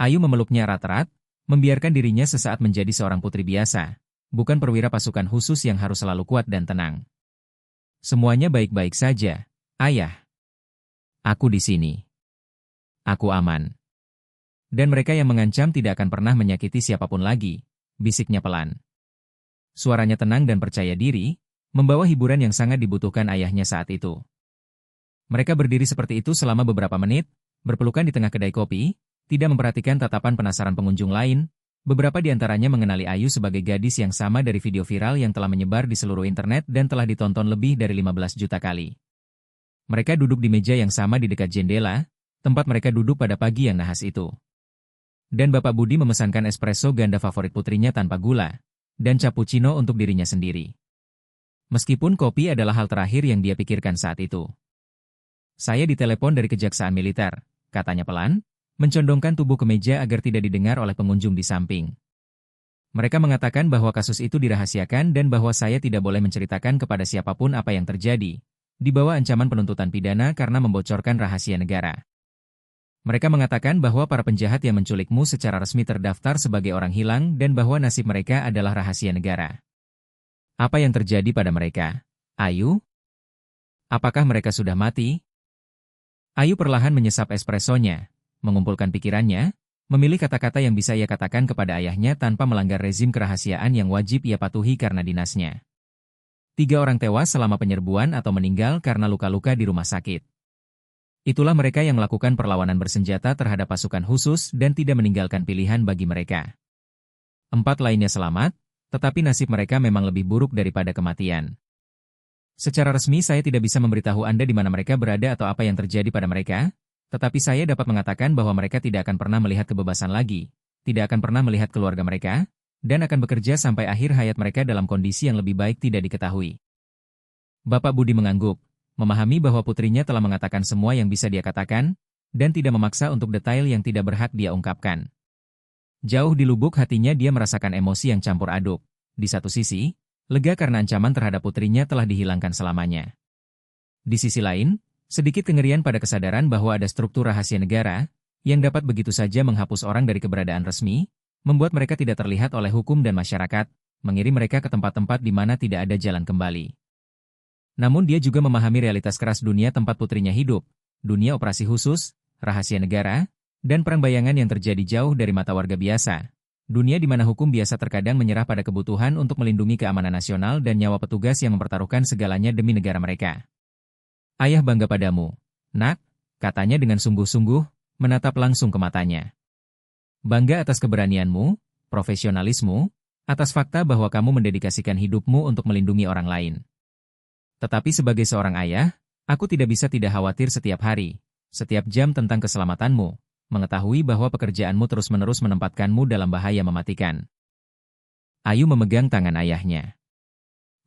Ayu memeluknya erat-erat, membiarkan dirinya sesaat menjadi seorang putri biasa, bukan perwira pasukan khusus yang harus selalu kuat dan tenang. "Semuanya baik-baik saja, ayah. Aku di sini. Aku aman. Dan mereka yang mengancam tidak akan pernah menyakiti siapapun lagi," bisiknya pelan. Suaranya tenang dan percaya diri, membawa hiburan yang sangat dibutuhkan ayahnya saat itu. Mereka berdiri seperti itu selama beberapa menit, berpelukan di tengah kedai kopi, tidak memperhatikan tatapan penasaran pengunjung lain. Beberapa di antaranya mengenali Ayu sebagai gadis yang sama dari video viral yang telah menyebar di seluruh internet dan telah ditonton lebih dari 15 juta kali. Mereka duduk di meja yang sama di dekat jendela, tempat mereka duduk pada pagi yang nahas itu. Dan Bapak Budi memesankan espresso ganda favorit putrinya tanpa gula, dan cappuccino untuk dirinya sendiri. Meskipun kopi adalah hal terakhir yang dia pikirkan saat itu. "Saya ditelepon dari Kejaksaan Militer," katanya pelan, mencondongkan tubuh ke meja agar tidak didengar oleh pengunjung di samping. "Mereka mengatakan bahwa kasus itu dirahasiakan dan bahwa saya tidak boleh menceritakan kepada siapapun apa yang terjadi, di bawah ancaman penuntutan pidana karena membocorkan rahasia negara. Mereka mengatakan bahwa para penjahat yang menculikmu secara resmi terdaftar sebagai orang hilang dan bahwa nasib mereka adalah rahasia negara." "Apa yang terjadi pada mereka, Ayu? Apakah mereka sudah mati?" Ayu perlahan menyesap espressonya, mengumpulkan pikirannya, memilih kata-kata yang bisa ia katakan kepada ayahnya tanpa melanggar rezim kerahasiaan yang wajib ia patuhi karena dinasnya. 3 orang tewas selama penyerbuan atau meninggal karena luka-luka di rumah sakit. Itulah mereka yang melakukan perlawanan bersenjata terhadap pasukan khusus dan tidak meninggalkan pilihan bagi mereka. 4 lainnya selamat, tetapi nasib mereka memang lebih buruk daripada kematian. Secara resmi saya tidak bisa memberitahu Anda di mana mereka berada atau apa yang terjadi pada mereka, tetapi saya dapat mengatakan bahwa mereka tidak akan pernah melihat kebebasan lagi, tidak akan pernah melihat keluarga mereka, dan akan bekerja sampai akhir hayat mereka dalam kondisi yang lebih baik tidak diketahui. Bapak Budi mengangguk, memahami bahwa putrinya telah mengatakan semua yang bisa dia katakan, dan tidak memaksa untuk detail yang tidak berhak dia ungkapkan. Jauh di lubuk hatinya dia merasakan emosi yang campur aduk. Di satu sisi, lega karena ancaman terhadap putrinya telah dihilangkan selamanya. Di sisi lain, sedikit kengerian pada kesadaran bahwa ada struktur rahasia negara, yang dapat begitu saja menghapus orang dari keberadaan resmi, membuat mereka tidak terlihat oleh hukum dan masyarakat, mengirim mereka ke tempat-tempat di mana tidak ada jalan kembali. Namun dia juga memahami realitas keras dunia tempat putrinya hidup, dunia operasi khusus, rahasia negara, dan perang bayangan yang terjadi jauh dari mata warga biasa. Dunia di mana hukum biasa terkadang menyerah pada kebutuhan untuk melindungi keamanan nasional dan nyawa petugas yang mempertaruhkan segalanya demi negara mereka. Ayah bangga padamu, nak, katanya dengan sungguh-sungguh, menatap langsung ke matanya. Bangga atas keberanianmu, profesionalismu, atas fakta bahwa kamu mendedikasikan hidupmu untuk melindungi orang lain. Tetapi sebagai seorang ayah, aku tidak bisa tidak khawatir setiap hari, setiap jam tentang keselamatanmu, mengetahui bahwa pekerjaanmu terus-menerus menempatkanmu dalam bahaya mematikan. Ayu memegang tangan ayahnya.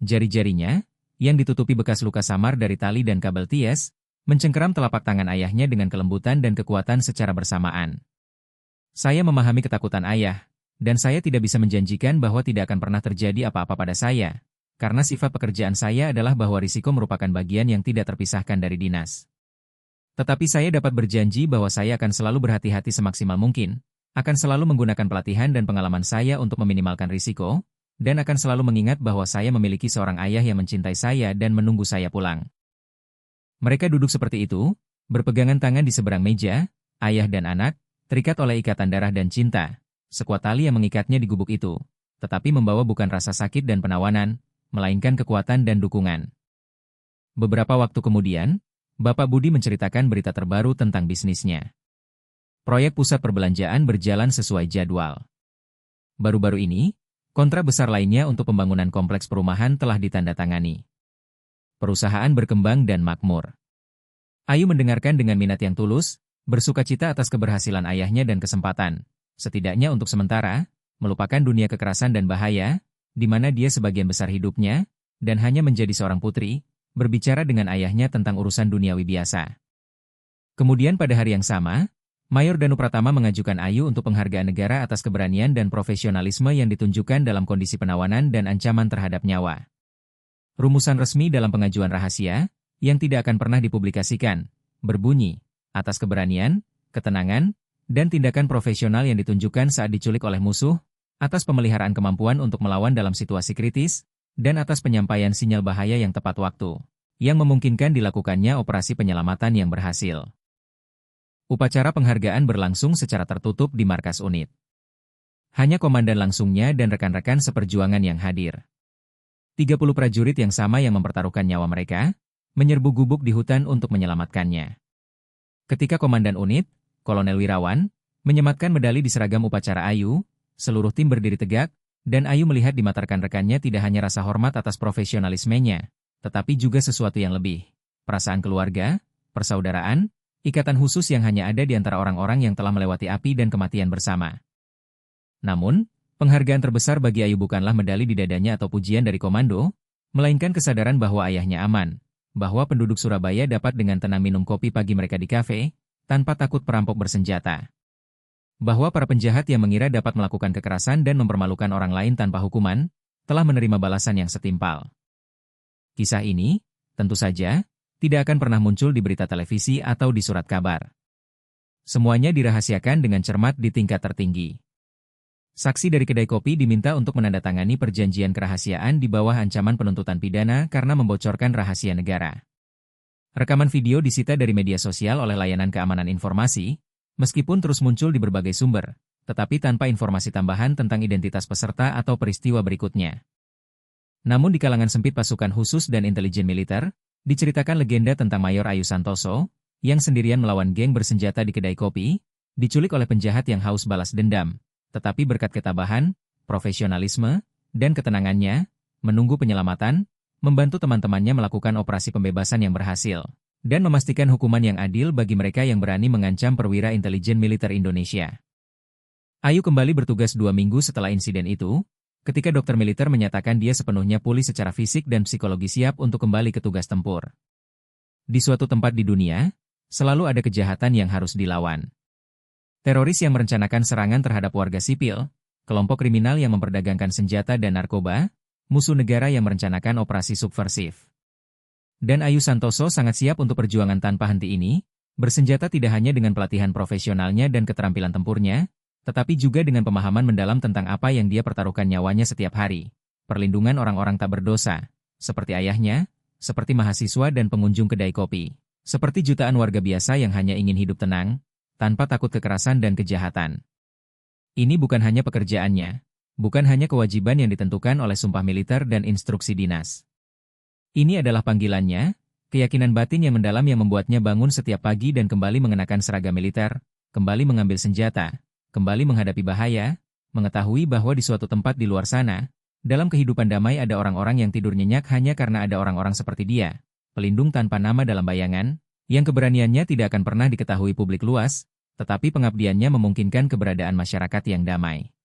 Jari-jarinya, yang ditutupi bekas luka samar dari tali dan kabel ties, mencengkeram telapak tangan ayahnya dengan kelembutan dan kekuatan secara bersamaan. Saya memahami ketakutan ayah, dan saya tidak bisa menjanjikan bahwa tidak akan pernah terjadi apa-apa pada saya, karena sifat pekerjaan saya adalah bahwa risiko merupakan bagian yang tidak terpisahkan dari dinas. Tetapi saya dapat berjanji bahwa saya akan selalu berhati-hati semaksimal mungkin, akan selalu menggunakan pelatihan dan pengalaman saya untuk meminimalkan risiko, dan akan selalu mengingat bahwa saya memiliki seorang ayah yang mencintai saya dan menunggu saya pulang. Mereka duduk seperti itu, berpegangan tangan di seberang meja, ayah dan anak, terikat oleh ikatan darah dan cinta, sekuat tali yang mengikatnya di gubuk itu, tetapi membawa bukan rasa sakit dan penawanan, melainkan kekuatan dan dukungan. Beberapa waktu kemudian, Bapak Budi menceritakan berita terbaru tentang bisnisnya. Proyek pusat perbelanjaan berjalan sesuai jadwal. Baru-baru ini, kontrak besar lainnya untuk pembangunan kompleks perumahan telah ditandatangani. Perusahaan berkembang dan makmur. Ayu mendengarkan dengan minat yang tulus, bersukacita atas keberhasilan ayahnya dan kesempatan, setidaknya untuk sementara, melupakan dunia kekerasan dan bahaya, di mana dia sebagian besar hidupnya, dan hanya menjadi seorang putri, berbicara dengan ayahnya tentang urusan duniawi biasa. Kemudian pada hari yang sama, Mayor Danu Pratama mengajukan Ayu untuk penghargaan negara atas keberanian dan profesionalisme yang ditunjukkan dalam kondisi penawanan dan ancaman terhadap nyawa. Rumusan resmi dalam pengajuan rahasia, yang tidak akan pernah dipublikasikan, berbunyi, atas keberanian, ketenangan, dan tindakan profesional yang ditunjukkan saat diculik oleh musuh, atas pemeliharaan kemampuan untuk melawan dalam situasi kritis, dan atas penyampaian sinyal bahaya yang tepat waktu, yang memungkinkan dilakukannya operasi penyelamatan yang berhasil. Upacara penghargaan berlangsung secara tertutup di markas unit. Hanya komandan langsungnya dan rekan-rekan seperjuangan yang hadir. 30 prajurit yang sama yang mempertaruhkan nyawa mereka, menyerbu gubuk di hutan untuk menyelamatkannya. Ketika komandan unit, Kolonel Wirawan, menyematkan medali di seragam upacara Ayu, seluruh tim berdiri tegak, dan Ayu melihat di mata rekan-rekannya tidak hanya rasa hormat atas profesionalismenya, tetapi juga sesuatu yang lebih, perasaan keluarga, persaudaraan, ikatan khusus yang hanya ada di antara orang-orang yang telah melewati api dan kematian bersama. Namun, penghargaan terbesar bagi Ayu bukanlah medali di dadanya atau pujian dari komando, melainkan kesadaran bahwa ayahnya aman, bahwa penduduk Surabaya dapat dengan tenang minum kopi pagi mereka di kafe, tanpa takut perampok bersenjata. Bahwa para penjahat yang mengira dapat melakukan kekerasan dan mempermalukan orang lain tanpa hukuman, telah menerima balasan yang setimpal. Kisah ini, tentu saja, tidak akan pernah muncul di berita televisi atau di surat kabar. Semuanya dirahasiakan dengan cermat di tingkat tertinggi. Saksi dari kedai kopi diminta untuk menandatangani perjanjian kerahasiaan di bawah ancaman penuntutan pidana karena membocorkan rahasia negara. Rekaman video disita dari media sosial oleh Layanan Keamanan Informasi, meskipun terus muncul di berbagai sumber, tetapi tanpa informasi tambahan tentang identitas peserta atau peristiwa berikutnya. Namun di kalangan sempit pasukan khusus dan intelijen militer, diceritakan legenda tentang Mayor Ayu Santoso, yang sendirian melawan geng bersenjata di kedai kopi, diculik oleh penjahat yang haus balas dendam, tetapi berkat ketabahan, profesionalisme, dan ketenangannya, menunggu penyelamatan, membantu teman-temannya melakukan operasi pembebasan yang berhasil, dan memastikan hukuman yang adil bagi mereka yang berani mengancam perwira intelijen militer Indonesia. Ayu kembali bertugas 2 minggu setelah insiden itu, ketika dokter militer menyatakan dia sepenuhnya pulih secara fisik dan psikologi siap untuk kembali ke tugas tempur. Di suatu tempat di dunia, selalu ada kejahatan yang harus dilawan. Teroris yang merencanakan serangan terhadap warga sipil, kelompok kriminal yang memperdagangkan senjata dan narkoba, musuh negara yang merencanakan operasi subversif. Dan Ayu Santoso sangat siap untuk perjuangan tanpa henti ini, bersenjata tidak hanya dengan pelatihan profesionalnya dan keterampilan tempurnya, tetapi juga dengan pemahaman mendalam tentang apa yang dia pertaruhkan nyawanya setiap hari. Perlindungan orang-orang tak berdosa, seperti ayahnya, seperti mahasiswa dan pengunjung kedai kopi, Seperti jutaan warga biasa yang hanya ingin hidup tenang, tanpa takut kekerasan dan kejahatan. Ini bukan hanya pekerjaannya, bukan hanya kewajiban yang ditentukan oleh sumpah militer dan instruksi dinas. Ini adalah panggilannya, keyakinan batin yang mendalam yang membuatnya bangun setiap pagi dan kembali mengenakan seragam militer, kembali mengambil senjata, kembali menghadapi bahaya, mengetahui bahwa di suatu tempat di luar sana, dalam kehidupan damai ada orang-orang yang tidur nyenyak hanya karena ada orang-orang seperti dia, pelindung tanpa nama dalam bayangan, yang keberaniannya tidak akan pernah diketahui publik luas, tetapi pengabdiannya memungkinkan keberadaan masyarakat yang damai.